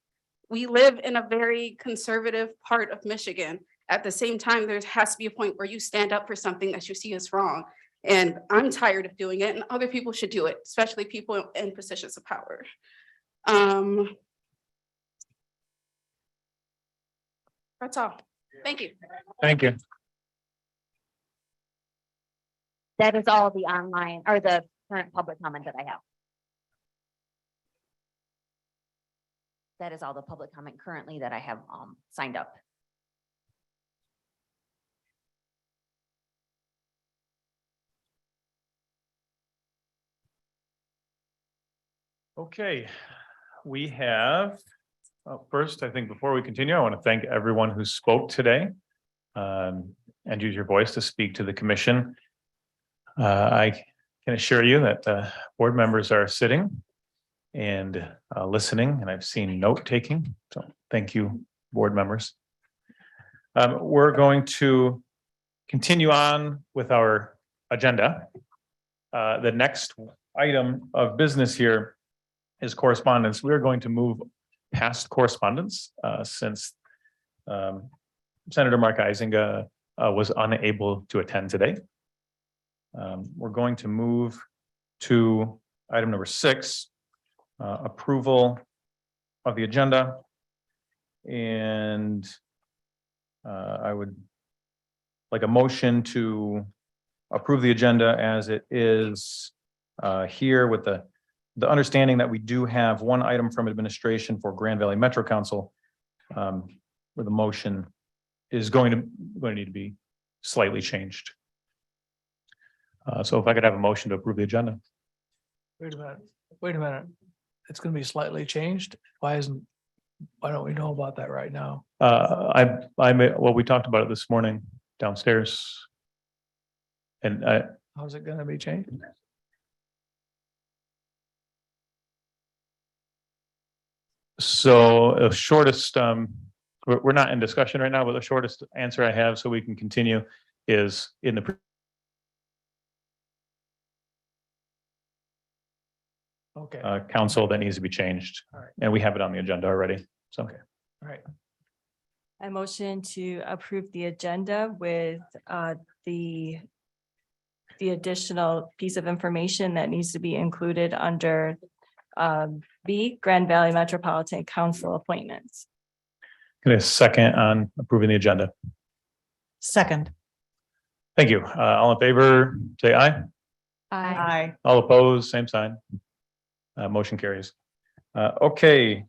we live in a very conservative part of Michigan. At the same time, there has to be a point where you stand up for something that you see is wrong. And I'm tired of doing it, and other people should do it, especially people in positions of power. That's all. Thank you. Thank you. That is all the online or the current public comment that I have. That is all the public comment currently that I have signed up. Okay, we have, first, I think before we continue, I want to thank everyone who spoke today and use your voice to speak to the commission. I can assure you that board members are sitting and listening, and I've seen note taking. So thank you, board members. We're going to continue on with our agenda. The next item of business here is correspondence. We're going to move past correspondence since Senator Mark Isinga was unable to attend today. We're going to move to item number 6, approval of the agenda. And I would like a motion to approve the agenda as it is here, with the understanding that we do have one item from administration for Grand Valley Metro Council, where the motion is going to need to be slightly changed. So if I could have a motion to approve the agenda. Wait a minute. It's gonna be slightly changed. Why don't we know about that right now? Well, we talked about it this morning downstairs. And How's it gonna be changed? so the shortest we're not in discussion right now, but the shortest answer I have, so we can continue, is in the Okay, council that needs to be changed. All right. And we have it on the agenda already. So, all right. I motion to approve the agenda with the additional piece of information that needs to be included under B, Grand Valley Metropolitan Council appointments. get a second on approving the agenda. Second. Thank you. All in favor, say aye. Aye. All opposed, same sign. Motion carries. Okay.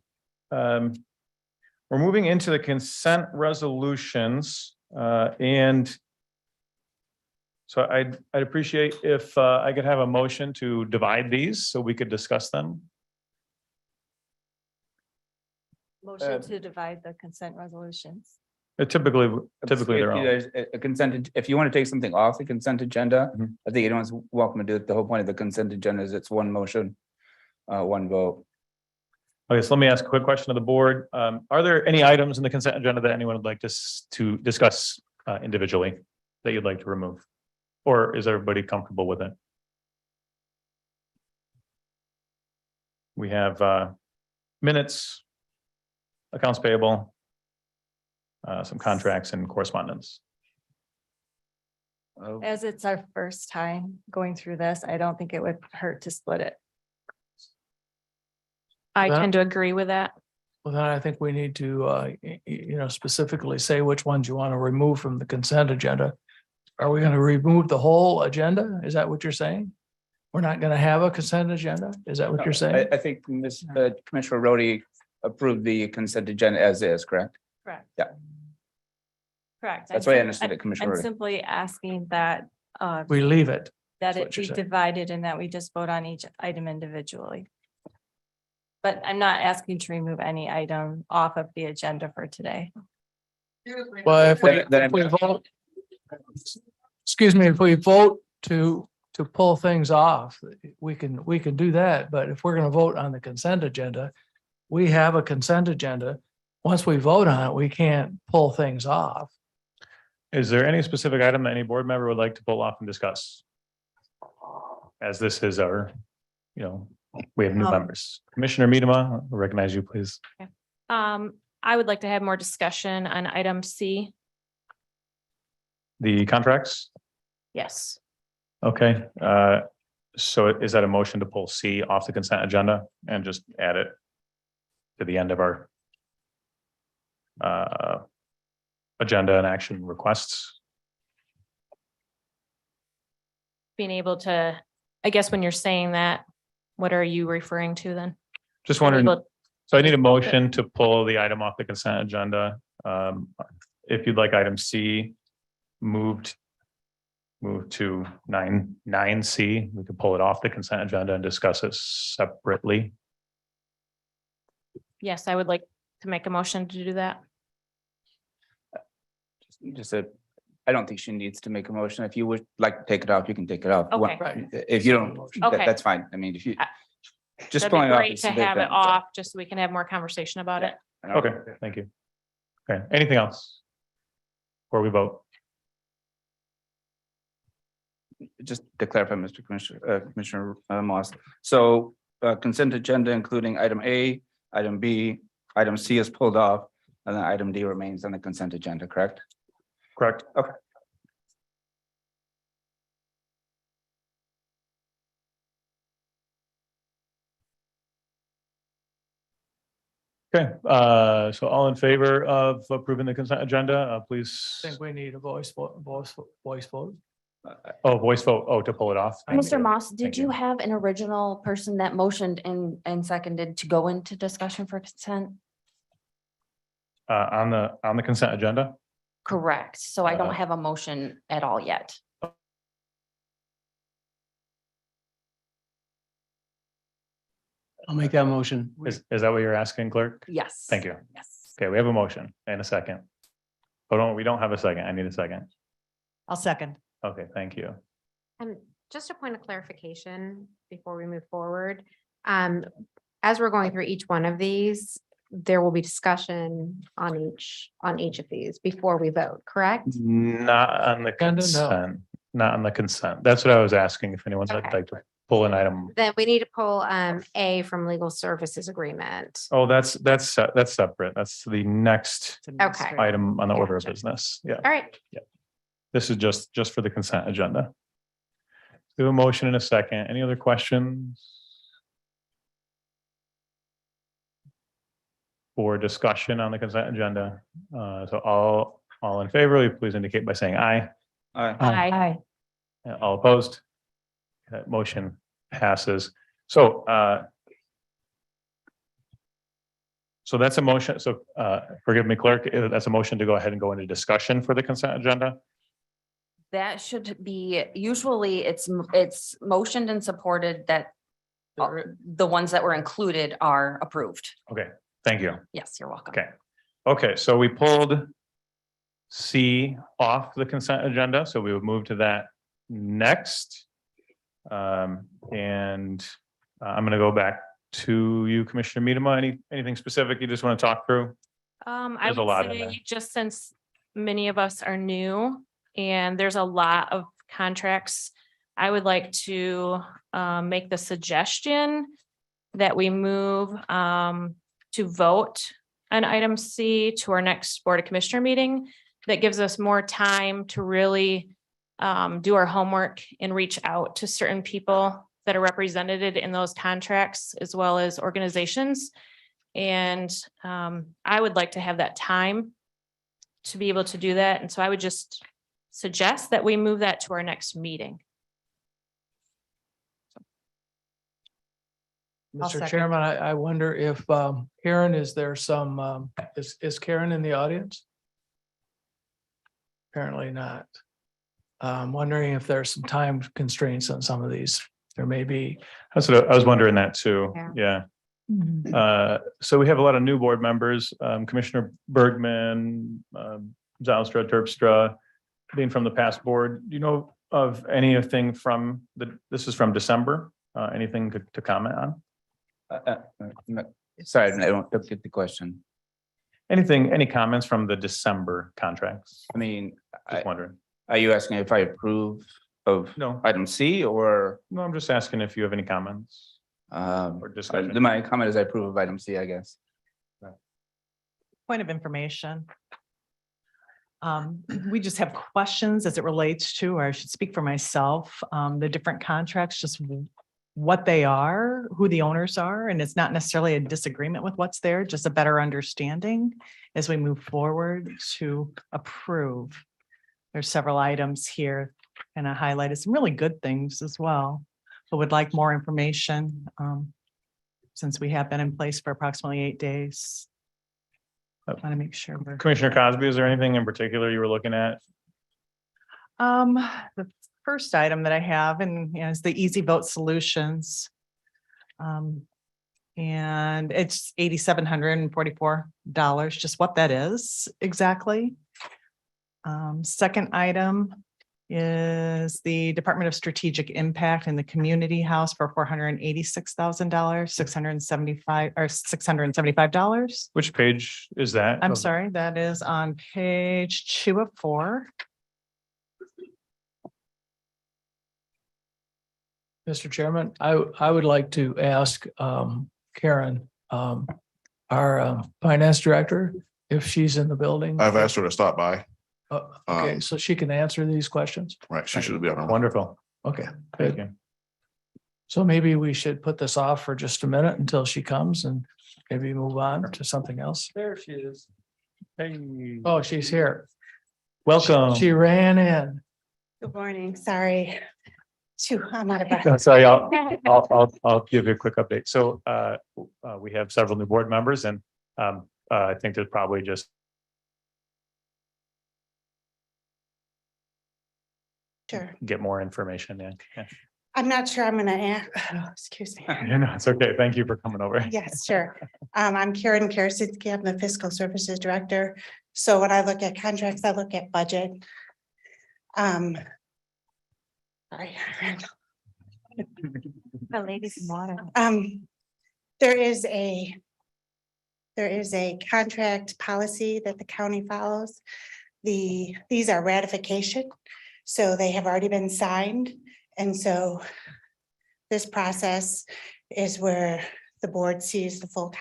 We're moving into the consent resolutions, and so I'd appreciate if I could have a motion to divide these so we could discuss them. Motion to divide the consent resolutions. Typically they're all. There's a consent, if you want to take something off the consent agenda, Mhm. I think anyone's welcome to do it. The whole point of the consent agenda is it's one motion, one vote. Okay, so let me ask a quick question of the board. Are there any items in the consent agenda that anyone would like to discuss individually that you'd like to remove? Or is everybody comfortable with it? We have minutes, accounts payable, some contracts and correspondence. As it's our first time going through this, I don't think it would hurt to split it. I That- tend to agree with that. Well, then I think we need to, specifically say which ones you want to remove from the consent agenda. Are we going to remove the whole agenda? Is that what you're saying? We're not going to have a consent agenda? Is that what you're saying? I think Commissioner Rhodey approved the consent agenda as is, correct? Correct. Yeah. Correct. That's why I understood it, Commissioner I'm Rhodey. simply asking that We leave it. that That's it what you're be saying. divided and that we just vote on each item individually. But I'm not asking to remove any item off of the agenda for today. Well, if Then we vote, excuse me, if we vote to pull things off, we can do that. But if we're going to vote on the consent agenda, we have a consent agenda. Once we vote on it, we can't pull things off. Is there any specific item that any board member would like to pull off and discuss? As this is our, we have new members. Commissioner Miedema, I'll recognize you, please. I would like to have more discussion on item C. The contracts? Yes. Okay, so is that a motion to pull C off the consent agenda and just add it to the end of our agenda and action requests? Being able to, I guess when you're saying that, what are you referring to then? Just wondering, Able- so I need a motion to pull the item off the consent agenda. If you'd like item C move to 9C, we could pull it off the consent agenda and discuss it separately. Yes, I would like to make a motion to do that. I don't think she needs to make a motion. If you would like to take it off, you can take it off. Okay. If you don't, Okay. that's fine. I mean, if you. Just That'd be pulling it off. great is to a big have it thing. off, just so we can have more conversation about it. Okay, thank you. Okay, anything else? Before we vote? Just to clarify, Mr. Commissioner Moss. So consent agenda, including item A, item B, item C is pulled off, and then item D remains on the consent agenda, correct? Correct. Okay. Okay, so all in favor of approving the consent agenda, please. I think we need a voice vote. Oh, voice vote. Oh, to pull it off. Thank Mr. you. Moss, Thank did you have an original person that motioned and seconded to go into discussion for consent? On the consent agenda? Correct. So I Uh, don't have a motion at all yet. I'll make that motion. Is that what you're asking, clerk? Yes. Thank you. Yes. Okay, we have a motion and a second. Hold on, we don't have a second. I need a second. I'll second. Okay, thank you. Just a point of clarification before we move forward. As we're going through each one of these, there will be discussion on each of these before we vote, correct? Not on the consent, not on the consent. That's what I was asking, if anyone's Okay. like to pull an item. Then we need to pull A from legal services agreement. Oh, that's separate. That's the next Okay, all item on the order of Gotcha. business. Yeah, right. this is just for the consent agenda. We have a motion in a second. Any other questions? For discussion on the consent agenda. So all in favor, please indicate by saying aye. Aye. All opposed? That motion passes. So that's a motion. So forgive me, clerk, that's a motion to go ahead and go into discussion for the consent agenda. That should be, usually it's motioned and supported that the ones that were included are approved. Okay, thank you. Yes, you're welcome. Okay. Okay, so we pulled C off the consent agenda, so we would move to that next. And I'm gonna go back to you, Commissioner Miedema. Anything specific you just want to talk through? I There's a would lot in there. say, just since many of us are new and there's a lot of contracts, I would like to make the suggestion that we move to vote on item C to our next Board of Commissioner meeting. That gives us more time to really do our homework and reach out to certain people that are represented in those contracts as well as organizations. And I would like to have that time to be able to do that. And so I would just suggest that we move that to our next meeting. Mr. Chairman, I wonder if Karen, is there some, is Karen in the audience? Apparently not. I'm wondering if there's some time constraints on some of these. There may be. That's what I was wondering that too. Yeah. Yeah. So we have a lot of new board members, Commissioner Bergman, Zylstra, Terpstra, being from the past board. Do you know of anything from this is from December? Anything to comment on? Sorry, I don't get the question. Any comments from the December contracts? I mean, Just wondering. are you asking if I approve of No, item C or? no, I'm just asking if you have any comments or discussion. My comment is I approve of item C, I guess. Point of information. We just have questions as it relates to, or I should speak for myself, the different contracts, just what they are, who the owners are, and it's not necessarily a disagreement with what's there, just a better understanding as we move forward to approve. There's several items here and I highlighted some really good things as well, but would like more information since we have been in place for approximately 8 days. I want to make sure we're. Commissioner Cosby, is there anything in particular you were looking at? The first item that I have and is the Easy Vote Solutions. And it's $8,744, just what that is exactly. Second item is the Department of Strategic Impact in the Community House for $486,000, $675. Which page is that? I'm sorry, that is on page 2 of 4. Mr. Chairman, I would like to ask Karen, our finance director, if she's in the building. I've asked her to stop by. Okay, so she can answer these questions. Right, she should be on. Wonderful. Okay, Thank good. you. So maybe we should put this off for just a minute until she comes and maybe move on to something else. There she is. Hey. Oh, she's here. Welcome. She ran in. Good morning, sorry. Phew, I'm out of breath. No, sorry, I'll give you a quick update. So we have several new board members and I think there's probably just Sure. get more information. Yeah. I'm not sure I'm gonna ask, excuse me. You know, it's okay. Thank you for coming over. Yes, sure. I'm Karen Karasinski. I'm the Fiscal Services Director. So when I look at contracts, I look at budget. Sorry. The ladies in water. There is a there is a contract policy that the county follows. These are ratification, so they have already been signed. And so this process is where the board sees the full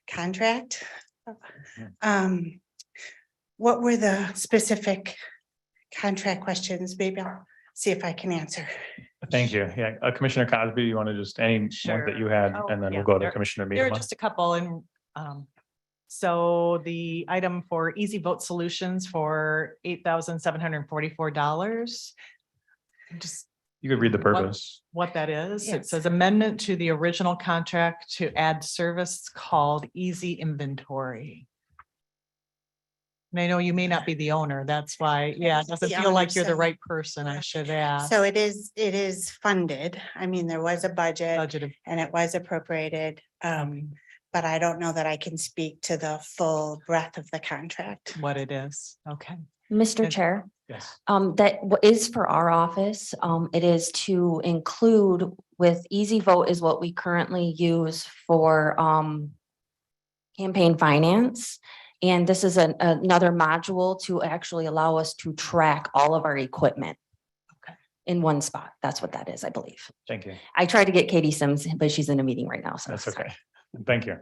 contract. What were the specific contract questions? Maybe I'll see if I can answer. Thank you. Yeah, Commissioner Cosby, you want to just any one Sure. that you had, Oh, and then yeah, we'll go to there- Commissioner There are Biedermann. just a couple and so the item for Easy Vote Solutions for $8,744. Just You could read the purpose. what that is. It Yes. says amendment to the original contract to add service called Easy Inventory. And I know you may not be the owner. That's why, yeah, it doesn't The feel like owner, you're the so- right person. I should ask. So it is funded. I mean, there was a budget Budgeted. and it was appropriated. But I don't know that I can speak to the full breadth of the contract. What it is. Okay. Mr. And- Chair, Yes. is for our office. It is to include with Easy Vote is what we currently use for campaign finance. And this is another module to actually allow us to track all of our equipment. Okay. In one spot. That's what that is, I believe. Thank you. I tried to get Katie Sims, but she's in a meeting right now. So That's okay. Thank you.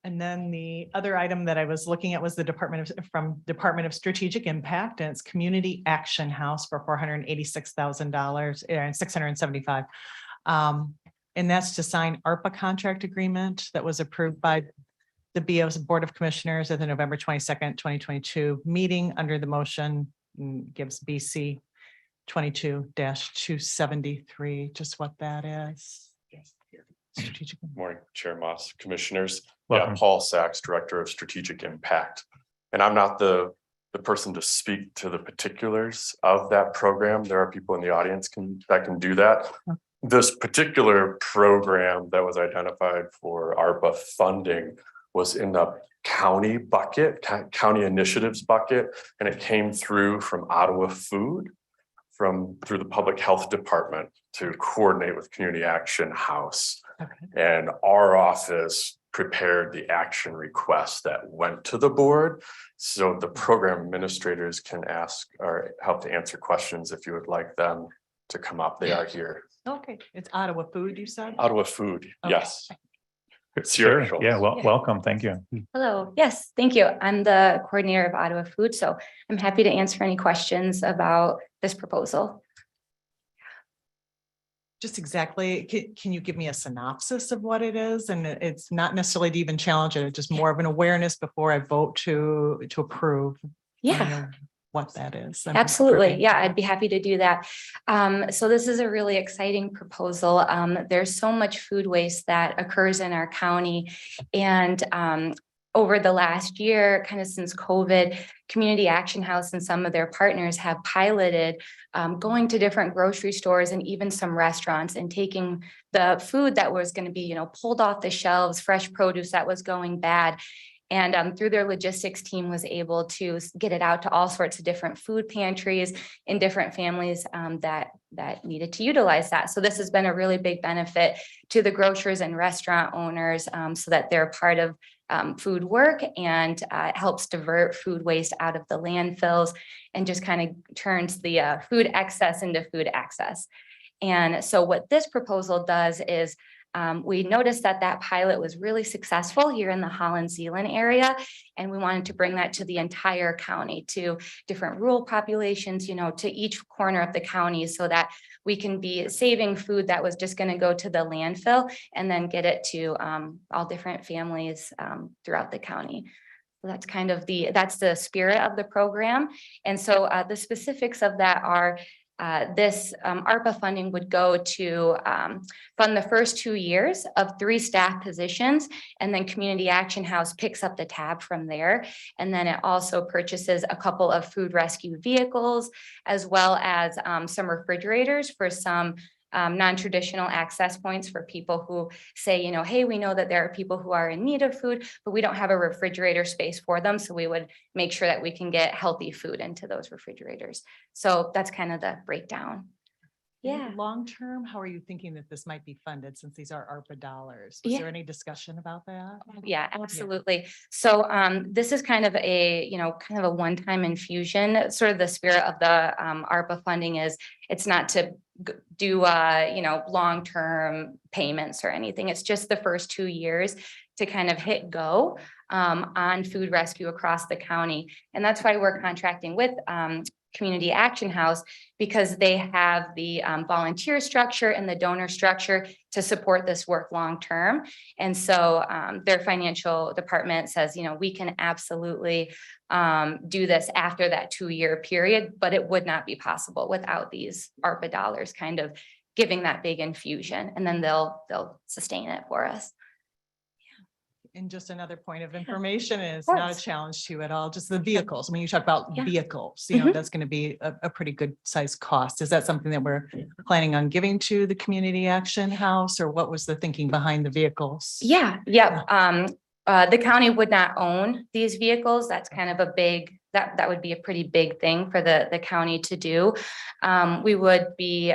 And then the other item that I was looking at was the Department of Strategic Impact, and it's Community Action House for $486,000 and $675. And that's to sign ARPA contract agreement that was approved by the BO's Board of Commissioners at the November 22nd, 2022 meeting under the motion gives BC 22-273, just what that is. Strategic. Morning, Chair Moss, Commissioners. Welcome. Yeah, Paul Sachs, Director of Strategic Impact. And I'm not the person to speak to the particulars of that program. There are people in the audience that can do that. This particular program that was identified for ARPA funding was in the county bucket, county initiatives bucket, and it came through from Ottawa Food, through the Public Health Department to coordinate with Community Action House. Okay. And our office prepared the action request that went to the board. So the program administrators can ask or help to answer questions if you would like them to come up. They are here. Okay, it's Ottawa Food, you said? Ottawa Food, Okay. yes. Sure. Yeah, welcome. Thank you. Hello. Yes, thank you. I'm the coordinator of Ottawa Food, so I'm happy to answer any questions about this proposal. Just exactly, can you give me a synopsis of what it is? And it's not necessarily to even challenge it, it's just more of an awareness before I vote to approve. Yeah. you know, What that is. Absolutely. Yeah, I'd be happy to do that. So this is a really exciting proposal. There's so much food waste that occurs in our county. And over the last year, kind of since COVID, Community Action House and some of their partners have piloted going to different grocery stores and even some restaurants and taking the food that was going to be, pulled off the shelves, fresh produce that was going bad. And through their logistics team was able to get it out to all sorts of different food pantries in different families that needed to utilize that. So this has been a really big benefit to the grocers and restaurant owners so that they're part of food work and it helps divert food waste out of the landfills and just kind of turns the food excess into food access. And so what this proposal does is we noticed that pilot was really successful here in the Holland-Zeeland area, and we wanted to bring that to the entire county, to different rural populations, to each corner of the county so that we can be saving food that was just going to go to the landfill and then get it to all different families throughout the county. So that's kind of that's the spirit of the program. And so the specifics of that are this ARPA funding would go to fund the first 2 years of 3 staff positions, and then Community Action House picks up the tab from there. And then it also purchases a couple of food rescue vehicles, as well as some refrigerators for some non-traditional access points for people who say, hey, we know that there are people who are in need of food, but we don't have a refrigerator space for them. So we would make sure that we can get healthy food into those refrigerators. So that's kind of the breakdown. Yeah. Long-term, how are you thinking that this might be funded since these are ARPA dollars? Was Yeah. there any discussion about that? Yeah, absolutely. So this is kind of a, kind of a one-time infusion. Sort of the spirit of the ARPA funding is it's not to do long-term payments or anything. It's just the first 2 years to kind of hit go on food rescue across the county. And that's why we're contracting with Community Action House, because they have the volunteer structure and the donor structure to support this work long-term. And so their financial department says, we can absolutely do this after that 2-year period, but it would not be possible without these ARPA dollars kind of giving that big infusion, and then they'll sustain it for us. And just another point of information is not a challenge to you at all, just the vehicles. I mean, you talk about vehicles, that's going to be a pretty good sized cost. Is that something that we're planning on giving to the Community Action House, or what was the thinking behind the vehicles? Yeah. The county would not own these vehicles. That's kind of a big, that would be a pretty big thing for the county to do. We would be,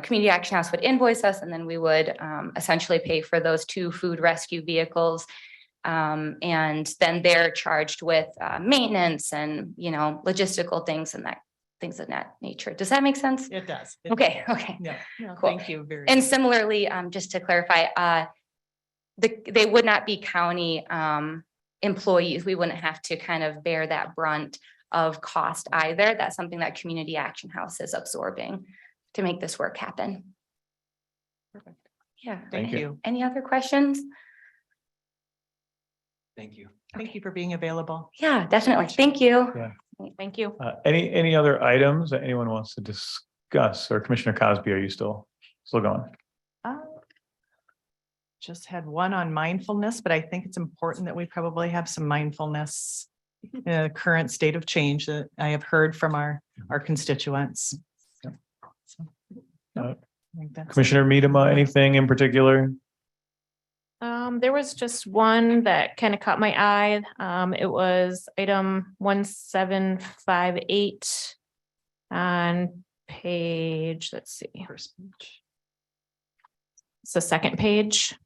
Community Action House would invoice us, and then we would essentially pay for those 2 food rescue vehicles. And then they're charged with maintenance and, logistical things and things of that nature. Does that make sense? It does. Okay. Yeah. Cool. Thank you very And much. similarly, just to clarify, they would not be county employees. We wouldn't have to kind of bear that brunt of cost either. That's something that Community Action House is absorbing to make this work happen. Perfect. Yeah. Thank you. Any other questions? Thank you. Thank you for being available. Yeah, definitely. Thank you. Yeah. Thank you. Any other items that anyone wants to discuss, or Commissioner Cosby, are you still going? Just had one on mindfulness, but I think it's important that we probably have some mindfulness in the current state of change that I have heard from our constituents. I think that's it. Commissioner Miedema, anything in particular? There was just one that kind of caught my eye. It was item 1758 on page, let's see. First page. It's the second page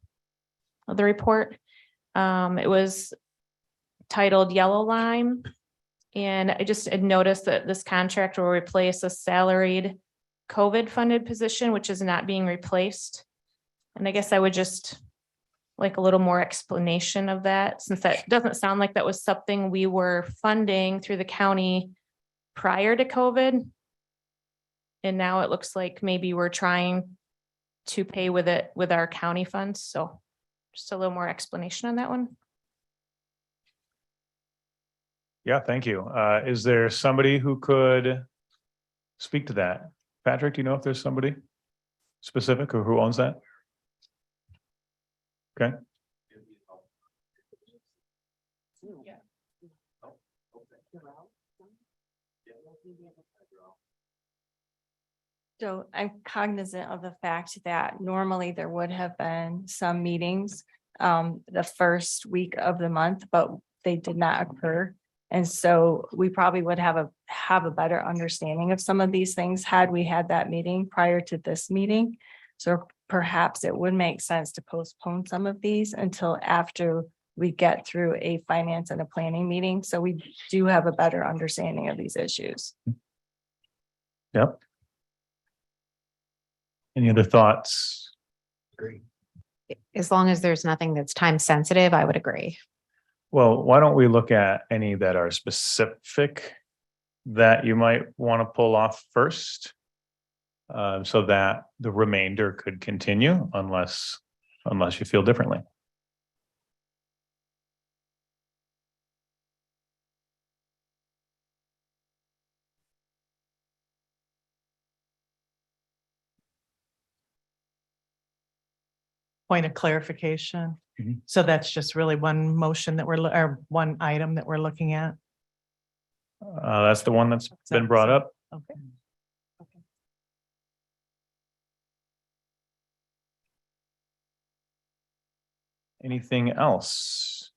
of the report. It was titled Yellow Line. And I just had noticed that this contract will replace a salaried COVID funded position, which is not being replaced. And I guess I would just like a little more explanation of that, since that doesn't sound like that was something we were funding through the county prior to COVID. And now it looks like maybe we're trying to pay with it with our county funds. So just a little more explanation on that one. Yeah, thank you. Is there somebody who could speak to that? Patrick, do you know if there's somebody specific or who owns that? Okay. So I'm cognizant of the fact that normally there would have been some meetings the first week of the month, but they did not occur. And so we probably would have a better understanding of some of these things had we had that meeting prior to this meeting. So perhaps it would make sense to postpone some of these until after we get through a finance and a planning meeting. So we do have a better understanding of these issues. Yep. Any other thoughts? Great. As long as there's nothing that's time sensitive, I would agree. Well, why don't we look at any that are specific that you might want to pull off first? So that the remainder could continue unless you feel differently. Point of clarification. Mhm. So that's just really one motion that or one item that we're looking at. That's the one that's been brought up. Okay. Anything else?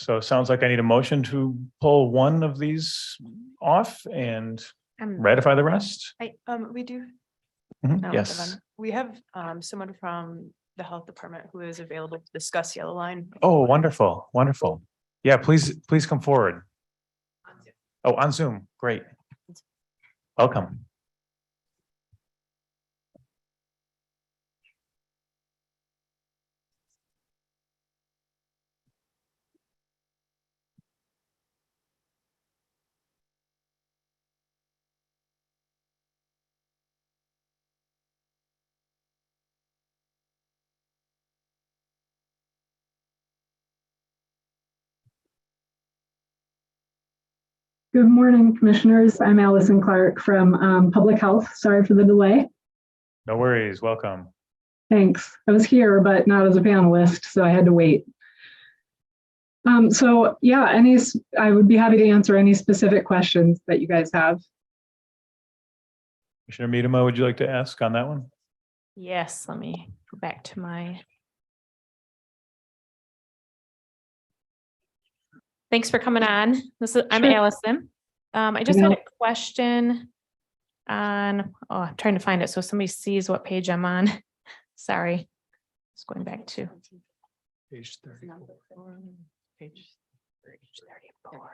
So it sounds like I need a motion to pull one of these off and ratify the rest. We do. Mhm, yes. We have someone from the health department who is available to discuss yellow line. Oh, wonderful, wonderful. Yeah, please come forward. Oh, on Zoom. Great. Welcome. Good morning, commissioners. I'm Allison Clark from Public Health. Sorry for the delay. No worries. Welcome. Thanks. I was here, but not as a panelist, so I had to wait. So yeah, I would be happy to answer any specific questions that you guys have. Commissioner Miedema, would you like to ask on that one? Yes, let me go back to my. Thanks for coming on. I'm Sure. Allison. I just had a question on, I'm trying to find it so somebody sees what page I'm on. Sorry. Just going back to Page 34. page 34.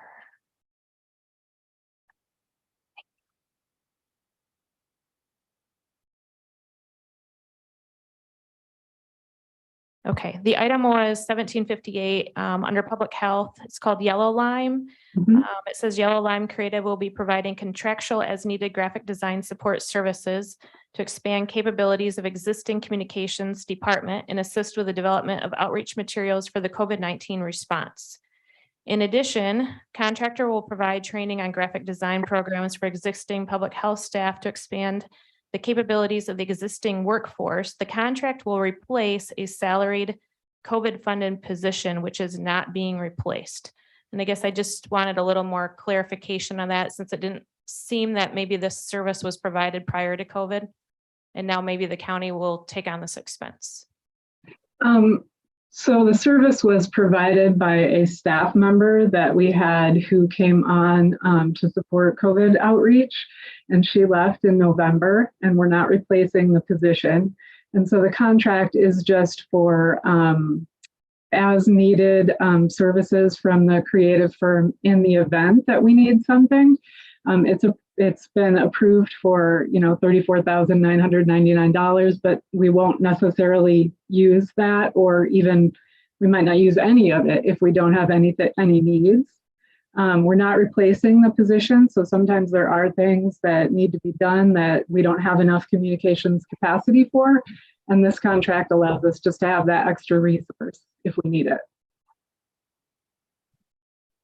Okay, the item was 1758 under public health. It's called Yellow Lime. It says Yellow Lime Creative will be providing contractual as needed graphic design support services to expand capabilities of existing communications department and assist with the development of outreach materials for the COVID-19 response. In addition, contractor will provide training on graphic design programs for existing public health staff to expand the capabilities of the existing workforce. The contract will replace a salaried COVID-funded position, which is not being replaced. And I guess I just wanted a little more clarification on that, since it didn't seem that maybe this service was provided prior to COVID, and now maybe the county will take on this expense. So the service was provided by a staff member that we had who came on to support COVID outreach, and she left in November, and we're not replacing the position. And so the contract is just for as needed services from the creative firm in the event that we need something. It's been approved for, $34,999, but we won't necessarily use that, or even we might not use any of it if we don't have any needs. We're not replacing the position, so sometimes there are things that need to be done that we don't have enough communications capacity for, and this contract allows us just to have that extra resource if we need it.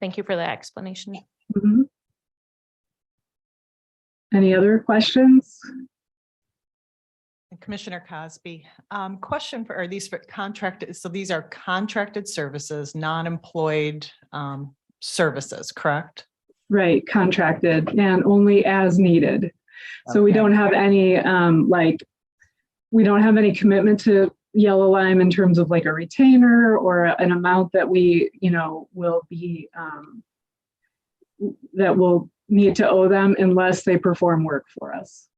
Thank you for that explanation. Mm-hmm. Any other questions? Commissioner Cosby, question are these for contracted? So these are contracted services, non-employed services, correct? Right, contracted and only as needed. So we don't have any we don't have any commitment to Yellow Lime in terms of like a retainer or an amount that we will be that will need to owe them unless they perform work for us.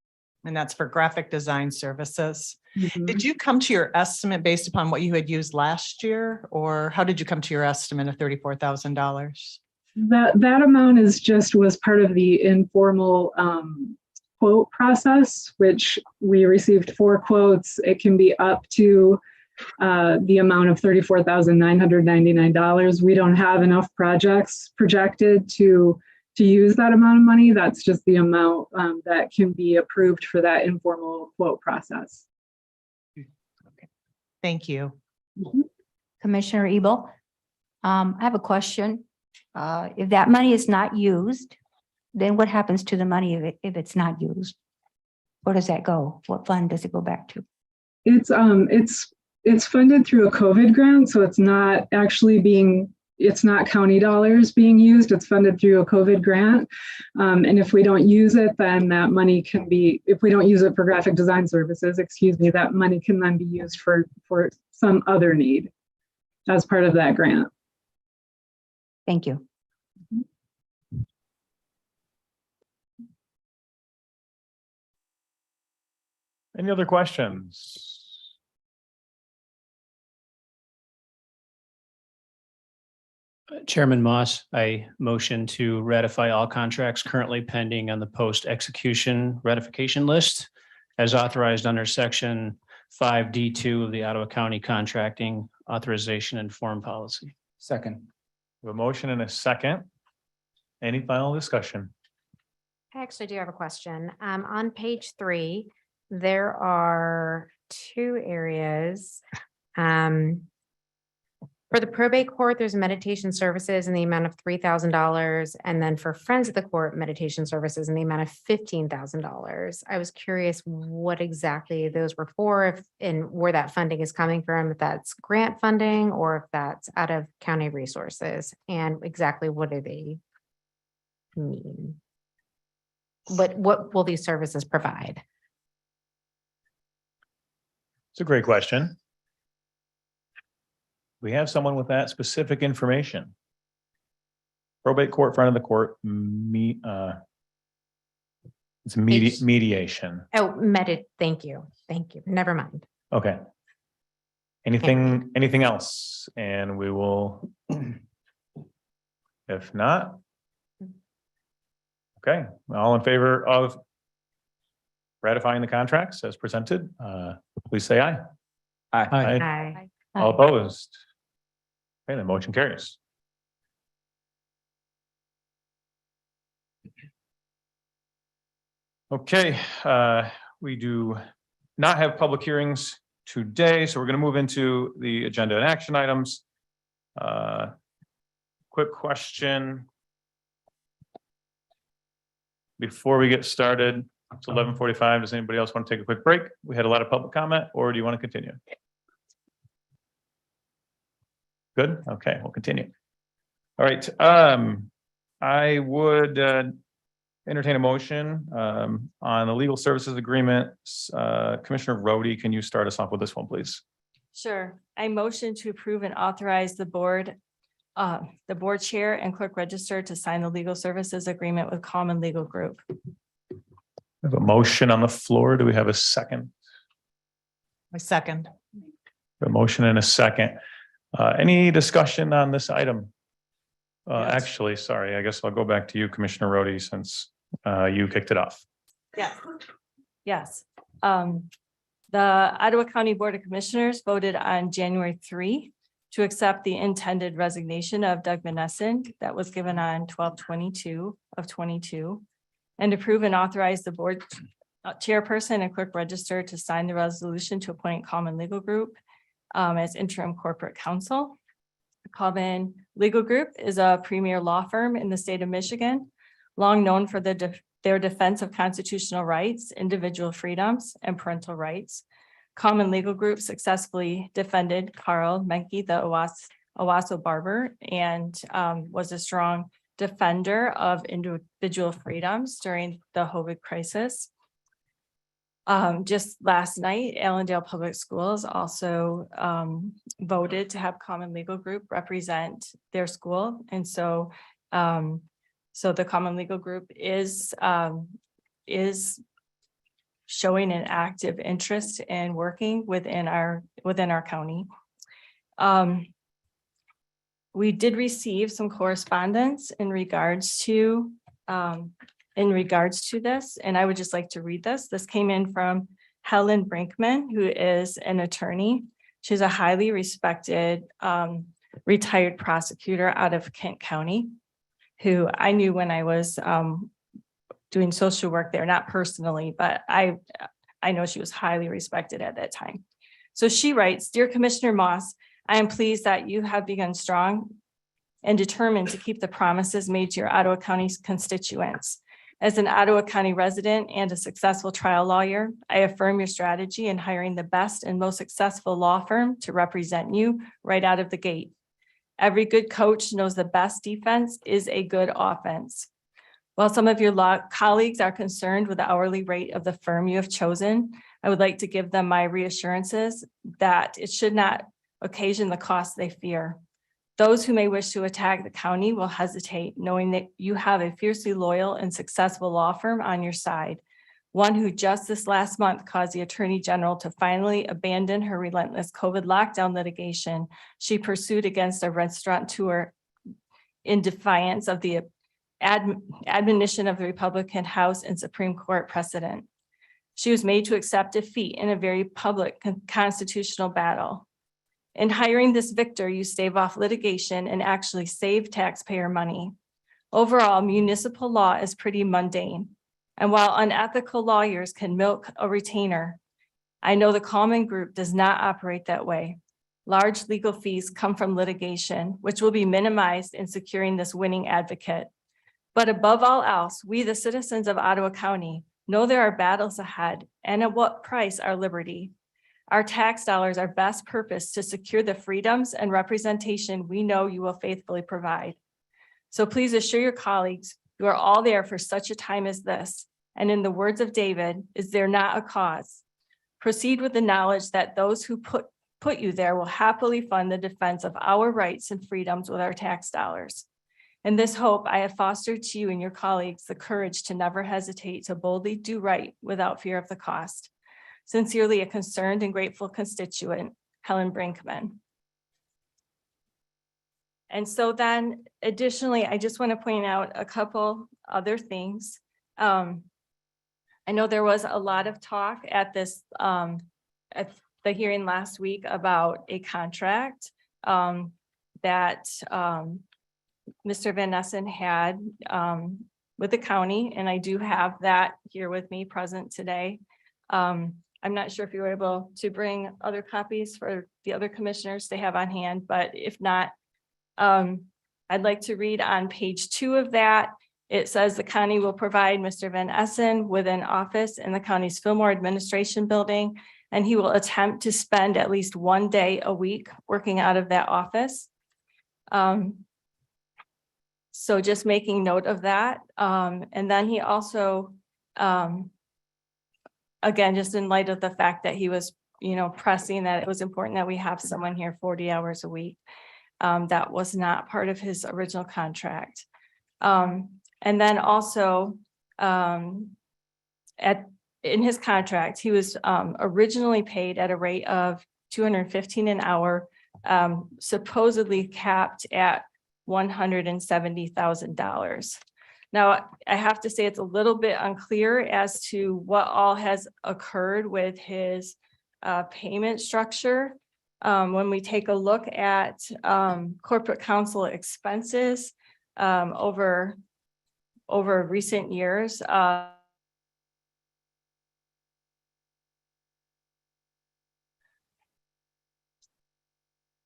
And that's for graphic design services. Mm-hmm. Did you come to your estimate based upon what you had used last year, or how did you come to your estimate of $34,000? That amount was part of the informal quote process, which we received 4 quotes. It can be up to the amount of $34,999. We don't have enough projects projected to use that amount of money. That's just the amount that can be approved for that informal quote process. Thank you. Mm-hmm. Commissioner Ebel, I have a question. If that money is not used, then what happens to the money if it's not used? Where does that go? What fund does it go back to? It's funded through a COVID grant, so it's not actually it's not county dollars being used. It's funded through a COVID grant. And if we don't use it, then that money can be, if we don't use it for graphic design services, that money can then be used for some other need as part of that grant. Thank you. Any other questions? Chairman Moss, I motion to ratify all contracts currently pending on the post-execution ratification list as authorized under section 5D2 of the Ottawa County Contracting Authorization and Form Policy. Second. We have a motion and a second. Any final discussion? I actually do have a question. On page 3, there are 2 areas. For the probate court, there's meditation services in the amount of $3,000. And then for Friends of the Court, meditation services in the amount of $15,000. I was curious what exactly those were for, if and where that funding is coming from, if that's grant funding or if that's out of county resources, and exactly what do they mean? What will these services provide? It's a great question. We have someone with that specific information. Probate court, front of the court, it's mediation. Oh, thank you. Thank you. Never mind. Okay. Anything else? And we will, if not. Okay, all in favor of ratifying the contracts as presented, please say aye. Aye. Aye. All opposed? Okay, the motion carries. Okay, we do not have public hearings today, so we're going to move into the agenda and action items. Quick question. Before we get started, it's 11:45. Does anybody else want to take a quick break? We had a lot of public comment, or do you want to continue? Good. Okay, we'll continue. All right. I would entertain a motion on the legal services agreement. Commissioner Rhodey, can you start us off with this one, please? Sure. I motion to approve and authorize the board chair and clerk register to sign the legal services agreement with Common Legal Group. We have a motion on the floor. Do we have a second? My second. A motion and a second. Any discussion on this item? Yes. Actually, sorry, I guess I'll go back to you, Commissioner Rhodey, since you kicked it off. Yes. Yes. The Ottawa County Board of Commissioners voted on January 3 to accept the intended resignation of Doug Menneson that was given on 12/22/22 and approve and authorize the board chairperson and clerk register to sign the resolution to appoint Common Legal Group as interim corporate counsel. Common Legal Group is a premier law firm in the state of Michigan, long known for their defense of constitutional rights, individual freedoms, and parental rights. Common Legal Group successfully defended Carl Menke, the Owasso barber, and was a strong defender of individual freedoms during the COVID crisis. Just last night, Allendale Public Schools also voted to have Common Legal Group represent their school. And so the Common Legal Group is showing an active interest in working within our county. We did receive some correspondence in regards to this, and I would just like to read this. This came in from Helen Brinkman, who is an attorney. She's a highly respected retired prosecutor out of Kent County, who I knew when I was doing social work there, not personally, but I know she was highly respected at that time. So she writes, "Dear Commissioner Moss, I am pleased that you have begun strong and determined to keep the promises made to your Ottawa County constituents. As an Ottawa County resident and a successful trial lawyer, I affirm your strategy in hiring the best and most successful law firm to represent you right out of the gate. Every good coach knows the best defense is a good offense. While some of your law colleagues are concerned with the hourly rate of the firm you have chosen, I would like to give them my reassurances that it should not occasion the costs they fear. Those who may wish to attack the county will hesitate, knowing that you have a fiercely loyal and successful law firm on your side. One who just this last month caused the Attorney General to finally abandon her relentless COVID lockdown litigation she pursued against a restaurateur in defiance of the admonition of the Republican House and Supreme Court precedent. She was made to accept defeat in a very public constitutional battle. In hiring this victor, you stave off litigation and actually save taxpayer money. Overall, municipal law is pretty mundane. And while unethical lawyers can milk a retainer, I know the Common Group does not operate that way. Large legal fees come from litigation, which will be minimized in securing this winning advocate. But above all else, we, the citizens of Ottawa County, know there are battles ahead, and at what price our liberty. Our tax dollars are best purposed to secure the freedoms and representation we know you will faithfully provide. So please assure your colleagues you are all there for such a time as this. And in the words of David, is there not a cause? Proceed with the knowledge that those who put you there will happily fund the defense of our rights and freedoms with our tax dollars. In this hope, I have fostered to you and your colleagues the courage to never hesitate to boldly do right without fear of the cost. Sincerely, a concerned and grateful constituent, Helen Brinkman. And so then additionally, I just want to point out a couple other things. I know there was a lot of talk at this, at the hearing last week about a contract that Mr. Van Nessen had with the county, and I do have that here with me present today. I'm not sure if you were able to bring other copies for the other commissioners to have on hand, but if not, I'd like to read on page 2 of that. It says the county will provide Mr. Van Essen with an office in the county's Fillmore Administration Building, and he will attempt to spend at least 1 day a week working out of that office. So just making note of that. And then he also, again, just in light of the fact that he was, pressing that it was important that we have someone here 40 hours a week. That was not part of his original contract. And then also in his contract, he was originally paid at a rate of $215 an hour, supposedly capped at $170,000. Now, I have to say it's a little bit unclear as to what all has occurred with his payment structure. When we take a look at corporate counsel expenses over recent years,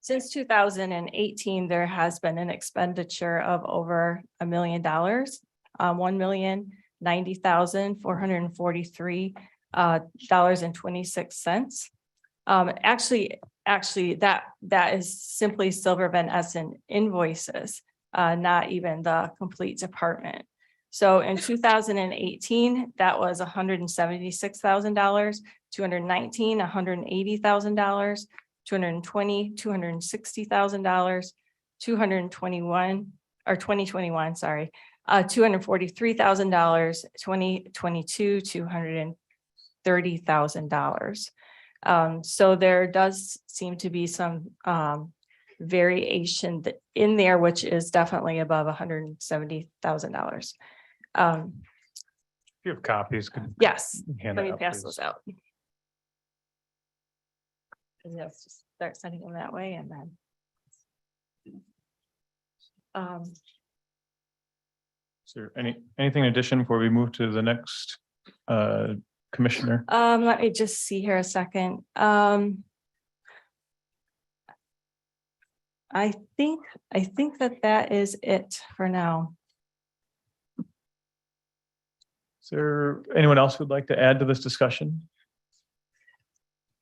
since 2018, there has been an expenditure of over $1 million, $1,090,443.26. Actually, that is simply Silver Van Essen invoices, not even the complete department. So in 2018, that was $176,000, 2019, $180,000, 2020, $260,000, 2021, sorry, $243,000, 2022, $230,000. So there does seem to be some variation in there, which is definitely above $170,000. If you have copies. Yes, Hand let it me out, pass please. those out. And let's just start sending them that way and then. Is there anything in addition before we move to the next commissioner? Let me just see here a second. I think that is it for now. Is there anyone else who'd like to add to this discussion?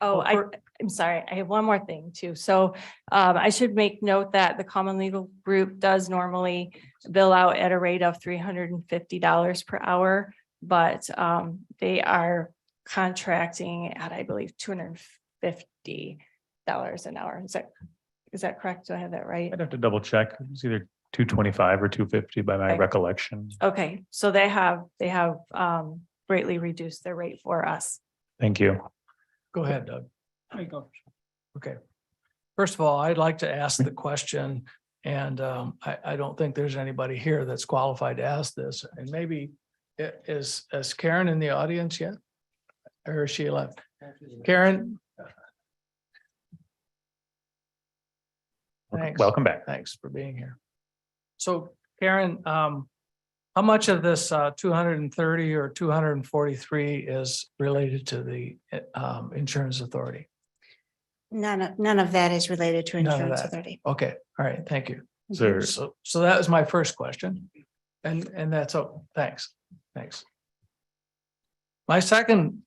Oh, I'm sorry. I have one more thing too. So I should make note that the Common Legal Group does normally bill out at a rate of $350 per hour, but they are contracting at, I believe, $250 an hour. Is that Is that correct? Do I have that right? I'd have to double check. It's either 225 or 250 by my Okay. recollection. Okay, so they have greatly reduced their rate for us. Thank you. Go ahead, Doug. Okay. First of all, I'd like to ask the question, and I don't think there's anybody here that's qualified to ask this. And maybe is Karen in the audience yet? Or is she left? Karen? Thanks. Welcome back. Thanks for being here. So Karen, how much of this 230 or 243 is related to the insurance authority? None of that is related to None of insurance that. authority. Okay, all right, thank you. Sir. So that was my first question. And that's, oh, thanks. My second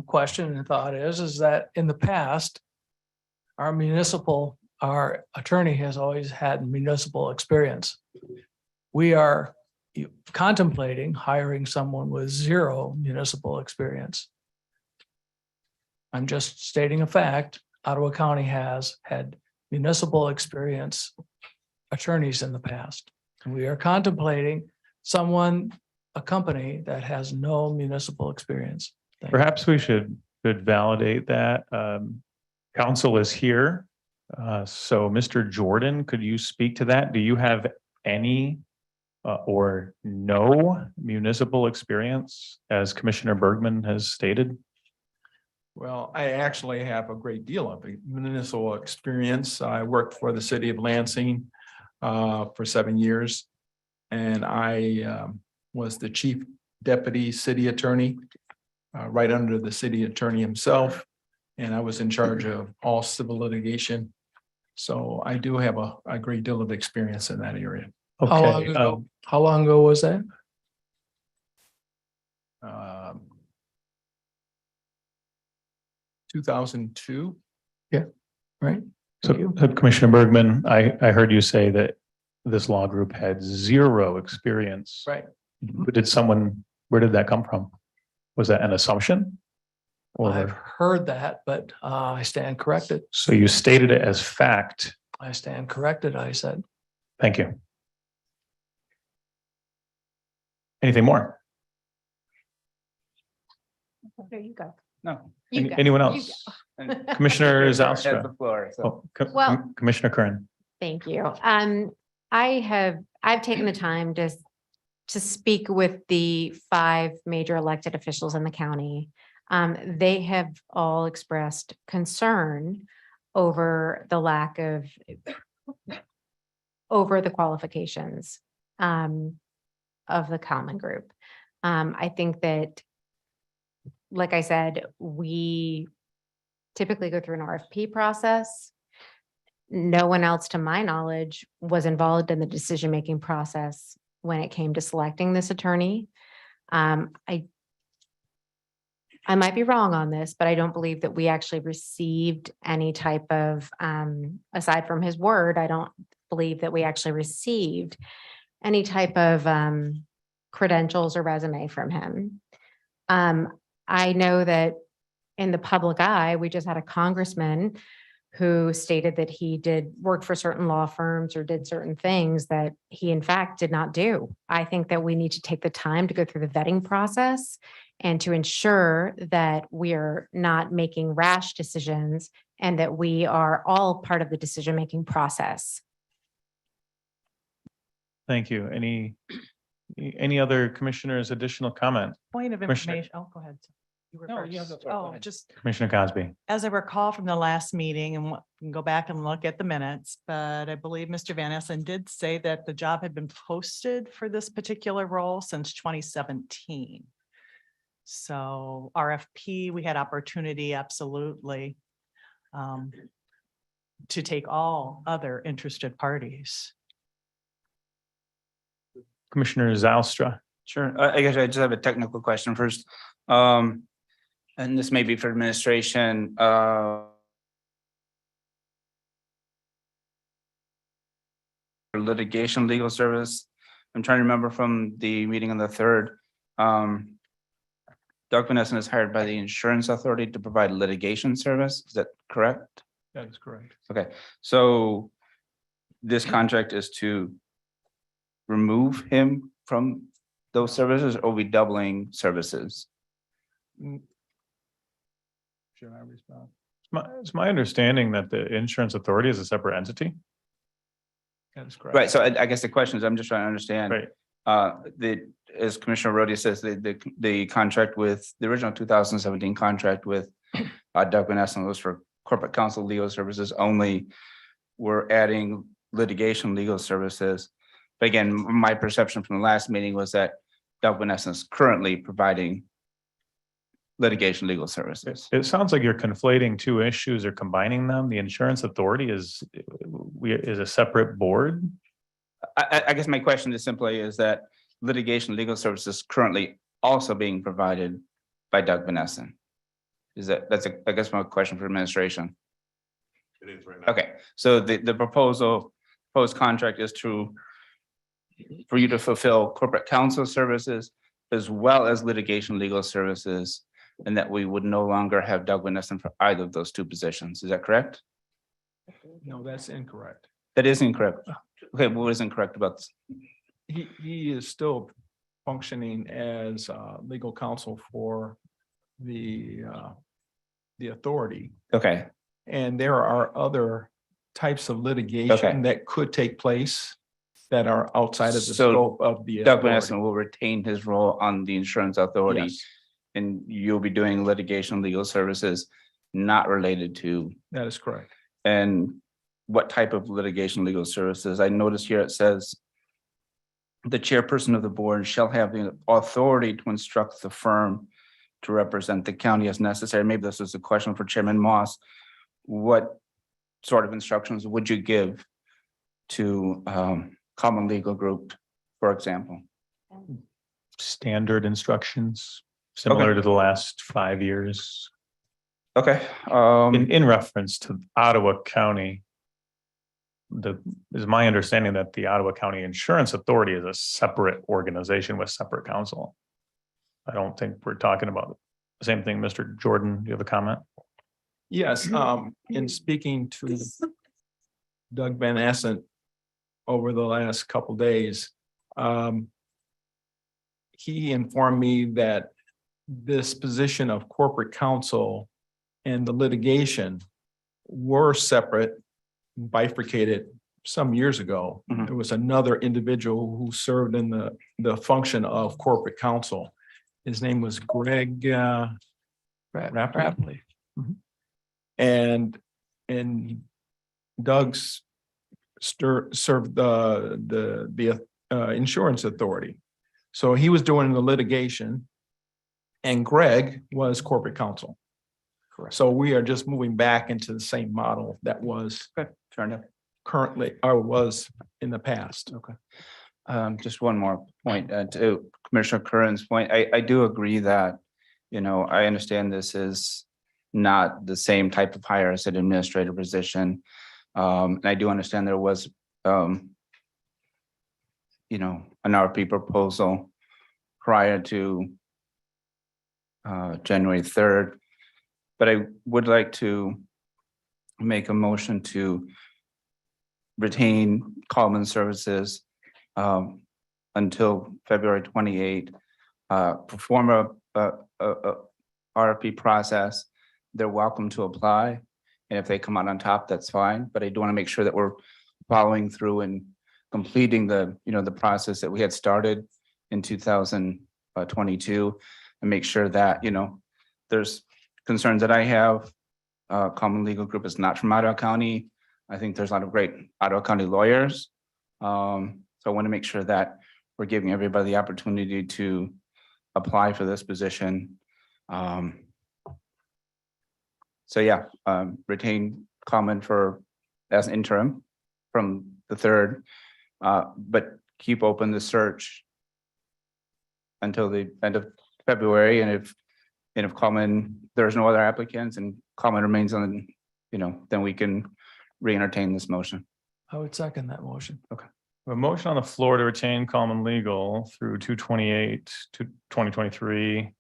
question and thought is that in the past, our attorney has always had municipal experience. We are contemplating hiring someone with 0 municipal experience. I'm just stating a fact. Ottawa County has had municipal experience attorneys in the past. And we are contemplating a company that has no municipal experience. Thank you. Perhaps we should validate that. Council is here. So Mr. Jordan, could you speak to that? Do you have any or no municipal experience, as Commissioner Bergman has stated? Well, I actually have a great deal of municipal experience. I worked for the city of Lansing for 7 years. And I was the chief deputy city attorney, right under the city attorney himself. And I was in charge of all civil litigation. So I do have a great deal of experience in that area. Okay. How long ago was that? 2002. Yeah, right. So Commissioner Bergman, I heard you say that this law group had 0 experience. Right. But where did that come from? Was that an assumption? I've heard that, but I stand corrected. So you stated it as fact. I stand corrected, I said. Thank you. Anything more? There you go. No. Anyone else? Commissioner Has Zalstra. the floor, so. Well- Commissioner Curran. Thank you. I've taken the time to speak with the 5 major elected officials in the county. They have all expressed concern over the lack of the qualifications of the common group. I think that, like I said, we typically go through an RFP process. No one else, to my knowledge, was involved in the decision-making process when it came to selecting this attorney. I might be wrong on this, but I don't believe that we actually received any type of, aside from his word, I don't believe that we actually received any type of credentials or resume from him. I know that in the public eye, we just had a congressman who stated that he did work for certain law firms or did certain things that he in fact did not do. I think that we need to take the time to go through the vetting process and to ensure that we are not making rash decisions and that we are all part of the decision-making process. Thank you. Any other commissioners' additional comment? Point of Commissioner- information. Oh, go ahead. You were No, first. you have the floor. Go Oh, ahead. just Commissioner Cosby. as I recall from the last meeting, and we can go back and look at the minutes, but I believe Mr. Van Essen did say that the job had been posted for this particular role since 2017. So RFP, we had opportunity, absolutely, to take all other interested parties. Commissioner Zalstra. Sure. I guess I just have a technical question first. And this may be for administration. Litigation legal service. I'm trying to remember from the meeting on the 3rd. Doug Van Essen is hired by the insurance authority to provide litigation service. Is that correct? That is correct. Okay, so this contract is to remove him from those services, or we doubling services? Should I respond? It's my understanding that the insurance authority is a separate entity. That is correct. Right, so I guess the question is, I'm just trying to understand. Right. As Commissioner Rhodey says, the contract with, the original 2017 contract with Doug Van Essen was for corporate counsel legal services only. We're adding litigation legal services. But again, my perception from the last meeting was that Doug Van Essen is currently providing litigation legal services. It sounds like you're conflating two issues or combining them. The insurance authority is a separate board. I guess my question is simply is that litigation legal services currently also being provided by Doug Van Essen? I guess my question for administration. It is right now. Okay, so the proposed contract is for you to fulfill corporate counsel services as well as litigation legal services, and that we would no longer have Doug Van Essen for either of those two positions. Is that correct? No, that's incorrect. That is incorrect. Okay, what is incorrect about this? He is still functioning as legal counsel for the authority. Okay, And there are other types of litigation that could take place that are outside of the So scope of the Doug Van authority. Essen will retain his role on the insurance authority. Yes, And you'll be doing litigation legal services not related to, that is correct. and what type of litigation legal services? I noticed here it says the chairperson of the board shall have the authority to instruct the firm to represent the county as necessary. Maybe this is a question for Chairman Moss. What sort of instructions would you give to Common Legal Group, for example? Standard instructions, similar to the last 5 years. Okay. In reference to Ottawa County. Is my understanding that the Ottawa County Insurance Authority is a separate organization with separate counsel. I don't think we're talking about the same thing. Mr. Jordan, do you have a comment? Yes, in speaking to Doug Van Essen over the last couple days, he informed me that this position of corporate counsel and the litigation were separate, bifurcated some years ago. Mhm. There was another individual who served in the function of corporate counsel. His name was Greg Rapley. And Doug's served the insurance authority. So he was doing the litigation and Greg was corporate counsel. Correct. So we are just moving back into the same model that was Fair enough. currently or was in the past. Okay. Just one more point to Commissioner Curran's point. I do agree that, I understand this is not the same type of hire as an administrative position. And I do understand there was, an RFP proposal prior to January 3rd. But I would like to make a motion to retain Common Services until February 28th, perform a RFP process. They're welcome to apply. And if they come out on top, that's fine. But I do want to make sure that we're following through and completing the process that we had started in 2022 and make sure that, there's concerns that I have. Common Legal Group is not from Ottawa County. I think there's a lot of great Ottawa County lawyers. So I want to make sure that we're giving everybody the opportunity to apply for this position. Retain Common as interim from the 3rd, but keep open the search until the end of February. And if Common, there's no other applicants and Common remains on, then we can re-entertain this motion. I would second that motion. Okay. A motion on the floor to retain Common Legal through 2/28 to 2023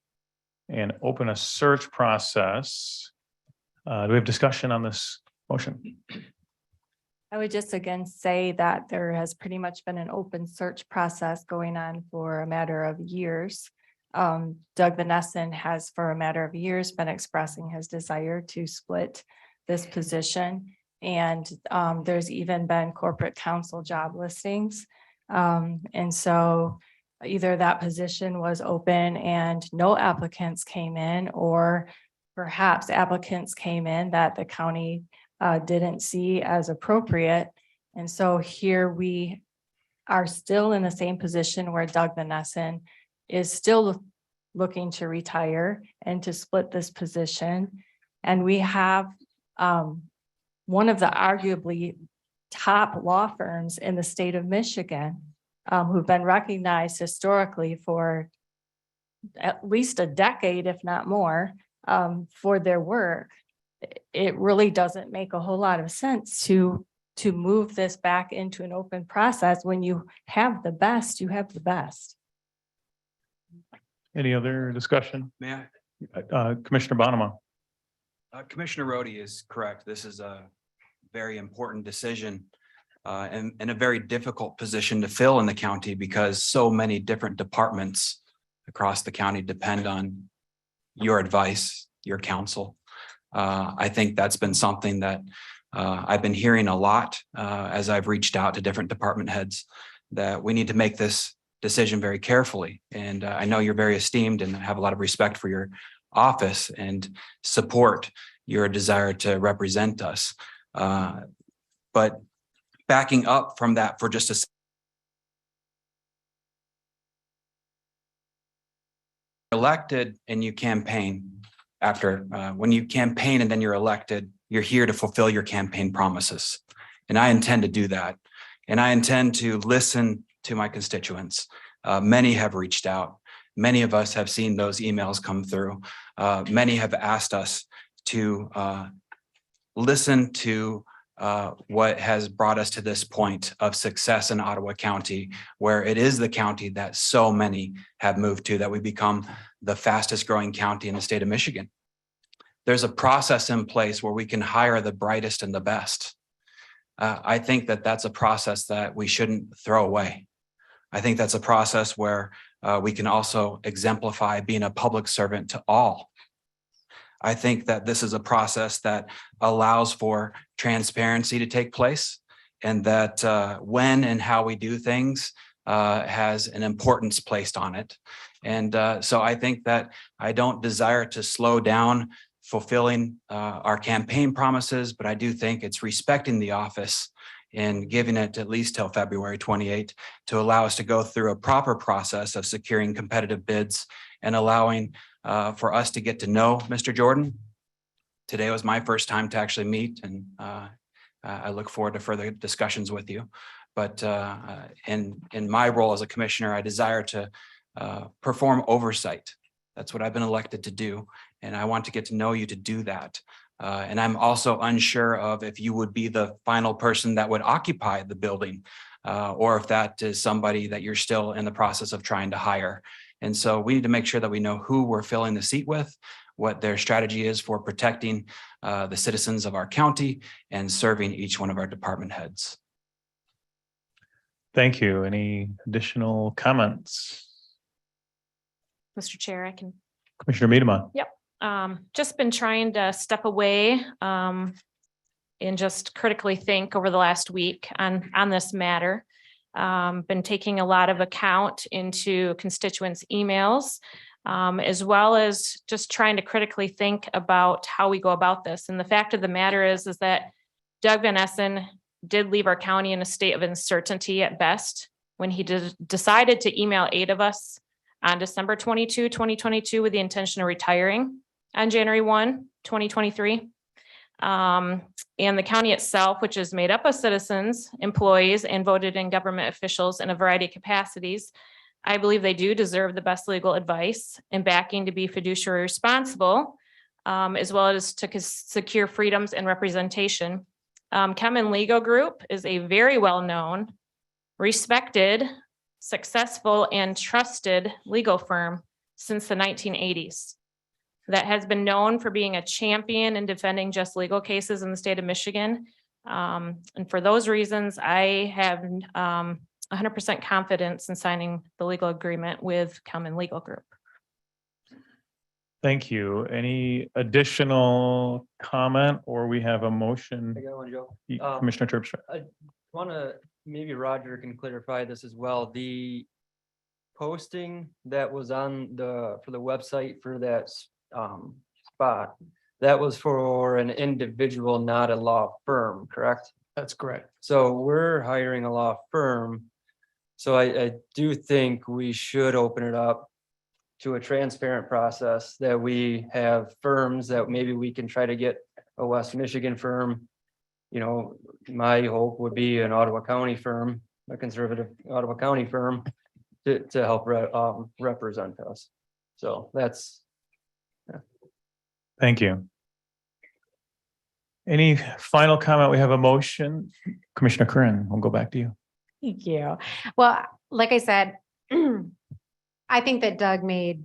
and open a search process. Do we have discussion on this Motion. I would just again say that there has pretty much been an open search process going on for a matter of years. Doug Van Essen has for a matter of years been expressing his desire to split this position. And there's even been corporate counsel job listings. And so either that position was open and no applicants came in, or perhaps applicants came in that the county didn't see as appropriate. And so here we are still in the same position where Doug Van Essen is still looking to retire and to split this position. And we have one of the arguably top law firms in the state of Michigan who've been recognized historically for at least a decade, if not more, for their work. It really doesn't make a whole lot of sense to move this back into an open process. When you have the best, you have the best. Any other discussion? May Commissioner Bonema. Commissioner Rhodey is correct. This is a very important decision and a very difficult position to fill in the county because so many different departments across the county depend on your advice, your counsel. I think that's been something that I've been hearing a lot as I've reached out to different department heads, that we need to make this decision very carefully. And I know you're very esteemed and have a lot of respect for your office and support your desire to represent us. But backing up from that for just a elected and you campaign after when you campaign and then you're elected, you're here to fulfill your campaign promises. And I intend to do that. And I intend to listen to my constituents. Many have reached out. Many of us have seen those emails come through. Many have asked us to listen to what has brought us to this point of success in Ottawa County, where it is the county that so many have moved to, that we become the fastest growing county in the state of Michigan. There's a process in place where we can hire the brightest and the best. I think that that's a process that we shouldn't throw away. I think that's a process where we can also exemplify being a public servant to all. I think that this is a process that allows for transparency to take place, and that when and how we do things has an importance placed on it. And so I think that I don't desire to slow down fulfilling our campaign promises, but I do think it's respecting the office and giving it at least till February 28 to allow us to go through a proper process of securing competitive bids and allowing for us to get to know Mr. Jordan. Today was my first time to actually meet, and I look forward to further discussions with you. But in my role as a commissioner, I desire to perform oversight. That's what I've been elected to do, and I want to get to know you to do that. And I'm also unsure of if you would be the final person that would occupy the building, or if that is somebody that you're still in the process of trying to hire. And so we need to make sure that we know who we're filling the seat with, what their strategy is for protecting the citizens of our county and serving each one of our department heads. Thank you. Any additional comments? Mr. Chair, I can. Commissioner Miedema. Yep. Just been trying to step away and just critically think over the last week on this matter. Been taking a lot of account into constituents' emails, as well as just trying to critically think about how we go about this. And the fact of the matter is that Doug Van Essen did leave our county in a state of uncertainty at best when he decided to email 8 of us on December 22, 2022, with the intention of retiring on January 1, 2023. And the county itself, which is made up of citizens, employees, and voted in government officials in a variety of capacities, I believe they do deserve the best legal advice and backing to be fiduciary responsible, as well as to secure freedoms and representation. Kemen Legal Group is a very well-known, respected, successful, and trusted legal firm since the 1980s. that has been known for being a champion in defending just legal cases in the state of Michigan. And for those reasons, I have 100% confidence in signing the legal agreement with Common Legal Group. Thank you. Any additional comment, or we have a motion? I got one, Joe. Commissioner Terpstra. I want to, maybe Roger can clarify this as well. The posting that was on for the website for that spot, that was for an individual, not a law firm, correct? That's correct. So we're hiring a law firm. So I do think we should open it up to a transparent process, that we have firms that maybe we can try to get a West Michigan firm. You know, my hope would be an Ottawa County firm, a conservative Ottawa County firm to help represent us. So that's. Thank you. Any final comment? We have a motion. Commissioner Curran, we'll go back to you. Thank you. Well, like I said, I think that Doug made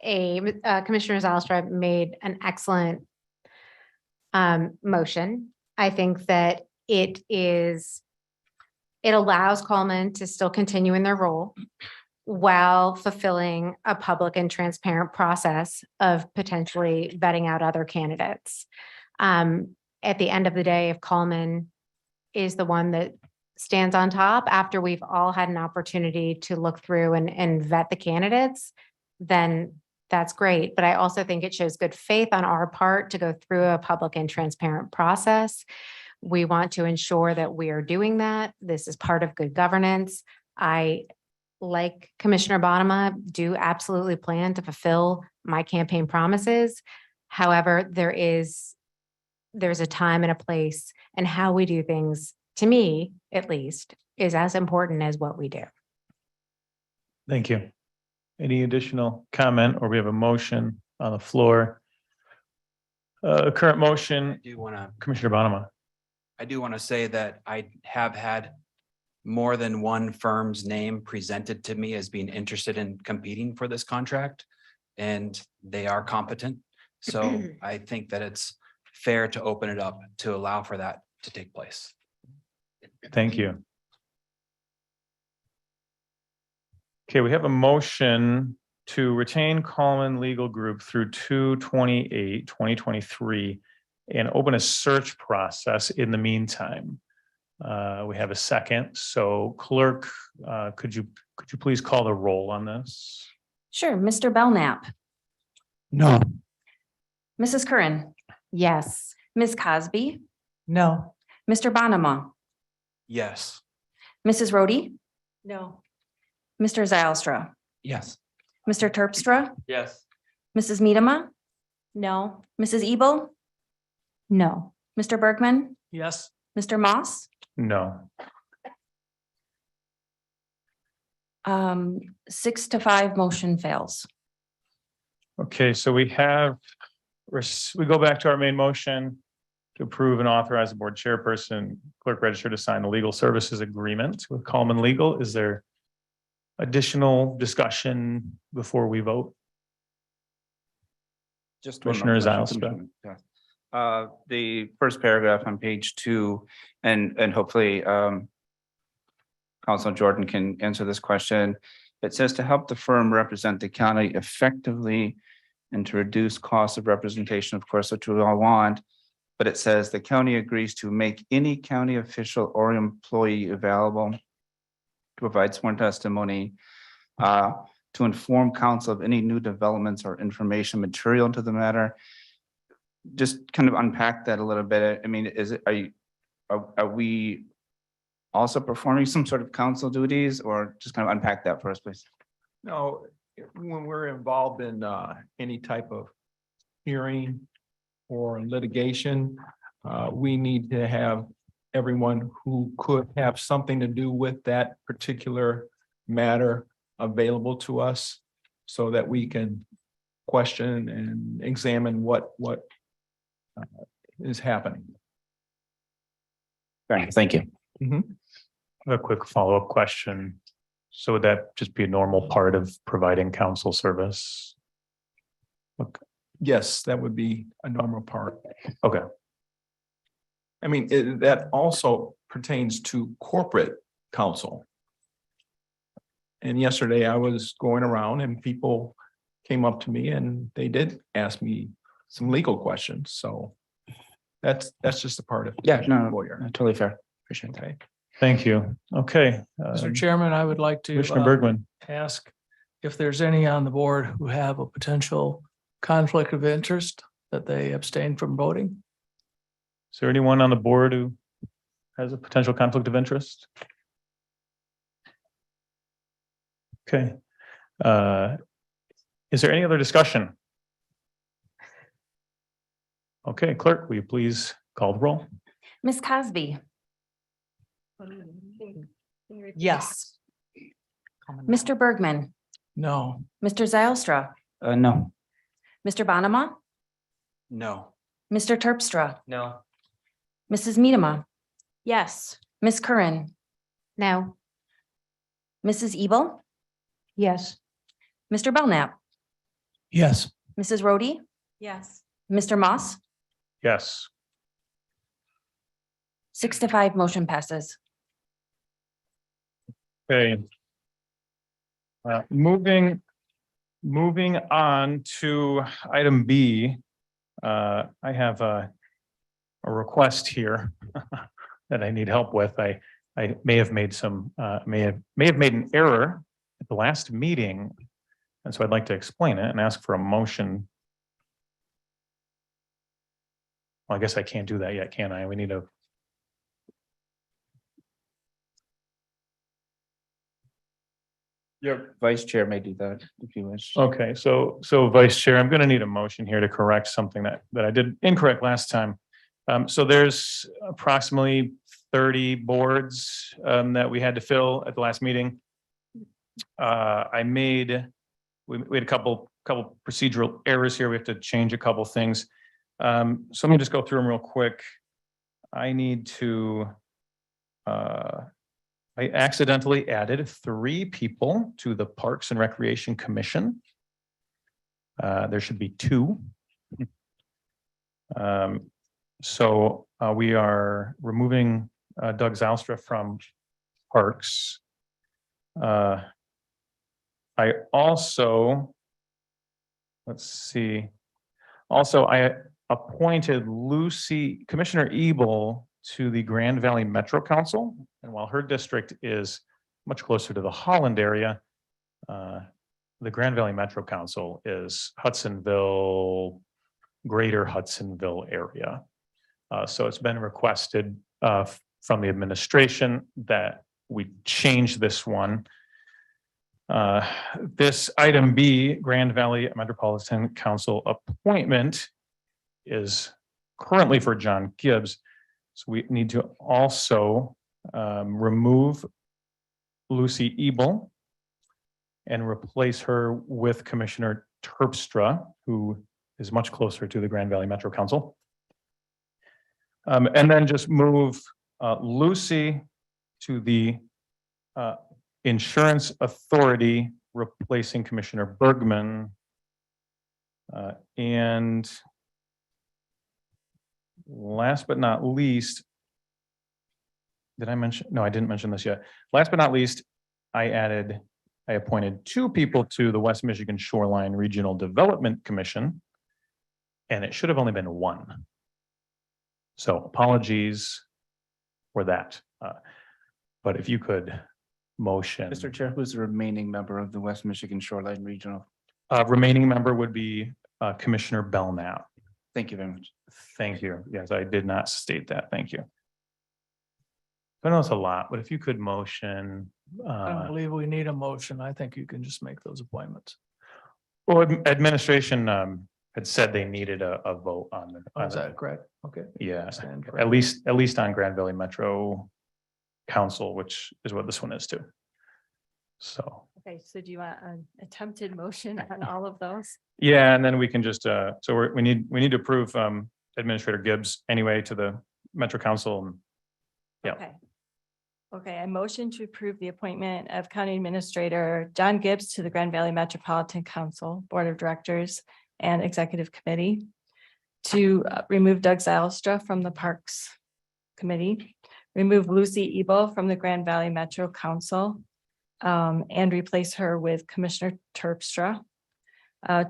Commissioner Zylstra made an excellent motion. I think that it allows Coleman to still continue in their role while fulfilling a public and transparent process of potentially vetting out other candidates. At the end of the day, if Coleman is the one that stands on top after we've all had an opportunity to look through and vet the candidates, then that's great. But I also think it shows good faith on our part to go through a public and transparent process. We want to ensure that we are doing that. This is part of good governance. I, like Commissioner Bottoма, do absolutely plan to fulfill my campaign promises. However, there's a time and a place, and how we do things, to me, at least, is as important as what we do. Thank you. Any additional comment, or we have a motion on the floor? Current motion, Commissioner Bottoma. I do want to say that I have had more than one firm's name presented to me as being interested in competing for this contract, and they are competent. So I think that it's fair to open it up to allow for that to take place. Thank you. Okay, we have a motion to retain Coleman Legal Group through 2/28/2023 and open a search process in the meantime. We have a second. So clerk, could you please call the roll on this? Sure. Mr. Belknap, No. Mrs. Curran, Yes. Ms. Cosby, No. Mr. Bonema, Yes. Mrs. Rhodey, No. Mr. Zylstra, Yes. Mr. Terpstra, Yes. Mrs. Medema, No. Mrs. Ebel, No. Mr. Bergman, Yes. Mr. Moss, No. 6-5 motion fails. Okay, so we go back to our main motion to approve and authorize the board chairperson, clerk register to sign the legal services agreement with Coleman Legal. Is there additional discussion before we vote? Just one Commissioner more Zylstra. question. Yeah. The first paragraph on page 2, and hopefully Councilor Jordan can answer this question. It says to help the firm represent the county effectively and to reduce costs of representation, of course, which we all want. But it says the county agrees to make any county official or employee available to provide sworn testimony, to inform council of any new developments or information material to the matter. Just kind of unpack that a little bit. I mean, are we also performing some sort of council duties, or just kind of unpack that for us, please? No, when we're involved in any type of hearing or litigation, we need to have everyone who could have something to do with that particular matter available to us so that we can question and examine what is happening. Thank you. A quick follow-up question. So would that just be a normal part of providing counsel service? yes, that would be a normal part. Okay, I mean, that also pertains to corporate counsel. And yesterday I was going around and people came up to me and they did ask me some legal questions, so that's just a part of. Yeah, no, lawyer. totally fair. Appreciate that. Okay. thank you. Okay. Mr. Chairman, I would like to Commissioner Bergman. ask if there's any on the board who have a potential conflict of interest that they abstain from voting. Is there anyone on the board who has a potential conflict of interest? Okay. Is there any other discussion? Okay, clerk, will you please call the roll? Ms. Cosby, Yes. Mr. Bergman, No. Mr. Zylstra, No. Mr. Bonema, No. Mr. Terpstra, No. Mrs. Medema, Yes. Ms. Curran, No. Mrs. Ebel, Yes. Mr. Belknap, Yes. Mrs. Rhodey, Yes. Mr. Moss, Yes. 6 to 5, motion passes. Okay. Moving on to item B. I have a request here that I need help with. I may have made may have made an error at the last meeting. And so I'd like to explain it and ask for a motion. Well, I guess I can't do that yet, can I? We need a. Your vice chair may do that if you wish. Okay, so Vice Chair, I'm gonna need a motion here to correct something that I did incorrect last time. So there's approximately 30 boards that we had to fill at the last meeting. We had a couple procedural errors here. We have to change a couple things. So let me just go through them real quick. I need to I accidentally added 3 people to the Parks and Recreation Commission. There should be 2. So we are removing Doug Zylstra from Parks. I also, let's see. Also, I appointed Commissioner Ebel to the Grand Valley Metro Council. And while her district is much closer to the Holland area, the Grand Valley Metro Council is Hudsonville, greater Hudsonville area. So it's been requested from the administration that we change this one. This item B, Grand Valley Metropolitan Council appointment, is currently for John Gibbs. So we need to also remove Lucy Ebel and replace her with Commissioner Terpstra, who is much closer to the Grand Valley Metro Council. And then just move Lucy to the Insurance Authority, replacing Commissioner Bergman. And last but not least, did I mention? No, I didn't mention this yet. Last but not least, I appointed 2 people to the West Michigan Shoreline Regional Development Commission, and it should have only been 1. So apologies for that. But if you could motion. Mr. Chair, who's the remaining member of the West Michigan Shoreline Regional? Remaining member would be Commissioner Belknap. Thank you very much. Thank you. Yes, I did not state that. Thank you. I know it's a lot, but if you could motion. I don't believe we need a motion. I think you can just make those appointments. Well, administration had said they needed a vote on the. Oh, is that correct? Okay. Yeah, Stand at corrected. least on Grand Valley Metro Council, which is what this one is too. So, Okay, so do you want an attempted motion on all of those? yeah, and then we can just, so we need to approve Administrator Gibbs anyway to the Metro Council. And yeah. Okay. Okay, I motion to approve the appointment of County Administrator John Gibbs to the Grand Valley Metropolitan Council Board of Directors and Executive Committee. To remove Doug Zylstra from the Parks Committee, remove Lucy Ebel from the Grand Valley Metro Council, and replace her with Commissioner Terpstra.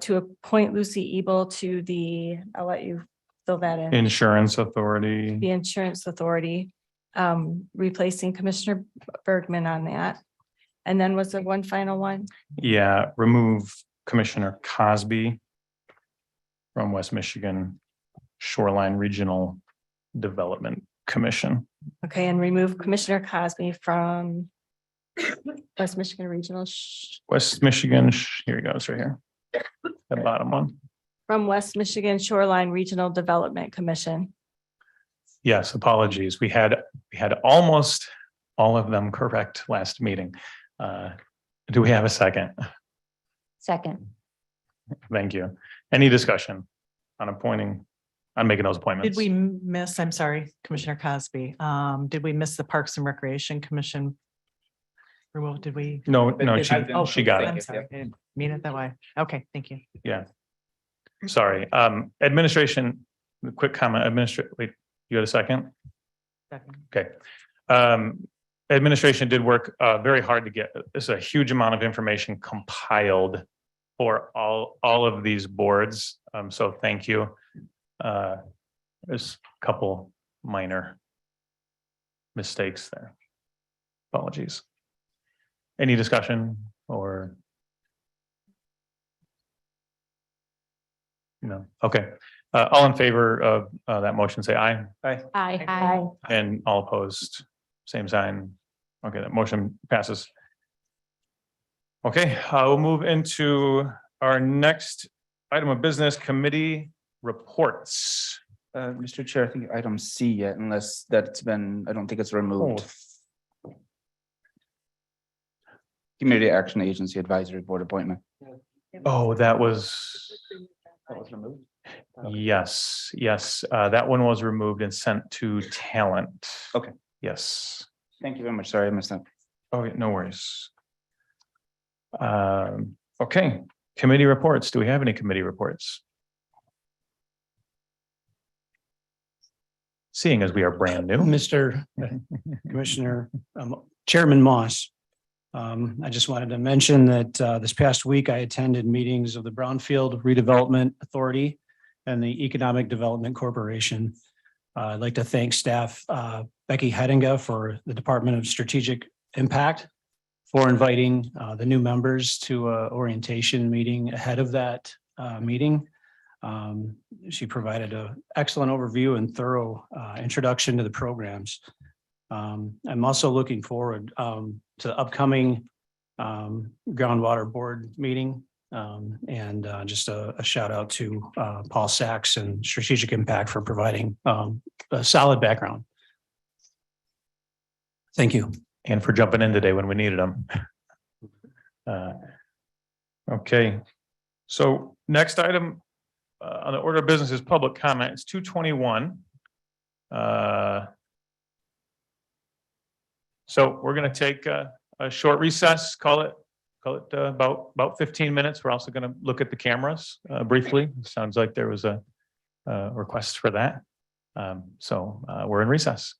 To appoint Lucy Ebel to the, I'll let you fill that in. Insurance Authority. The Insurance Authority, replacing Commissioner Bergman on that. And then was there one final one? Yeah, remove Commissioner Cosby from West Michigan Shoreline Regional Development Commission. Okay, and remove Commissioner Cosby from West Michigan Regional, West Michigan, here he goes, right here. The bottom one. from West Michigan Shoreline Regional Development Commission. Yes, apologies. We had almost all of them correct last meeting. Do we have a second? Second. Thank you. Any discussion on making those appointments? Did we miss, I'm sorry, Commissioner Cosby, did we miss the Parks and Recreation Commission? Or did we? No, Oh, she got I'm it. sorry, I didn't mean it that way. Okay, thank you. Yeah. Sorry. Administration, quick comment, wait, you had a second? Second. Okay. Administration did work very hard to get, this is a huge amount of information compiled for all of these boards. So thank you. There's a couple minor mistakes there. Apologies. Any discussion or? No, okay. All in favor of that motion, say aye. Aye. Aye. And all opposed, same sign. Okay, that motion passes. Okay, we'll move into our next item of business, committee reports. Mr. Chair, I think item C yet, unless that's been, I don't think it's removed. Community Action Agency Advisory Board appointment. Oh, that was, removed? yes, that one was removed and sent to talent. Okay. Yes. Thank you very much. Sorry, I missed that. Oh, no worries. Okay, committee reports. Do we have any committee reports? Seeing as we are brand new. Mr. Commissioner, Chairman Moss. I just wanted to mention that this past week I attended meetings of the Brownfield Redevelopment Authority and the Economic Development Corporation. I'd like to thank staff Becky Hedinga for the Department of Strategic Impact for inviting the new members to a orientation meeting ahead of that meeting. She provided an excellent overview and thorough introduction to the programs. I'm also looking forward to the upcoming groundwater board meeting. And just a shout out to Paul Sachs and Strategic Impact for providing a solid background. Thank you. And for jumping in today when we needed them. Okay, so next item on the order of business is public comment. It's 2:21. So we're going to take a short recess, call it about 15 minutes. We're also going to look at the cameras briefly. Sounds like there was a request for that. So we're in recess.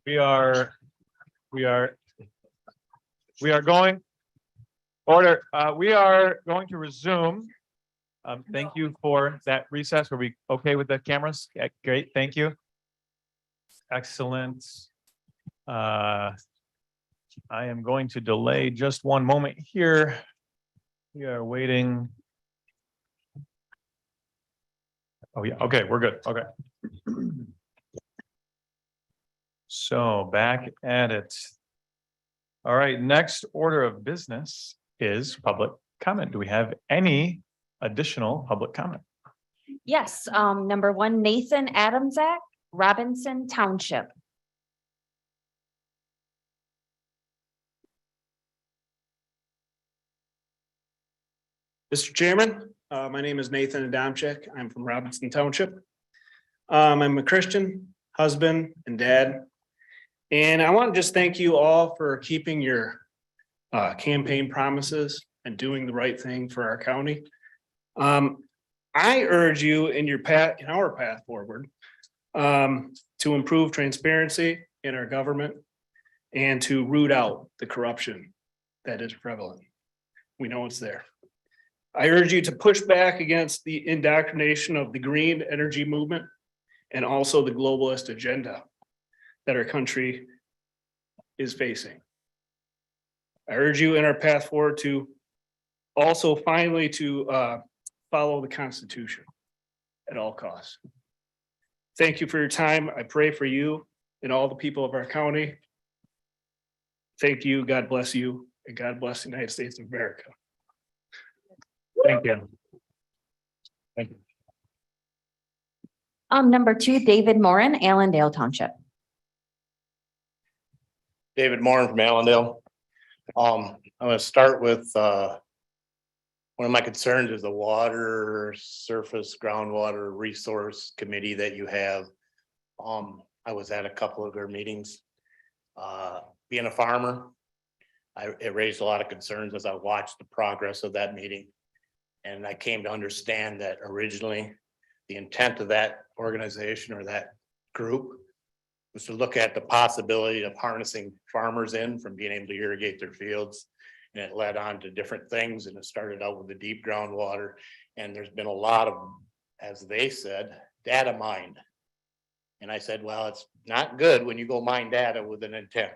We are going. Order, we are going to resume. Thank you for that recess. Are we okay with the cameras? Yeah, great, thank you. Excellent. I am going to delay just one moment here. We are waiting. Oh, yeah, okay, we're good, okay. So back at it. All right, next order of business is public comment. Do we have any additional public comment? Yes, number one, Nathan Adamzak, Robinson Township. Mr. Chairman, my name is Nathan Adamczyk. I'm from Robinson Township. I'm a Christian, husband and dad. And I want to just thank you all for keeping your campaign promises and doing the right thing for our county. I urge you in our path forward to improve transparency in our government and to root out the corruption that is prevalent. We know it's there. I urge you to push back against the indoctrination of the green energy movement and also the globalist agenda that our country is facing. I urge you in our path forward to also finally to follow the Constitution at all costs. Thank you for your time. I pray for you and all the people of our county. Thank you. God bless you, and God bless the United States of America. Thank you. Thank you. Number two, David Moran, Allendale Township. David Moran from Allendale. I'm gonna start with one of my concerns is the water surface groundwater resource committee that you have. I was at a couple of their meetings. Being a farmer, it raised a lot of concerns as I watched the progress of that meeting. And I came to understand that originally the intent of that organization or that group was to look at the possibility of harnessing farmers in from being able to irrigate their fields. And it led on to different things, and it started out with the deep groundwater. And there's been a lot of, as they said, data mined. And I said, well, it's not good when you go mine data with an intent.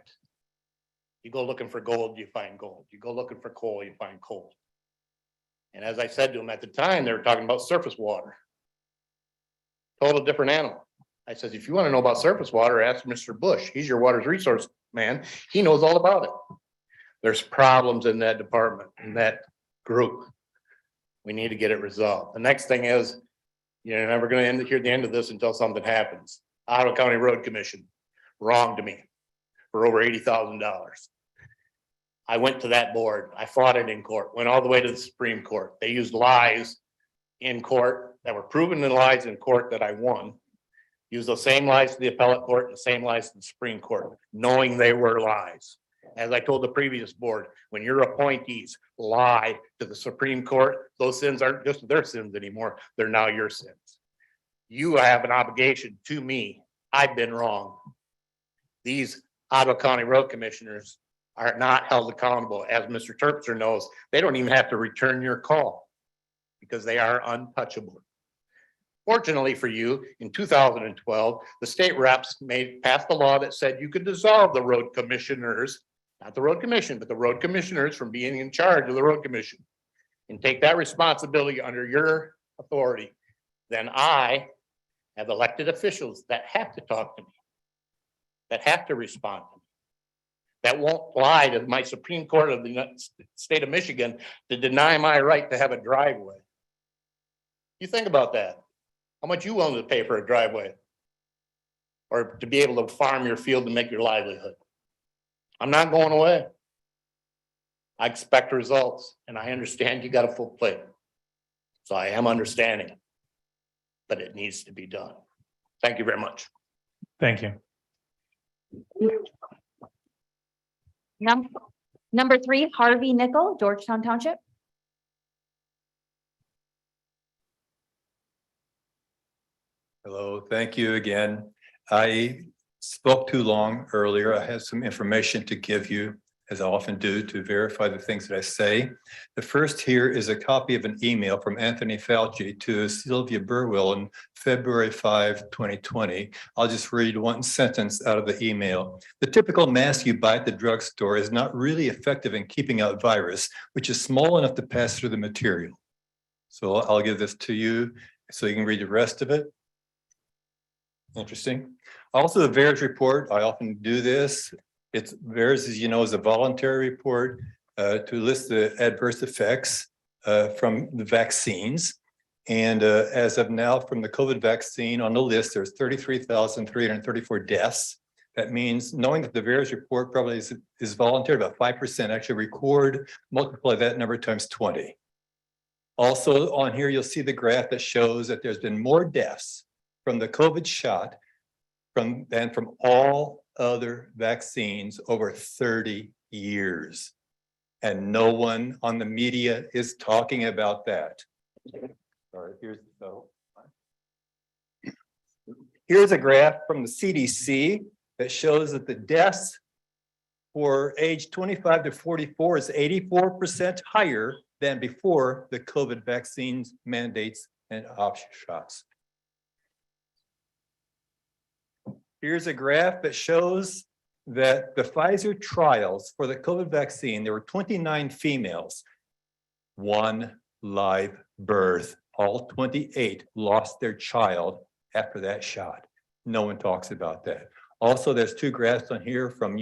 You go looking for gold, you find gold. You go looking for coal, you find coal. And as I said to them at the time, they were talking about surface water. Total different animal. I said, if you want to know about surface water, ask Mr. Bush. He's your water's resource man. He knows all about it. There's problems in that department, in that group. We need to get it resolved. The next thing is, you're never going to hear the end of this until something happens. Ottawa County Road Commission wronged me for over $80,000. I went to that board. I fought it in court, went all the way to the Supreme Court. They used lies in court that were proven in lies in court that I won. Used those same lies to the appellate court and the same lies to the Supreme Court, knowing they were lies. As I told the previous board, when your appointees lie to the Supreme Court, those sins aren't just their sins anymore. They're now your sins. You have an obligation to me. I've been wrong. These Ottawa County Road Commissioners are not held accountable. As Mr. Terpster knows, they don't even have to return your call because they are untouchable. Fortunately for you, in 2012, the state reps passed a law that said you could dissolve the road commissioners, not the road commission, but the road commissioners from being in charge of the road commission and take that responsibility under your authority. Then I have elected officials that have to talk to me, that have to respond to me, that won't lie to my Supreme Court of the state of Michigan to deny my right to have a driveway. You think about that. How much you willing to pay for a driveway or to be able to farm your field to make your livelihood? I'm not going away. I expect results, and I understand you got a full plate. So I am understanding, but it needs to be done. Thank you very much. Thank you. Number three, Harvey Nickel, Georgetown Township. Hello, thank you again. I spoke too long earlier. I had some information to give you, as I often do, to verify the things that I say. The first here is a copy of an email from Anthony Fauci to Sylvia Burwell on February 5, 2020. I'll just read one sentence out of the email. The typical mask you buy at the drugstore is not really effective in keeping out virus, which is small enough to pass through the material. So I'll give this to you so you can read the rest of it. Interesting. Also, the VAERS report, I often do this. It's VAERS, as you know, is a voluntary report to list the adverse effects from the vaccines. And as of now, from the COVID vaccine on the list, there's 33,334 deaths. That means knowing that the VAERS report probably is voluntary, about 5% actually record, multiply that number times 20. Also on here, you'll see the graph that shows that there's been more deaths from the COVID shot than from all other vaccines over 30 years. And no one on the media is talking about that. Sorry, here's a graph from the CDC that shows that the deaths for age 25 to 44 is 84% higher than before the COVID vaccines mandates and option shots. Here's a graph that shows that the Pfizer trials for the COVID vaccine, there were 29 females, one live birth. All 28 lost their child after that shot. No one talks about that. Also, there's two graphs on here from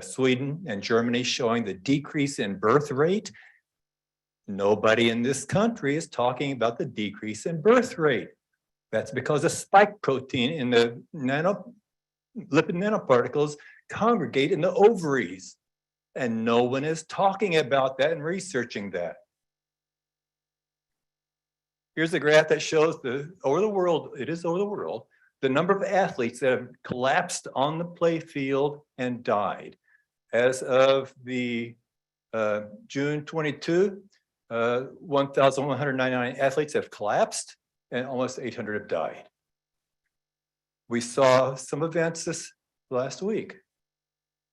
Sweden and Germany showing the decrease in birth rate. Nobody in this country is talking about the decrease in birth rate. That's because the spike protein in the lipid nanoparticles congregate in the ovaries. And no one is talking about that and researching that. Here's a graph that shows over the world, the number of athletes that have collapsed on the play field and died. As of the June 22, 1,199 athletes have collapsed and almost 800 have died. We saw some events this last week.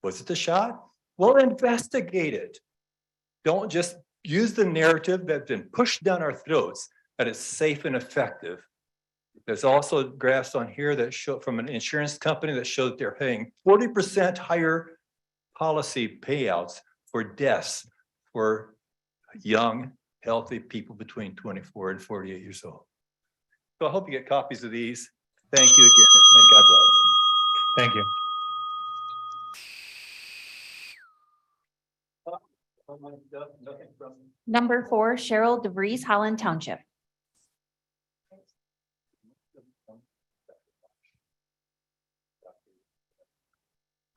Was it the shot? Well, investigate it. Don't just use the narrative that's been pushed down our throats that it's safe and effective. There's also graphs on here that show from an insurance company that show that they're paying 40% higher policy payouts for deaths for young, healthy people between 24 and 48 years old. So I hope you get copies of these. Thank you again, and God bless. Thank you. Number 4, Cheryl DeVries, Holland Township.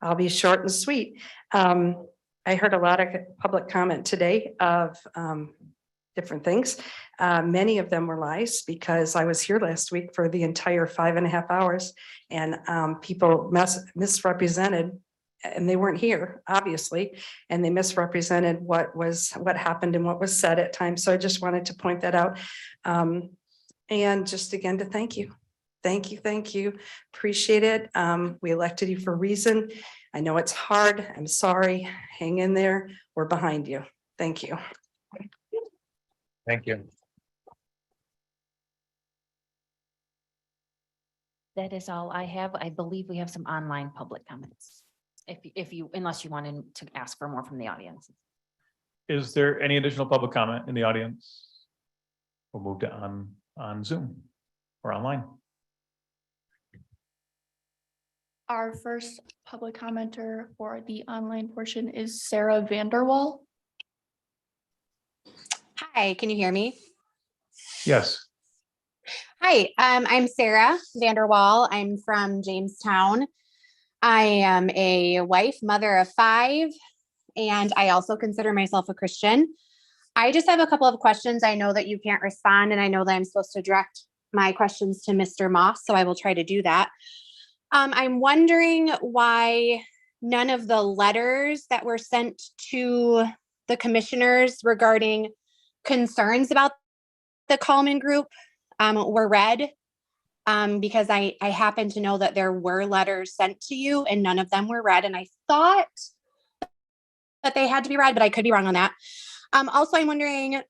I'll be short and sweet. I heard a lot of public comment today of different things. Many of them were lies because I was here last week for the entire 5.5 hours and people misrepresented, and they weren't here, obviously, and they misrepresented what happened and what was said at times. So I just wanted to point that out. And just again to thank you. Thank you. Appreciate it. We elected you for a reason. I know it's hard. I'm sorry. Hang in there. We're behind you. Thank you. Thank you. That is all I have. I believe we have some online public comments. Unless you wanted to ask for more from the audience. Is there any additional public comment in the audience? We'll move to on Zoom or online. Our first public commenter for the online portion is Sarah Vanderwall. Hi, can you hear me? Yes. Hi, I'm Sarah Vanderwall. I'm from Jamestown. I am a wife, mother of 5, and I also consider myself a Christian. I just have a couple of questions. I know that you can't respond, and I know that I'm supposed to direct my questions to Mr. Moss, so I will try to do that. I'm wondering why none of the letters that were sent to the commissioners regarding concerns about the Coleman Group were read. Because I happen to know that there were letters sent to you and none of them were read. And I thought that they had to be read, but I could be wrong on that. Also, I'm wondering,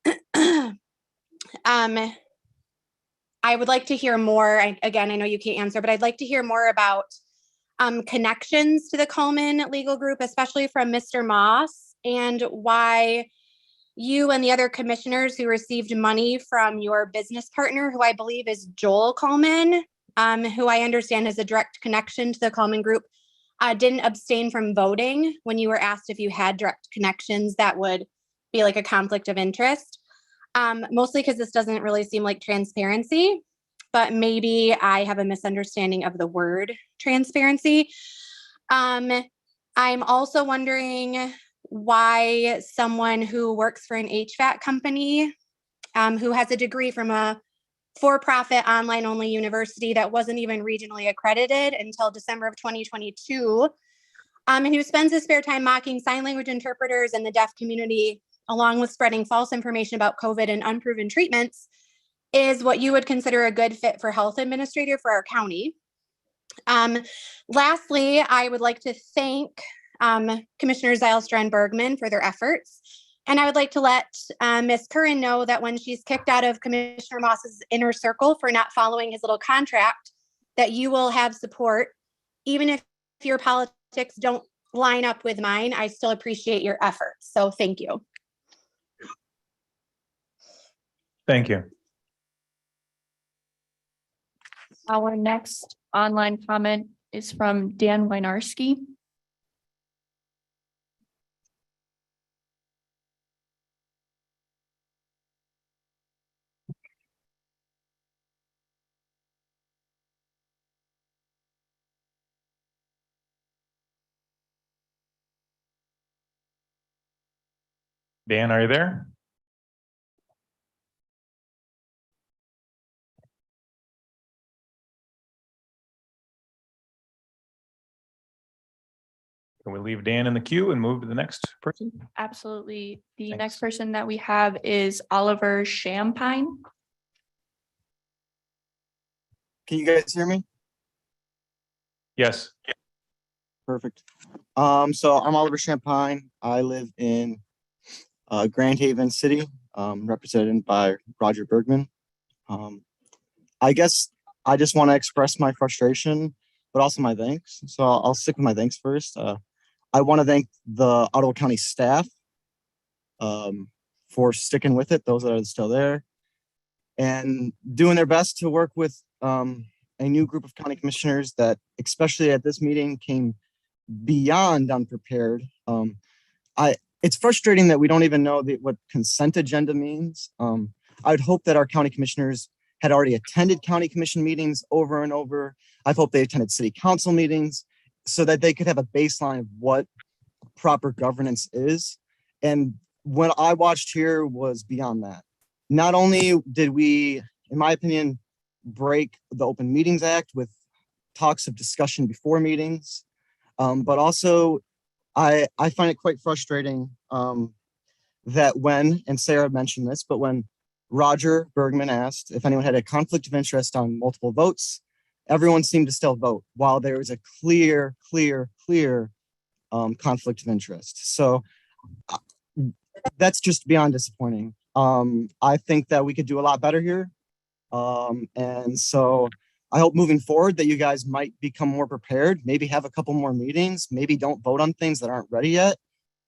I would like to hear more. Again, I know you can't answer, but I'd like to hear more about connections to the Coleman Legal Group, especially from Mr. Moss, and why you and the other commissioners who received money from your business partner, who I believe is Joel Coleman, who I understand has a direct connection to the Coleman Group, didn't abstain from voting when you were asked if you had direct connections that would be like a conflict of interest. Mostly because this doesn't really seem like transparency, but maybe I have a misunderstanding of the word transparency. I'm also wondering why someone who works for an HVAC company, who has a degree from a for-profit online-only university that wasn't even regionally accredited until December of 2022, and who spends his spare time mocking sign language interpreters and the deaf community, along with spreading false information about COVID and unproven treatments, is what you would consider a good fit for health administrator for our county. Lastly, I would like to thank Commissioners Zylstra and Bergman for their efforts. And I would like to let Ms. Curran know that when she's kicked out of Commissioner Moss's inner circle for not following his little contract, that you will have support. Even if your politics don't line up with mine, I still appreciate your efforts. So thank you. Thank you. Our next online comment is from Dan Wynarski. Dan, are you there? Can we leave Dan in the queue and move to the next person? Absolutely. The Thanks. next person that we have is Oliver Champagne. Can you guys hear me? Yes. Perfect. So I'm Oliver Champagne. I live in Grand Haven City, represented by Roger Bergman. I guess I just want to express my frustration, but also my thanks. So I'll stick with my thanks first. I want to thank the Ottawa County staff for sticking with it, those that are still there, and doing their best to work with a new group of county commissioners that, especially at this meeting, came beyond unprepared. It's frustrating that we don't even know what consent agenda means. I'd hope that our county commissioners had already attended county commission meetings over and over. I hope they attended city council meetings so that they could have a baseline of what proper governance is. And what I watched here was beyond that. Not only did we, in my opinion, break the Open Meetings Act with talks of discussion before meetings, but also I find it quite frustrating that when, and Sarah mentioned this, but when Roger Bergman asked if anyone had a conflict of interest on multiple votes, everyone seemed to still vote while there was a clear conflict of interest. So that's just beyond disappointing. I think that we could do a lot better here. And so I hope moving forward that you guys might become more prepared, maybe have a couple more meetings, maybe don't vote on things that aren't ready yet.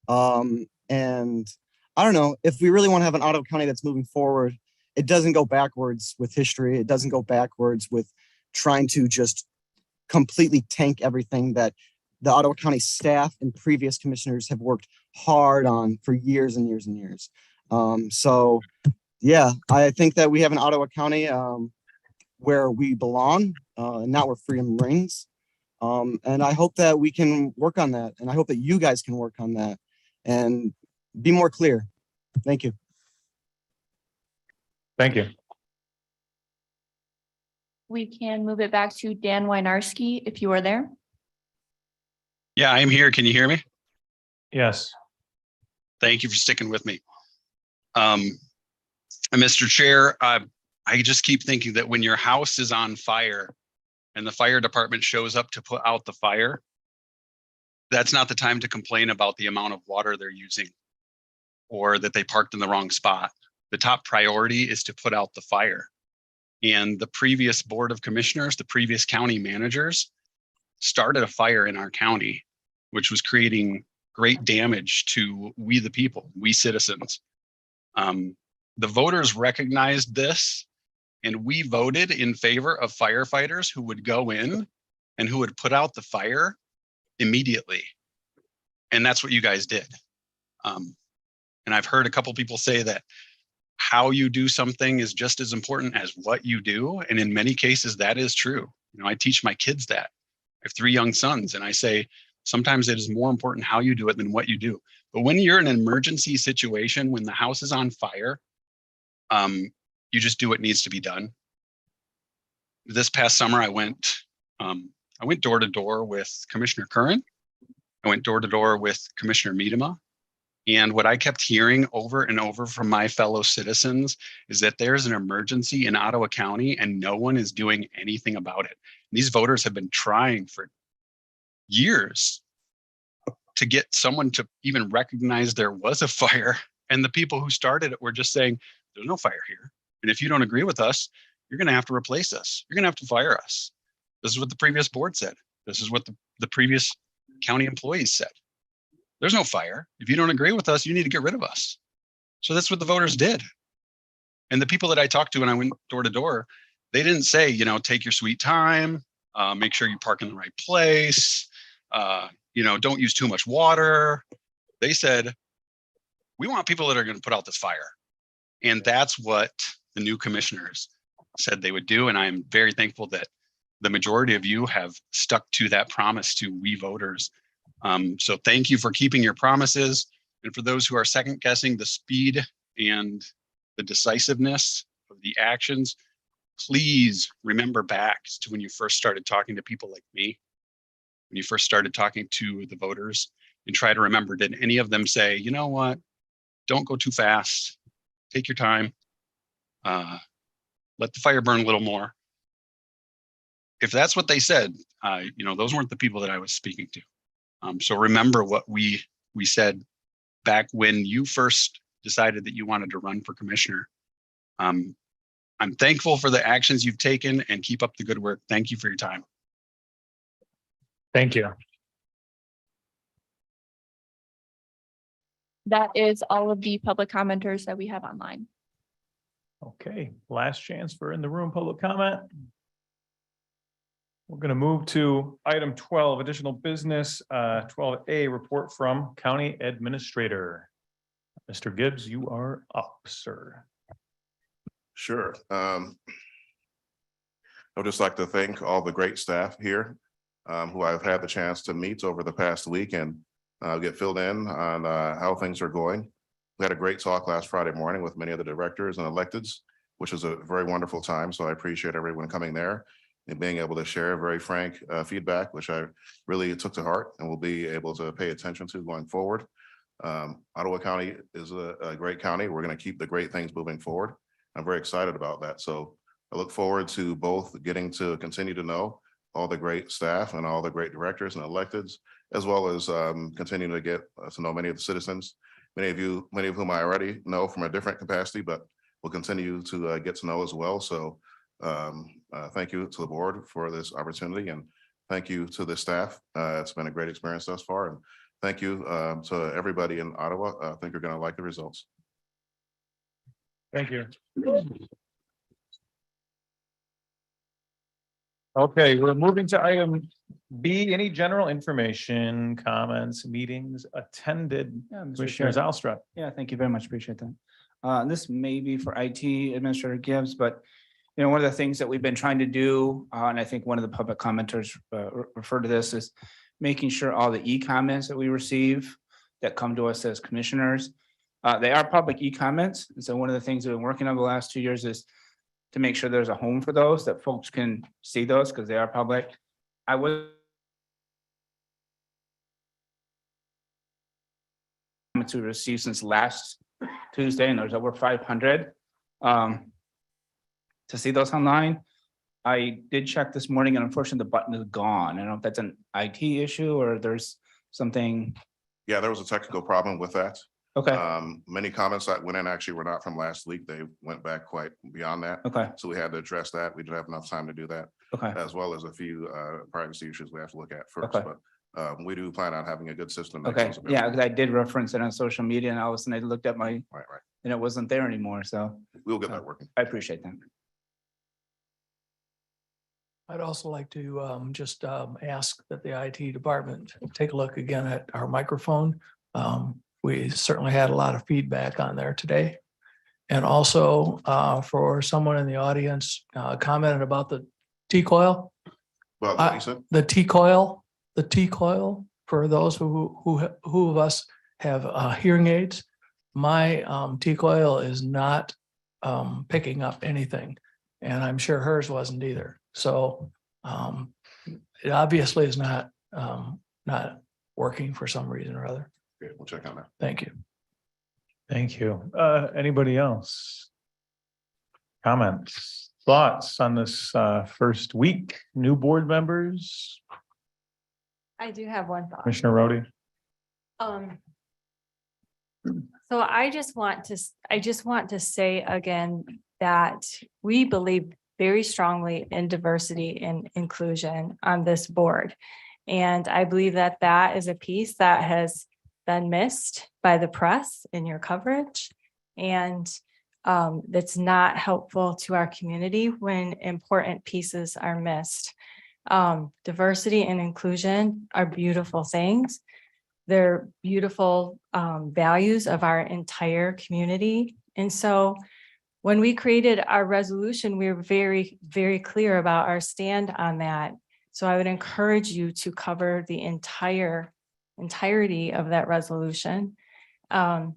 And I don't know, if we really want to have an Ottawa County that's moving forward, it doesn't go backwards with history. It doesn't go backwards with trying to just completely tank everything that the Ottawa County staff and previous commissioners have worked hard on for years and years and years. So yeah, I think that we have an Ottawa County where we belong and not where freedom rings. And I hope that we can work on that. And I hope that you guys can work on that and be more clear. Thank you. Thank you. We can move it back to Dan Wynarski if you are there. Yeah, I'm here. Can you hear me? Yes. Thank you for sticking with me. Mr. Chair, I just keep thinking that when your house is on fire and the fire department shows up to put out the fire, that's not the time to complain about the amount of water they're using or that they parked in the wrong spot. The top priority is to put out the fire. And the previous Board of Commissioners, the previous county managers started a fire in our county, which was creating great damage to we the people, we citizens. The voters recognized this, and we voted in favor of firefighters who would go in and who would put out the fire immediately. And that's what you guys did. And I've heard a couple people say that how you do something is just as important as what you do. And in many cases, that is true. You know, I teach my kids that. I have 3 young sons, and I say, sometimes it is more important how you do it than what you do. But when you're in an emergency situation, when the house is on fire, you just do what needs to be done. This past summer, I went door to door with Commissioner Curran. I went door to door with Commissioner Miedema. And what I kept hearing over and over from my fellow citizens is that there's an emergency in Ottawa County and no one is doing anything about it. These voters have been trying for years to get someone to even recognize there was a fire. And the people who started it were just saying, there's no fire here. And if you don't agree with us, you're going to have to replace us. You're going to have to fire us. This is what the previous board said. This is what the previous county employees said. There's no fire. If you don't agree with us, you need to get rid of us. So that's what the voters did. And the people that I talked to when I went door to door, they didn't say, you know, take your sweet time, make sure you park in the right place, you know, don't use too much water. They said, we want people that are going to put out this fire. And that's what the new commissioners said they would do. And I'm very thankful that the majority of you have stuck to that promise to we voters. So thank you for keeping your promises. And for those who are second guessing the speed and the decisiveness of the actions, please remember back to when you first started talking to people like me, when you first started talking to the voters, and try to remember, did any of them say, you know what, don't go too fast, take your time, let the fire burn a little more. If that's what they said, you know, those weren't the people that I was speaking to. So remember what we said back when you first decided that you wanted to run for commissioner. I'm thankful for the actions you've taken and keep up the good work. Thank you for your time. Thank you. That is all of the public commenters that we have online. Okay, last chance for in the room public comment. We're going to move to item 12, additional business, 12A, report from County Administrator. Mr. Gibbs, you are up, sir. Sure. I would just like to thank all the great staff here who I've had the chance to meet over the past week and get filled in on how things are going. We had a great talk last Friday morning with many of the directors and electeds, which was a very wonderful time. So I appreciate everyone coming there and being able to share very frank feedback, which I really took to heart and will be able to pay attention to going forward. Ottawa County is a great county. We're going to keep the great things moving forward. I'm very excited about that. So I look forward to both getting to continue to know all the great staff and all the great directors and electeds, as well as continuing to get to know many of the citizens, many of whom I already know from a different capacity, but will continue to get to know as well. So thank you to the board for this opportunity, and thank you to the staff. It's been a great experience thus far, and thank you to everybody in Ottawa. I think you're going to like the results. Thank you. Okay, we're moving to item B, any general information, comments, meetings attended. Commissioner Zylstra. Yeah, thank you very much. Appreciate that. This may be for IT Administrator Gibbs, but you know, one of the things that we've been trying to do, and I think one of the public commenters referred to this, is making sure all the e-comments that we receive that come to us as commissioners, they are public e-comments. And so one of the things that we've been working on the last 2 years is to make sure there's a home for those, that folks can see those because they are public. I would to receive since last Tuesday, and there's over 500. to see those online. I did check this morning and unfortunately the button is gone. I don't know if that's an IT issue or there's something. Yeah, there was a technical problem with that. Okay, Many comments that went in actually were not from last week. They went back quite beyond that. okay, So we had to address that. We didn't have enough time to do that, okay, as well as a few privacy issues we have to look at first. Okay. But we do plan on having a good system. that okay. goes about Yeah, it. because I did reference it on social media and all of a sudden I looked at my, Right, right. and it wasn't there anymore. So We'll get that working. I appreciate that. I'd also like to just ask that the IT department take a look again at our microphone. We certainly had a lot of feedback on there today. And also for someone in the audience commented about the T-coil. Well, what you said? The T-coil for those who of us have hearing aids. My T-coil is not picking up anything, and I'm sure hers wasn't either. So it obviously is not working for some reason or other. Okay, we'll check on that. Thank you. Thank you. Anybody else? Comments, thoughts on this first week? New board members? I do have one thought. Commissioner Rhodey? So I just want to say again that we believe very strongly in diversity and inclusion on this board. And I believe that that is a piece that has been missed by the press in your coverage. And that's not helpful to our community when important pieces are missed. Diversity and inclusion are beautiful things. They're beautiful values of our entire community. And so when we created our resolution, we were very, very clear about our stand on that. So I would encourage you to cover the entirety of that resolution. And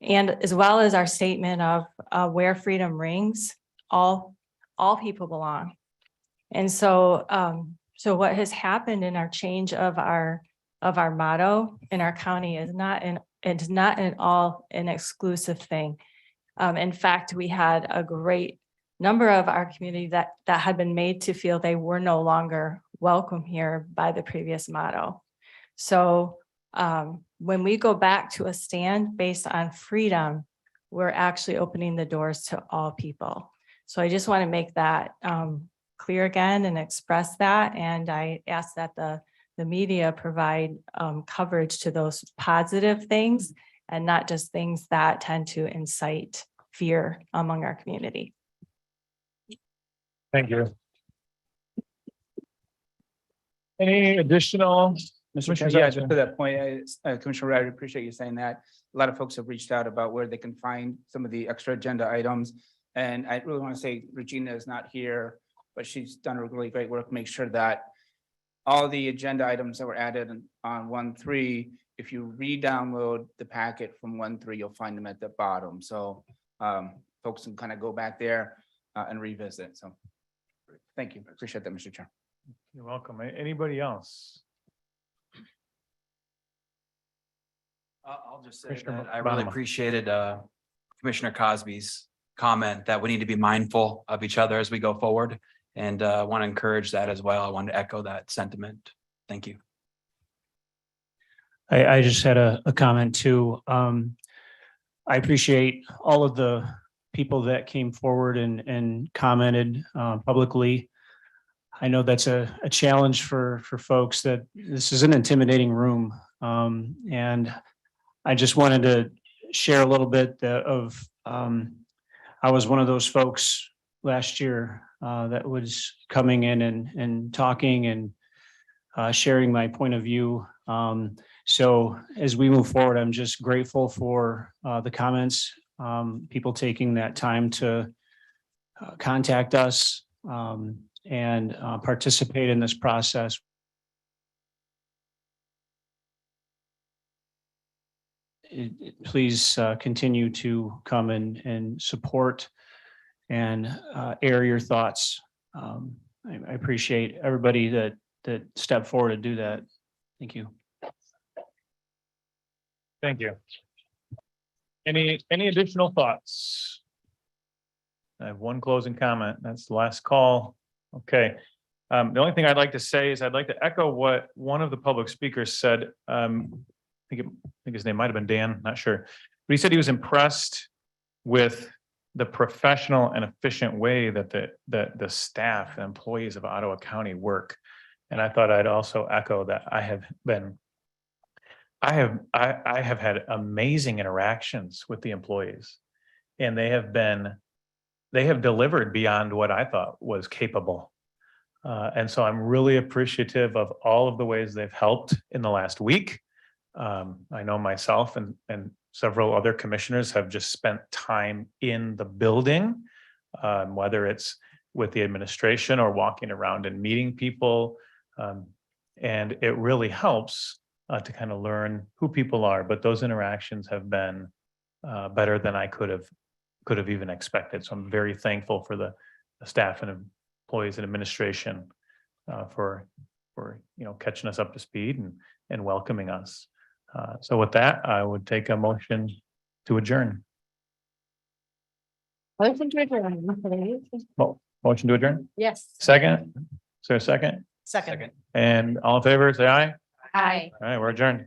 as well as our statement of where freedom rings, all people belong. And so so what has happened in our change of our motto in our county is not at all an exclusive thing. In fact, we had a great number of our community that had been made to feel they were no longer welcome here by the previous motto. So when we go back to a stand based on freedom, we're actually opening the doors to all people. So I just want to make that clear again and express that. And I ask that the media provide coverage to those positive things and not just things that tend to incite fear among our community. Thank you. Any additional? Mr. Chair, yeah, just to that point, Commissioner Riley, I appreciate you saying that. A lot of folks have reached out about where they can find some of the extra agenda items. And I really want to say Regina is not here, but she's done a really great work. Make sure that all the agenda items that were added on 1.3, if you re-download the packet from 1.3, you'll find them at the bottom. So folks can kind of go back there and revisit. So thank you. Appreciate that, Mr. Chair. You're welcome. Anybody else? I'll just say Commissioner that I really Bonema. appreciated Commissioner Cosby's comment that we need to be mindful of each other as we go forward. And I want to encourage that as well. I want to echo that sentiment. Thank you. I just had a comment too. I appreciate all of the people that came forward and commented publicly. I know that's a challenge for folks that this is an intimidating room. And I just wanted to share a little bit of, I was one of those folks last year that was coming in and talking and sharing my point of view. So as we move forward, I'm just grateful for the comments, people taking that time to contact us and participate in this process. Please continue to come and support and air your thoughts. I appreciate everybody that stepped forward to do that. Thank you. Thank you. Any additional thoughts? I have one closing comment. That's the last call. Okay. The only thing I'd like to say is I'd like to echo what one of the public speakers said. I think his name might have been Dan, not sure. But he said he was impressed with the professional and efficient way that the staff, the employees of Ottawa County work. And I thought I'd also echo that I have had amazing interactions with the employees. And they have delivered beyond what I thought was capable. And so I'm really appreciative of all of the ways they've helped in the last week. I know myself and several other commissioners have just spent time in the building, whether it's with the administration or walking around and meeting people. And it really helps to kind of learn who people are, but those interactions have been better than I could have even expected. So I'm very thankful for the staff and employees and administration for catching us up to speed and welcoming us. So with that, I would take a motion to adjourn. Motion to adjourn. Motion to adjourn? Yes. Second? Is there a second? Second. And all in favor, say aye. Aye. All right, we're adjourned.